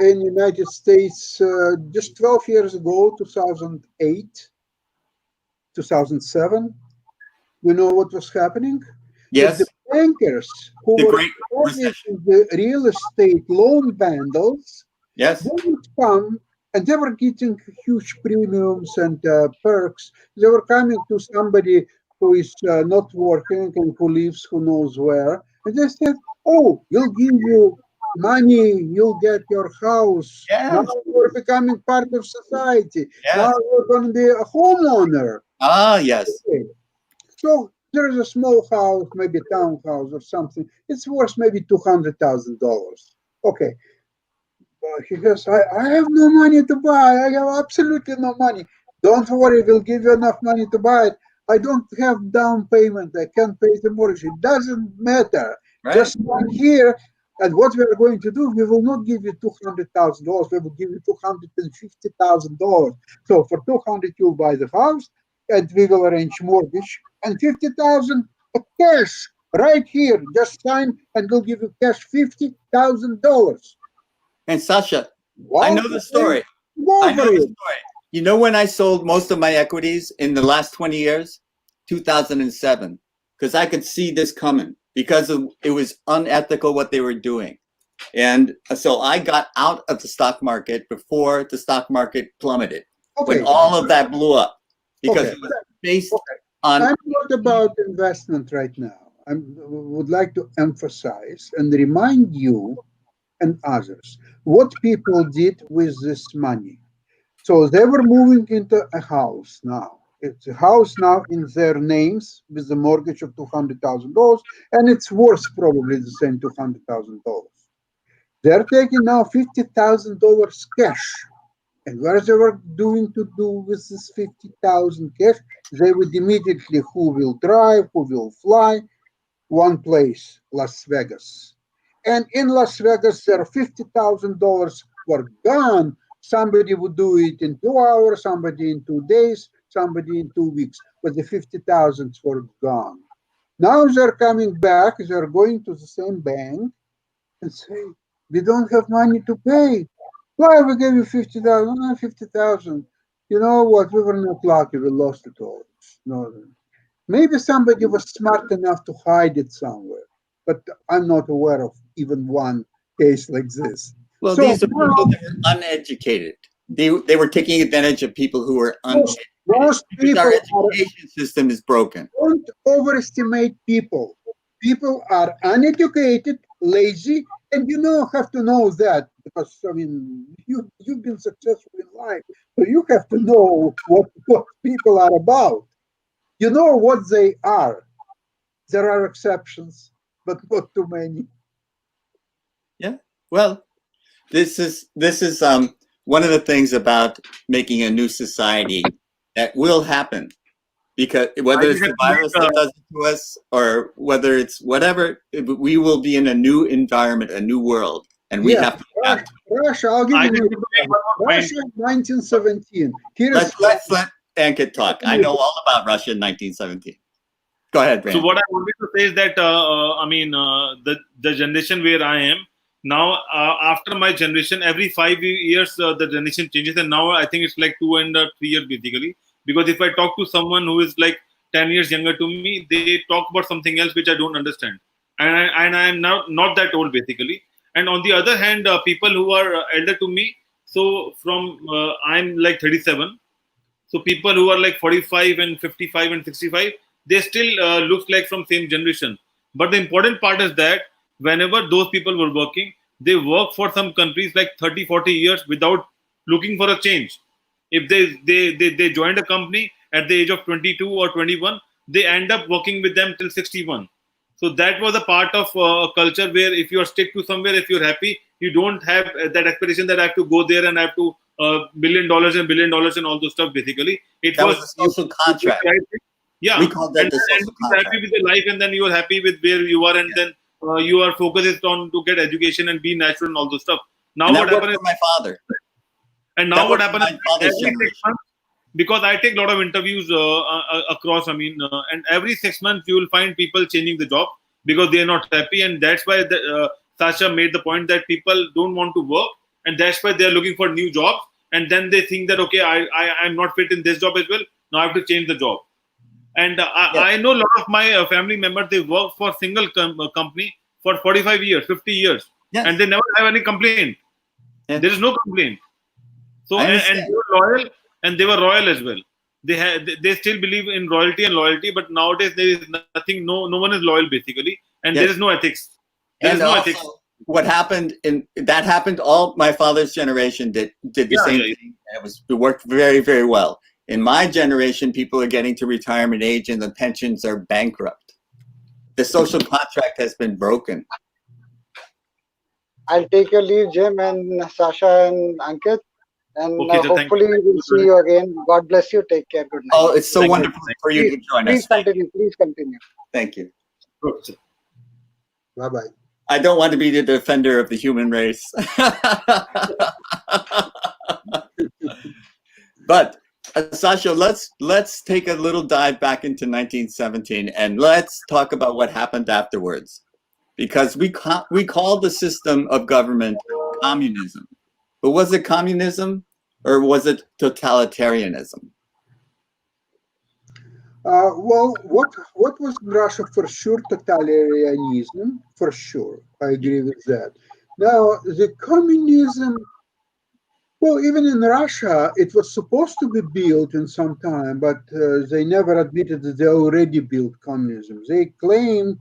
in United States just 12 years ago, 2008, 2007? You know what was happening? Yes. The bankers who The were Great targeting the real estate loan vandals, Yes. they would come and they were getting huge premiums and perks. They were coming to somebody who is not working and who lives who knows where. And they said, oh, we'll give you money, you'll get your house. Yeah. Now you're becoming part of society. Yes. Now you're going to be a homeowner. Ah, yes. Okay. So there is a small house, maybe a townhouse or something. It's worth maybe $200,000. Okay. He says, I have no money to buy. I have absolutely no money. Don't worry, we'll give you enough money to buy it. I don't have down payment. I can't pay the mortgage. It doesn't matter. Right. Just come here. And what we are going to do, we will not give you $200,000. We will give you $250,000. So for 200, you'll buy the house, and we will arrange mortgage. And 50,000 cash right here. Just sign, and we'll give you cash $50,000. And Sasha, Wow. I know the story. Go I know for the it. story. You know when I sold most of my equities in the last 20 years? 2007. Because I could see this coming because it was unethical what they were doing. And so I got out of the stock market before the stock market plummeted. Okay. When all of that blew up. Because Okay. it was based Okay. on. I'm not about investment right now. I would like to emphasize and remind you and others what people did with this money. So they were moving into a house now. It's a house now in their names with a mortgage of $200,000, and it's worth probably the same $200,000. They're taking now $50,000 cash. And what they were doing to do with this 50,000 cash, they would immediately who will drive, who will fly, one place, Las Vegas. And in Las Vegas, their $50,000 were gone. Somebody would do it in 2 hours, somebody in 2 days, somebody in 2 weeks, but the 50,000 were gone. Now they're coming back, they're going to the same bank and say, we don't have money to pay. Why we gave you 50,000? No, 50,000. You know what? We were not lucky. We lost it all. No, maybe somebody was smart enough to hide it somewhere, but I'm not aware of even one case like this. Well, So these are now- people that were uneducated. They were taking advantage of people who were uneducated. Most Because people our are, education system is broken. don't overestimate people. People are uneducated, lazy, and have to know that, because I mean you've been successful in life, so you have to know what people are about. You know what they are. There are exceptions, but not too many. Yeah. Well, this is one of the things about making a new society that will happen, because whether it's the virus that does it to us or whether it's whatever, we will be in a new environment, a new world, and we have to adapt. Russia, I'll give you Russia in 1917. Let's let Ankit talk. I know all about Russia in 1917. Go ahead, Brandon. So what I wanted to say is that the generation where I am now, after my generation, every 5 years the generation changes, and now I think it's like 2 and 3 years basically. Because if I talk to someone who is like 10 years younger to me, they talk about something else which I don't understand, and I am now not that old basically. And on the other hand, people who are elder to me, so from I'm like 37, so people who are like 45 and 55 and 65, they still looks like from same generation. But the important part is that whenever those people were working, they work for some countries like 30-40 years without looking for a change. If they joined a company at the age of 22 or 21, they end up working with them till 61. So that was a part of a culture where if you are stick to somewhere, if you're happy, you don't have that expectation that I have to go there and I have to $1 billion and $1 billion and all those stuff. Basically, that was a social contract. Yeah, we call that the social contract. Happy with the life, and then you are happy with where you are, and then your focus is on to get education and be natural and all those stuff. Now and what happened is my father. And now what happened is because I take a lot of interviews across, and every 6 months you will find people changing the job because they are not happy, and that's why Sasha made the point that people don't want to work, and that's why they are looking for new jobs, and then they think that okay, I'm not fit in this job as well. Now I have to change the job. And I know a lot of my family members, they work for a single company for 45 years, 50 years, and they never have any complaint. There is no complaint. So and they were loyal, and they were royal as well. They still believe in royalty and loyalty, but nowadays there is nothing. No one is loyal basically, and there is no ethics. There is no ethics. What happened that happened. All my father's generation did the same thing. It worked very, very well. In my generation, people are getting to retirement age and the pensions are bankrupt. The social contract has been broken. I'll take your leave, Jim and Sasha and Ankit. And hopefully we'll see you again. God bless you. Take care. Good night. Oh, it's so wonderful for you to join us. Please continue. Thank you. Bye-bye. I don't want to be the defender of the human race. But Sasha, let's take a little dive back into 1917 and let's talk about what happened afterwards, because we call the system of government communism. But was it communism or was it totalitarianism? Well, what was Russia? For sure, totalitarianism. For sure, I agree with that. Now, the communism. Well, even in Russia, it was supposed to be built in some time, but they never admitted that they already built communism. They claimed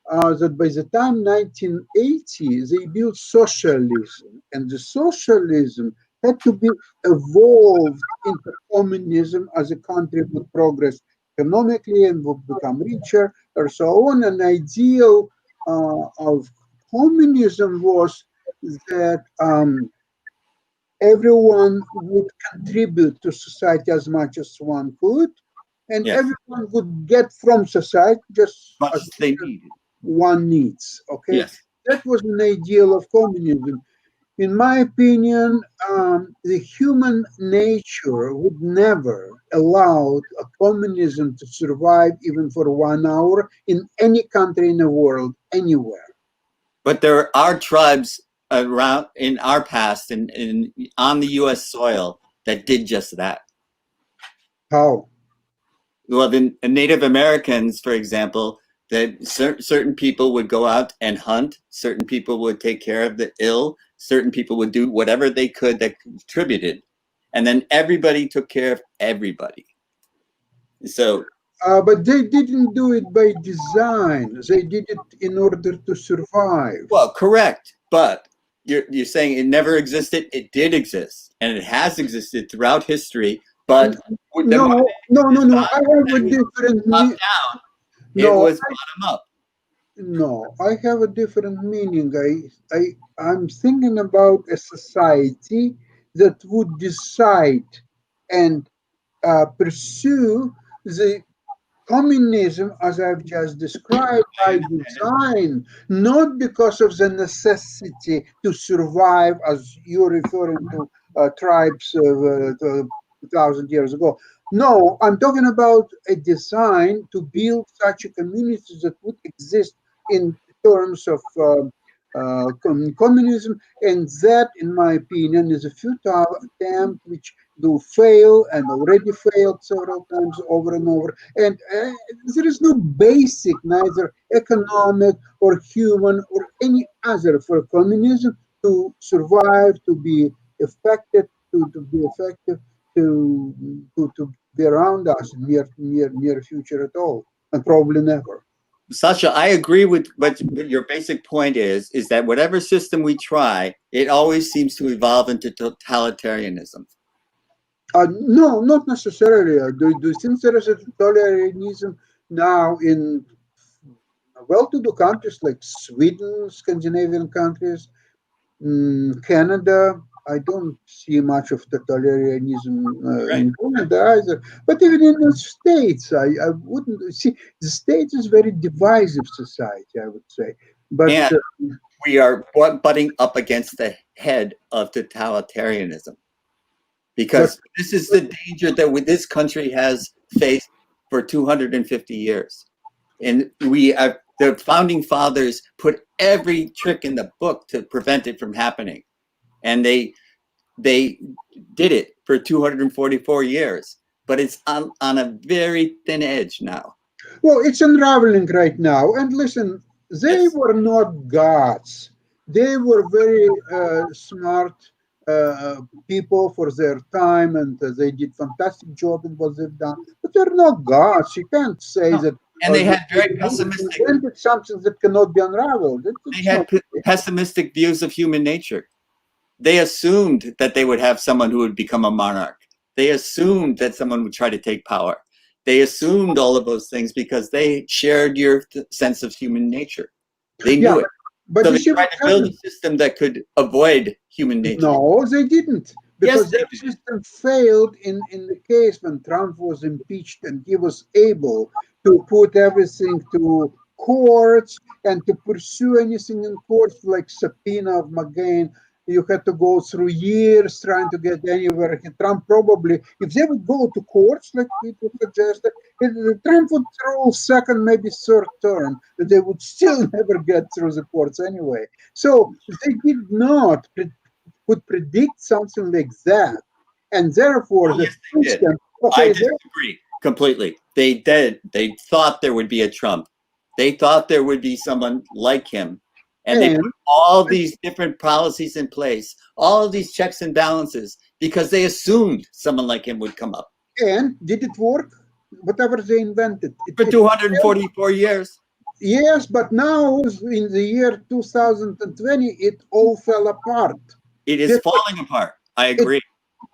that by the time 1980, they built socialism, and the socialism had to be evolved into communism as a country would progress economically and would become richer, or so on. An ideal of communism was that everyone would contribute to society as much as one could, and everyone would get from society just as they needed. One needs. Okay, yes. That was an ideal of communism. In my opinion, the human nature would never allow a communism to survive even for 1 hour in any country in the world, anywhere. But there are tribes around in our past and on the U.S. soil that did just that. How? Well, the Native Americans, for example, that certain people would go out and hunt, certain people would take care of the ill, certain people would do whatever they could that contributed, and then everybody took care of everybody. So But they didn't do it by design. They did it in order to survive. Well, correct, but you're saying it never existed. It did exist, and it has existed throughout history. But with the No, modern no. I design, have a it was different. top down. It No, was bottom up. No, I have a different meaning. I'm thinking about a society that would decide and pursue the communism as I've just described by design, not because of the necessity to survive, as you're referring to tribes 2,000 years ago. No, I'm talking about a design to build such a community that would exist in terms of communism, and that, in my opinion, is a futile attempt which will fail and already failed several times over and over. And there is no basic, neither economic or human or any other, for communism to survive, to be effective, to be effective, to be around us in near future at all, and probably never. Sasha, I agree with what your basic point is that whatever system we try, it always seems to evolve into totalitarianism. No, not necessarily. Do you think there is a totalitarianism now in well-to-do countries like Sweden, Scandinavian countries, Canada? I don't see much of totalitarianism in Canada either. But even in the States, I wouldn't see. The States is very divisive society, I would say. But and we are butting up against the head of totalitarianism, because this is the danger that this country has faced for 250 years. And the founding fathers put every trick in the book to prevent it from happening. And they did it for 244 years, but it's on a very thin edge now. Well, it's unraveling right now. And listen, they were not gods. They were very smart people for their time, and they did fantastic job in what they've done. But they're not gods. You can't say that. And they had very pessimistic. Invented something that cannot be unraveled. They had pessimistic views of human nature. They assumed that they would have someone who would become a monarch. They assumed that someone would try to take power. They assumed all of those things because they shared your sense of human nature. They knew it. But so they tried to build a system that could avoid human nature. No, they didn't. Because yes, that system failed in the case when Trump was impeached, and he was able to put everything to courts and to pursue anything in courts, like subpoena of McGain. You had to go through years trying to get anywhere. Trump probably, if they would go to courts, like people suggested, Trump would rule second, maybe third term, but they would still never get through the courts anyway. So they did not could predict something like that, and therefore the system. I disagree completely. They did. They thought there would be a Trump. They thought there would be someone like him. And they put all these different policies in place, all of these checks and balances, because they assumed someone like him would come up. And did it work? Whatever they invented. For 244 years. Yes, but now in the year 2020, it all fell apart. It is falling apart. I agree.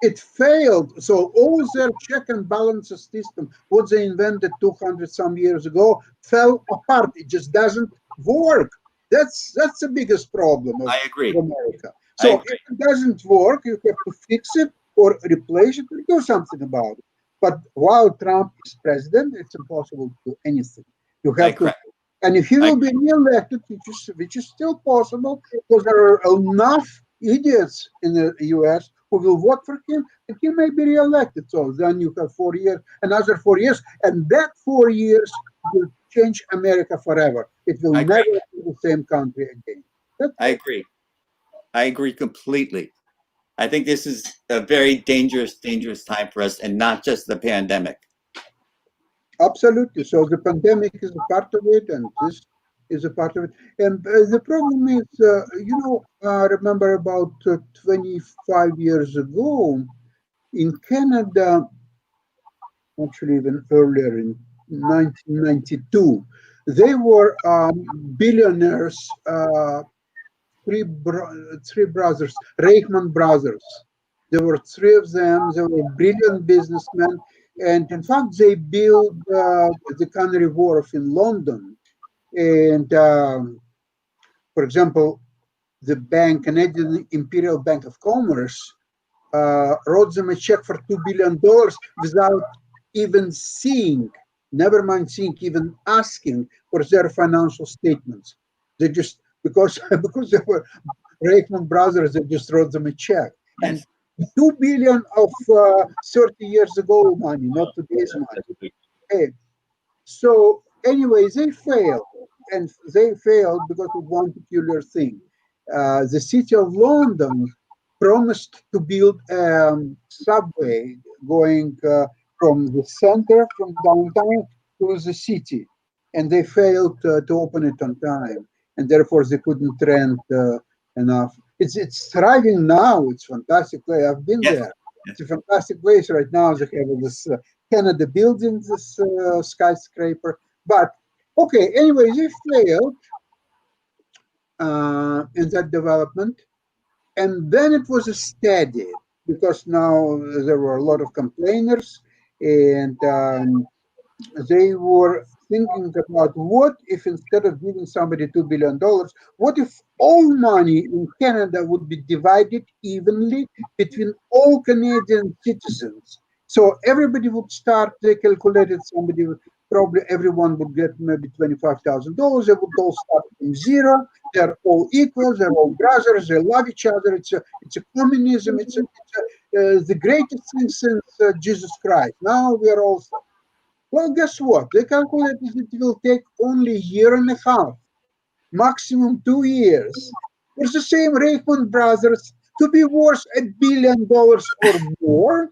It failed. So all their check and balances system, what they invented 200 some years ago, fell apart. It just doesn't work. That's the biggest problem of America. So if it doesn't work, you have to fix it or replace it or do something about it. But while Trump is president, it's impossible to do anything. You have to, and if he will be re-elected, which is still possible, because there are enough idiots in the U.S. who will vote for him, and he may be re-elected. So then you have 4 years, another 4 years, and that 4 years will change America forever. It will never be the same country again. I agree. I agree completely. I think this is a very dangerous time for us, and not just the pandemic. Absolutely. So the pandemic is a part of it, and this is a part of it. And the problem is, I remember about 25 years ago in Canada, actually even earlier in 1992. They were billionaires, three brothers, Reichman brothers. There were three of them. They were brilliant businessmen. And in fact, they built the Canary Wharf in London. And for example, the bank, Canadian Imperial Bank of Commerce, wrote them a check for $2 billion without even seeing, never mind seeing, even asking for their financial statements. They just, because they were Reichman brothers, they just wrote them a check. And $2 billion of 30 years ago money, not today's money. Okay. So anyway, they failed. And they failed because of one peculiar thing. The city of London promised to build a subway going from the center, from downtown to the city. And they failed to open it on time. And therefore they couldn't rent enough. It's thriving now. It's a fantastic place. I've been there. It's a fantastic place right now. They have this Canada building, this skyscraper. But okay, anyway, they failed in that development. And then it was steady because now there were a lot of complainers, and they were thinking about what if instead of giving somebody $2 billion, what if all money in Canada would be divided evenly between all Canadian citizens? So everybody would start, they calculated somebody would, probably everyone would get maybe $25,000. They would all start from zero. They're all equals. They're all brothers. They love each other. It's a communism. It's the greatest thing since Jesus Christ. Now we are all. Well, guess what? They calculated it will take only a year and a half, maximum 2 years, for the same Reichman brothers to be worth $1 billion or more,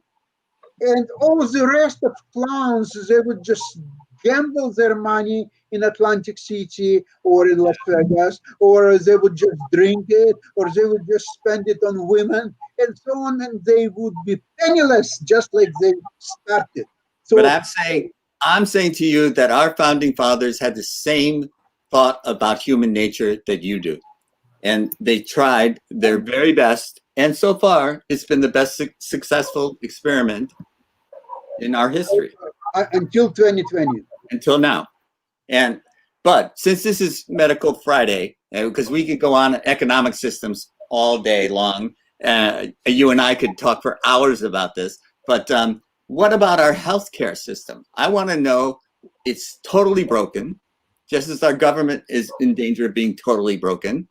and all the rest of clowns, they would just gamble their money in Atlantic City or in Las Vegas, or they would just drink it, or they would just spend it on women, and so on, and they would be penniless just like they started. So, but I'm saying to you that our founding fathers had the same thought about human nature that you do. And they tried their very best. And so far, it's been the best successful experiment in our history. Until 2020. Until now. But since this is Medical Friday, because we could go on economic systems all day long, you and I could talk for hours about this, but what about our healthcare system? I want to know, it's totally broken, just as our government is in danger of being totally broken.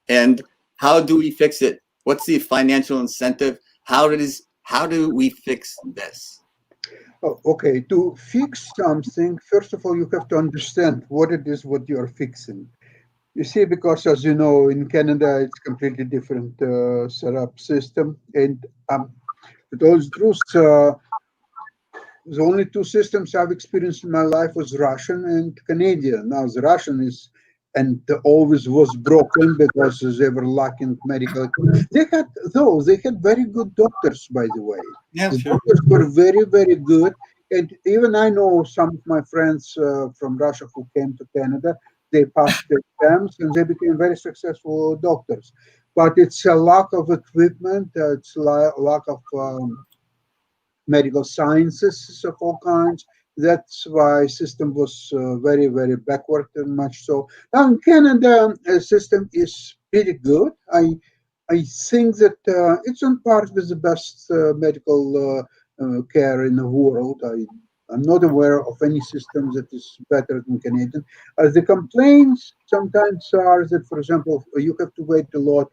And how do we fix it? What's the financial incentive? How do we fix this? Oh, okay, to fix something, first of all, you have to understand what it is, what you're fixing. You see, because as you know, in Canada, it's completely different setup system. And to tell the truth, the only two systems I've experienced in my life was Russian and Canadian. Now the Russian is, and always was broken because they were lacking medical. They had very good doctors, by the way. Yeah, the sure. doctors were very, very good. And even I know some of my friends from Russia who came to Canada, they passed the exams and they became very successful doctors. But it's a lack of equipment, it's a lack of medical sciences of all kinds. That's why system was very, very backward and much so. Now in Canada, the system is pretty good. I think that it's on par with the best medical care in the world. I'm not aware of any system that is better than Canadian. The complaints sometimes are that, for example, you have to wait a lot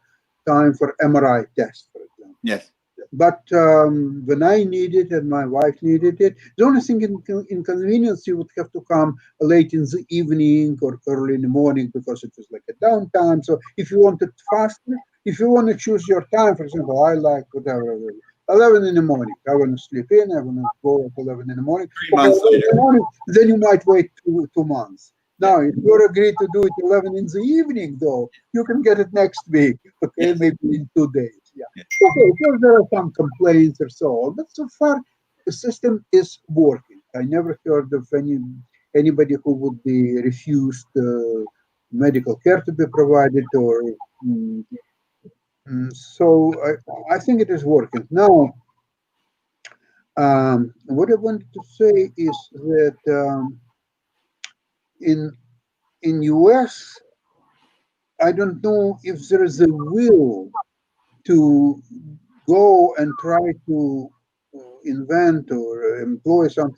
time for MRI test, for example. Yes. But when I needed it and my wife needed it, the only thing inconvenience, you would have to come late in the evening or early in the morning because it was like a downtime. So if you want it faster, if you want to choose your time, for example, I like whatever, 11 in the morning. I want to sleep in, I want to go at 11 in the morning. 3 months later. Then you might wait 2 months. Now, if you're agreed to do it 11 in the evening, though, you can get it next week, okay, maybe in 2 days. Yeah. Okay, so there are some complaints or so on, but so far the system is working. I never heard of anybody who would be refused medical care to be provided, or so I think it is working. Now, what I wanted to say is that in US, I don't know if there is a will to go and try to invent or employ some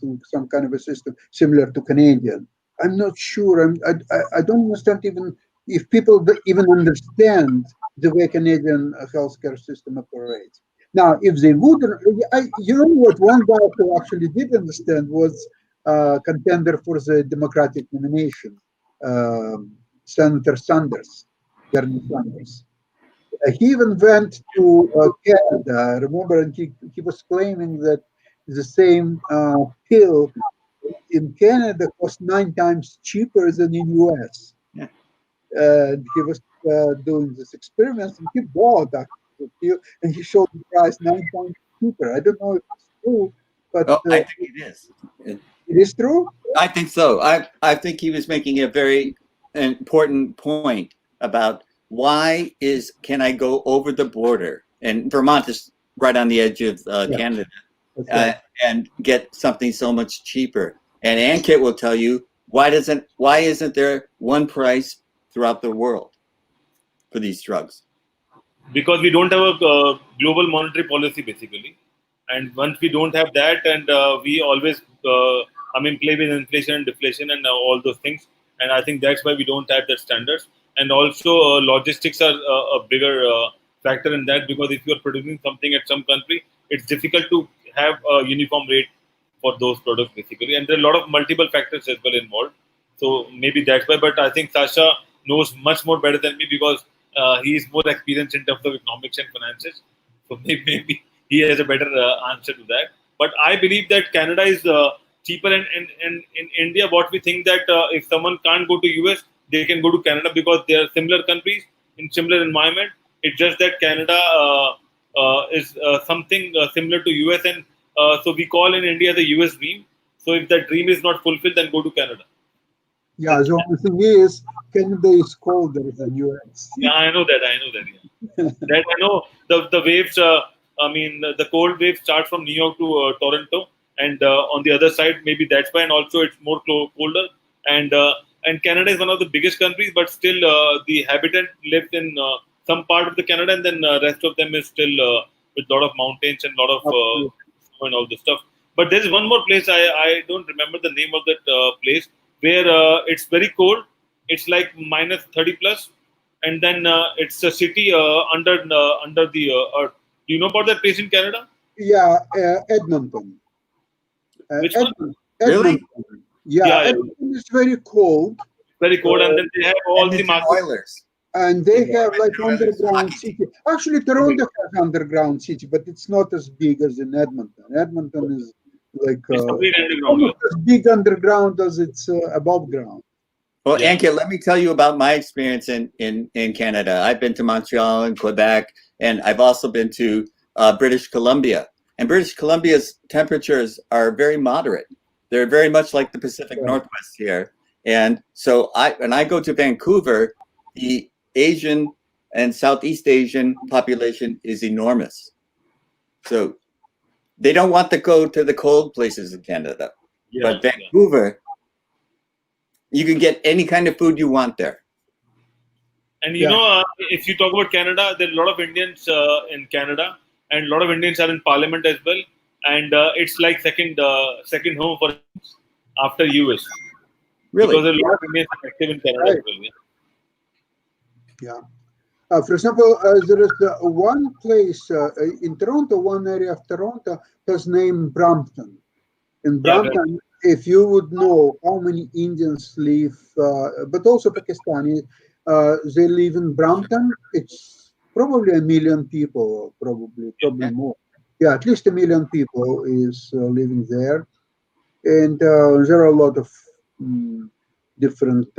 kind of a system similar to Canadian. I'm not sure. I don't understand even if people even understand the way Canadian healthcare system operates. Now, if they would, you know what? One guy who actually did understand was contender for the Democratic nomination, Senator Sanders, Bernie Sanders. He even went to Canada, I remember, and he was claiming that the same pill in Canada cost 9 times cheaper than in US. Yeah. And he was doing this experiment, and he bought that pill, and he showed the price 9 times cheaper. I don't know if it's true, but I think it is. It is true? I think so. I think he was making a very important point about why can I go over the border, and Vermont is right on the edge of Canada, and get something so much cheaper. And Ankit will tell you why isn't there one price throughout the world for these drugs? Because we don't have a global monetary policy, basically. And once we don't have that, and we always, play with inflation and deflation and all those things. And I think that's why we don't have that standards. And also, logistics are a bigger factor in that, because if you're producing something at some country, it's difficult to have a uniform rate for those products, basically. And there are a lot of multiple factors as well involved. So maybe that's why. But I think Sasha knows much more better than me, because he is more experienced in terms of economics and finances. So maybe he has a better answer to that. But I believe that Canada is cheaper, and in India, what we think that if someone can't go to US, they can go to Canada, because they are similar countries in similar environment. It's just that Canada is something similar to US, and so we call in India the US dream. So if that dream is not fulfilled, then go to Canada. Yeah, the only thing is, Canada is colder than US. Yeah, I know that. Yeah. That I know the waves. The cold waves start from New York to Toronto, and on the other side, maybe that's why. And also, it's more colder. And Canada is one of the biggest countries, but still, the habitant lives in some part of the Canada, and then rest of them is still with a lot of mountains and a lot of snow and all this stuff. But there is one more place, I don't remember the name of that place, where it's very cold. It's like minus 30 plus, and then it's a city under the earth. Do you know about that place in Canada? Yeah, Edmonton. Which one? Really? Yeah, Edmonton is very cold. Very cold, and then they have all the markets. Oilers. And they have like underground city. Actually, Toronto has underground city, but it's not as big as in Edmonton. Edmonton is like almost as big underground as it's above ground. Well, Ankit, let me tell you about my experience in Canada. I've been to Montreal and Quebec, and I've also been to British Columbia. And British Columbia's temperatures are very moderate. They're very much like the Pacific Northwest here. And so when I go to Vancouver, the Asian and Southeast Asian population is enormous. So they don't want to go to the cold places in Canada. But Vancouver, you can get any kind of food you want there. And you know, if you talk about Canada, there are a lot of Indians in Canada, and a lot of Indians are in Parliament as well. And it's like second home for after US. Really? Because a lot of Indians are active in Canada as well. Yeah. For example, there is one place in Toronto, one area of Toronto has named Brampton. In Brampton, if you would know how many Indians live, but also Pakistani, they live in Brampton, it's probably 1 million people, probably more. Yeah, at least 1 million people is living there. And there are a lot of different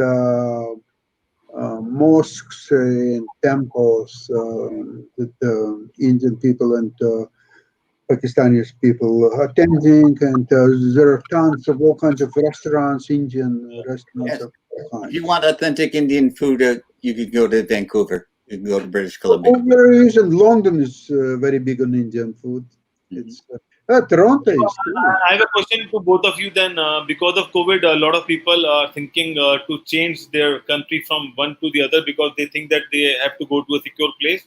mosques and temples that Indian people and Pakistani people attending, and there are tons of all kinds of restaurants, Indian restaurants. Yes. Of all If kinds. you want authentic Indian food, you could go to Vancouver. You can go to British Columbia. Vancouver is, and London is very big on Indian food. It's Toronto is too. I have a question to both of you then. Because of COVID, a lot of people are thinking to change their country from one to the other because they think that they have to go to a secure place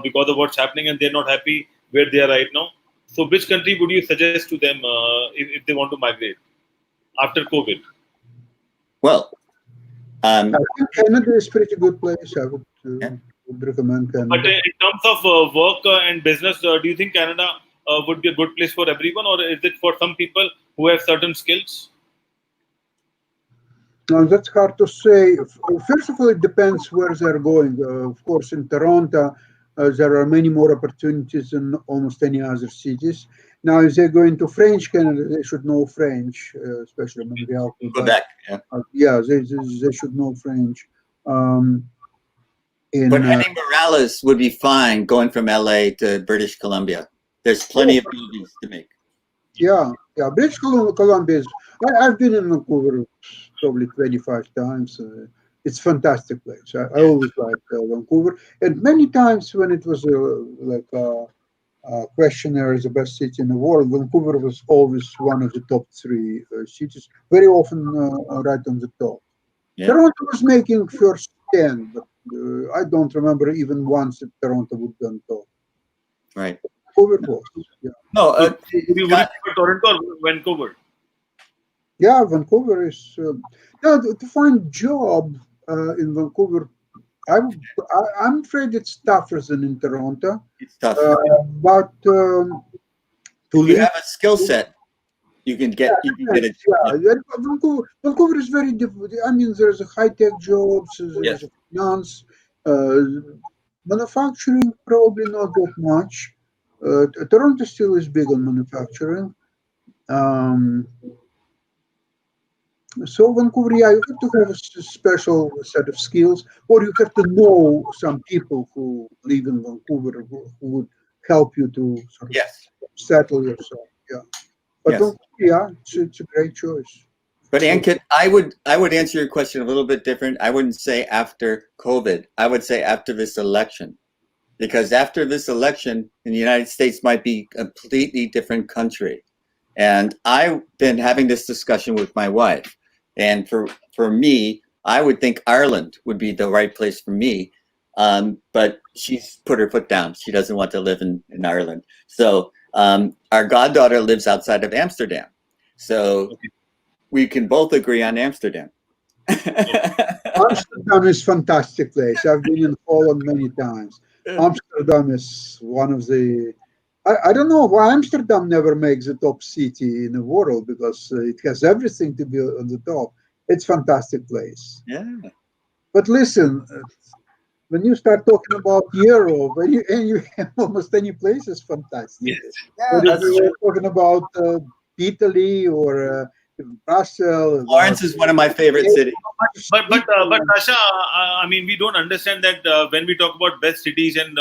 because of what's happening and they're not happy where they are right now. So, which country would you suggest to them if they want to migrate after COVID? Well, I think Canada is a pretty good place. I would recommend Canada. But in terms of work and business, do you think Canada would be a good place for everyone, or is it for some people who have certain skills? No, that's hard to say. First of all, it depends where they're going. Of course, in Toronto, there are many more opportunities than almost any other cities. Now, if they're going to French Canada, they should know French, especially Montreal, Quebec. Yeah, they should know French. But Eddie Morales would be fine going from LA to British Columbia. There's plenty of movies to make. Yeah. British Columbia is. I've been in Vancouver probably 25 times. It's a fantastic place. I always liked Vancouver, and many times when it was questionnaire is the best city in the world, Vancouver was always one of the top 3 cities. Very often right on the top. Yeah. Toronto was making first 10, but I don't remember even once that Toronto would be on top. Right. Vancouver was. Yeah. No, would you prefer Toronto or Vancouver? Yeah, Vancouver is. To find job in Vancouver, I'm afraid it's tougher than in Toronto. It's tough. But if you have a skill set, you can get it. Yeah. Vancouver is very difficult. I mean, there's a high-tech jobs, there's finance, manufacturing probably not that much. Toronto still is big on manufacturing. So Vancouver, you have to have a special set of skills, or you have to know some people who live in Vancouver who would help you to sort of settle yourself. Yeah, but it's a great choice. But Ankit, I would answer your question a little bit different. I wouldn't say after COVID. I would say after this election, because after this election, in the United States might be a completely different country. And I've been having this discussion with my wife. And for me, I would think Ireland would be the right place for me. But she's put her foot down. She doesn't want to live in Ireland. So our goddaughter lives outside of Amsterdam. So we can both agree on Amsterdam. Amsterdam is a fantastic place. I've been in Holland many times. Amsterdam is one of the... I don't know why Amsterdam never makes the top city in the world, because it has everything to be on the top. It's a fantastic place. Yeah. But listen, when you start talking about Europe, and you have almost any place is fantastic. Yes. But if you were talking about Italy or Brussels. Florence is one of my favorite cities. But Tasha, I mean, we don't understand that when we talk about best cities and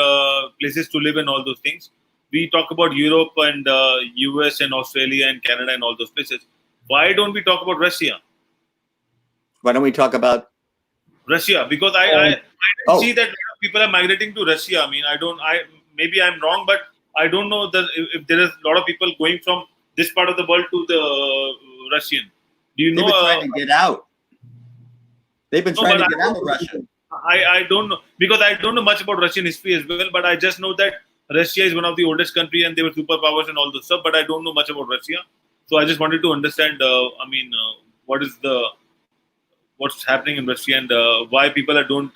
places to live and all those things, we talk about Europe and US and Australia and Canada and all those places. Why don't we talk about Russia? Why don't we talk about Russia? Because I see that people are migrating to Russia. I mean, maybe I'm wrong, but I don't know that if there is a lot of people going from this part of the world to the Russian. Do you know? They've been trying to get out. They've been trying to get out of Russia. I don't know, because I don't know much about Russian history as well, but I just know that Russia is one of the oldest countries and they were superpowers and all this stuff, but I don't know much about Russia. So I just wanted to understand, what's happening in Russia and why people are don't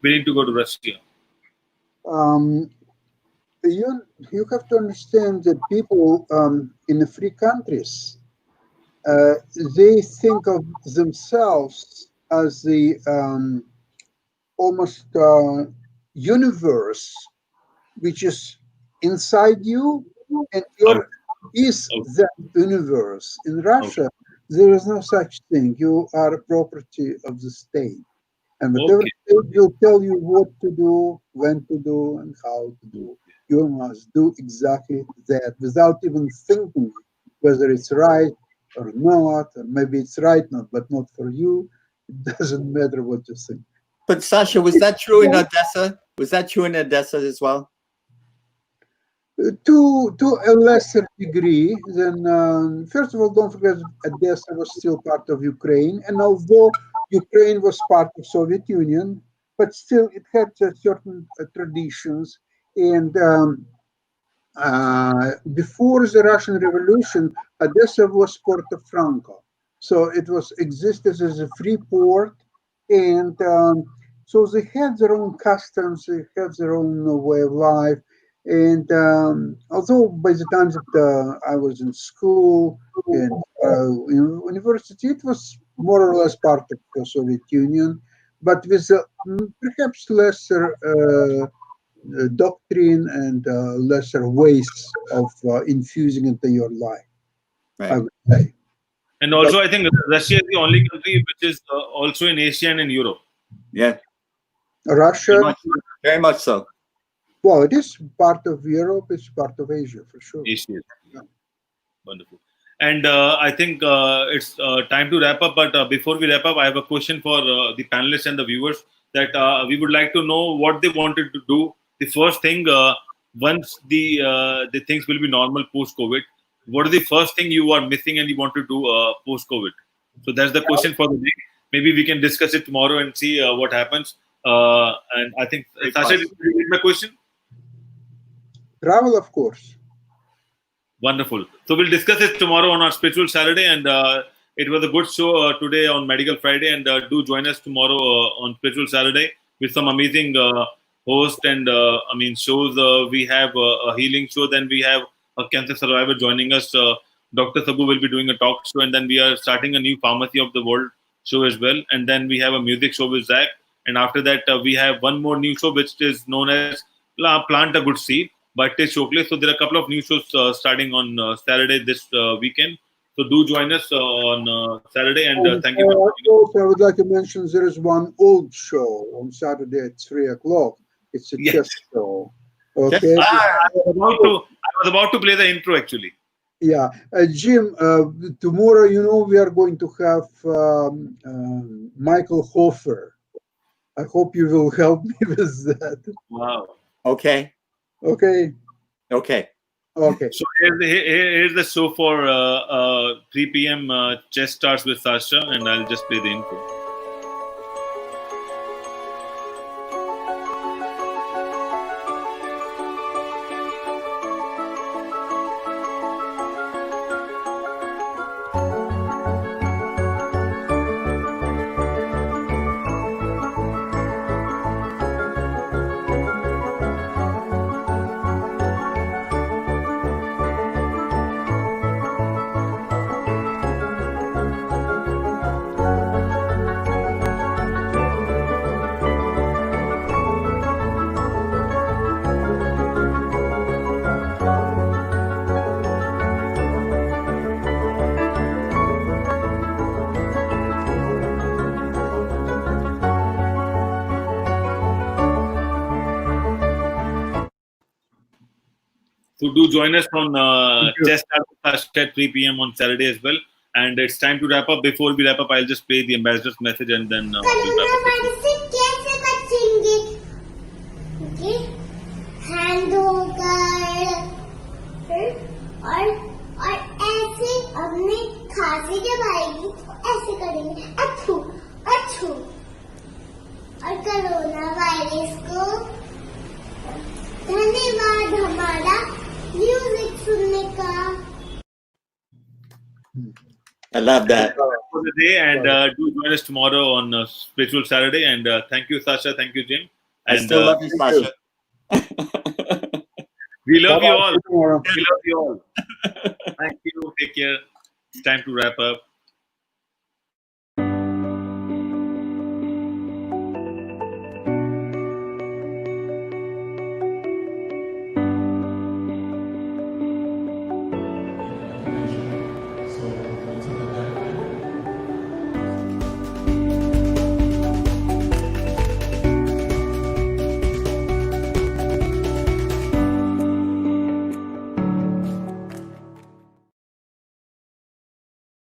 willing to go to Russia. You have to understand that people in the free countries, they think of themselves as the almost universe which is inside you, and your is that universe. In Russia, there is no such thing. You are a property of the state, and whatever state will tell you what to do, when to do, and how to do. you must do exactly that without even thinking whether it's right or not, or maybe it's right, but not for you. It doesn't matter what you think. But Sasha, was that true in Odessa? Was that true in Odessa as well? To a lesser degree than, first of all, don't forget Odessa was still part of Ukraine, and although Ukraine was part of Soviet Union, but still it had certain traditions. And before the Russian Revolution, Odessa was Porto Franco, so it was existed as a free port, and so they had their own customs, they had their own way of life. And although by the time that I was in school and university, it was more or less part of the Soviet Union, but with perhaps lesser doctrine and lesser ways of infusing into your life, Right. I would say. And also, I think Russia is the only country which is also in Asia and in Europe. Yeah. Russia, Very much so. well, it is part of Europe, it's part of Asia for sure. Asia. Yeah. Wonderful. And I think it's time to wrap up. But before we wrap up, I have a question for the panelists and the viewers that we would like to know what they wanted to do. The first thing, once the things will be normal post-COVID, what is the first thing you are missing and you want to do post-COVID? So that's the question for the day. Maybe we can discuss it tomorrow and see what happens. And I think, Sasha, did you read my question? Travel, of course. Wonderful. So we'll discuss it tomorrow on our Spiritual Saturday. And it was a good show today on Medical Friday. And do join us tomorrow on Spiritual Saturday with some amazing hosts and shows. We have a healing show. Then we have a cancer survivor joining us. Dr. Sabu will be doing a talk show. And then we are starting a new Pharmacy of the World show as well. And then we have a music show with Zach. And after that, we have one more new show, which is known as Plant a Good Seed by Tish Oakley. So there are a couple of new shows starting on Saturday this weekend. So do join us on Saturday. And thank you. Also, I would like to mention there is one old show on Saturday at 3 o'clock. It's a chess show. Okay. I was about to play the intro actually. Yeah, Jim. Tomorrow, we are going to have Michael Hofer. I hope you will help me with that. Wow. Okay. Okay. Okay. Okay. So here's the show for 3 p.m. Chess starts with Sasha, and I'll just play the intro. So do join us on Chess at 3 p.m. on Saturday as well. And it's time to wrap up. Before we wrap up, I'll just play the ambassador's message and then we'll wrap up. Hand होकर और ऐसे अपने खांसी जब आएगी तो ऐसे करेंगे अथू अथू और कोरोना वायरस को धन्यवाद हमारा म्यूजिक सुनने का. I love that. For the day, and do join us tomorrow on Spiritual Saturday. And thank you, Sasha. Thank you, Jim. I And still love you, Sasha. we love you all. Tomorrow. We love you all. Thank you. Take care. It's time to wrap up.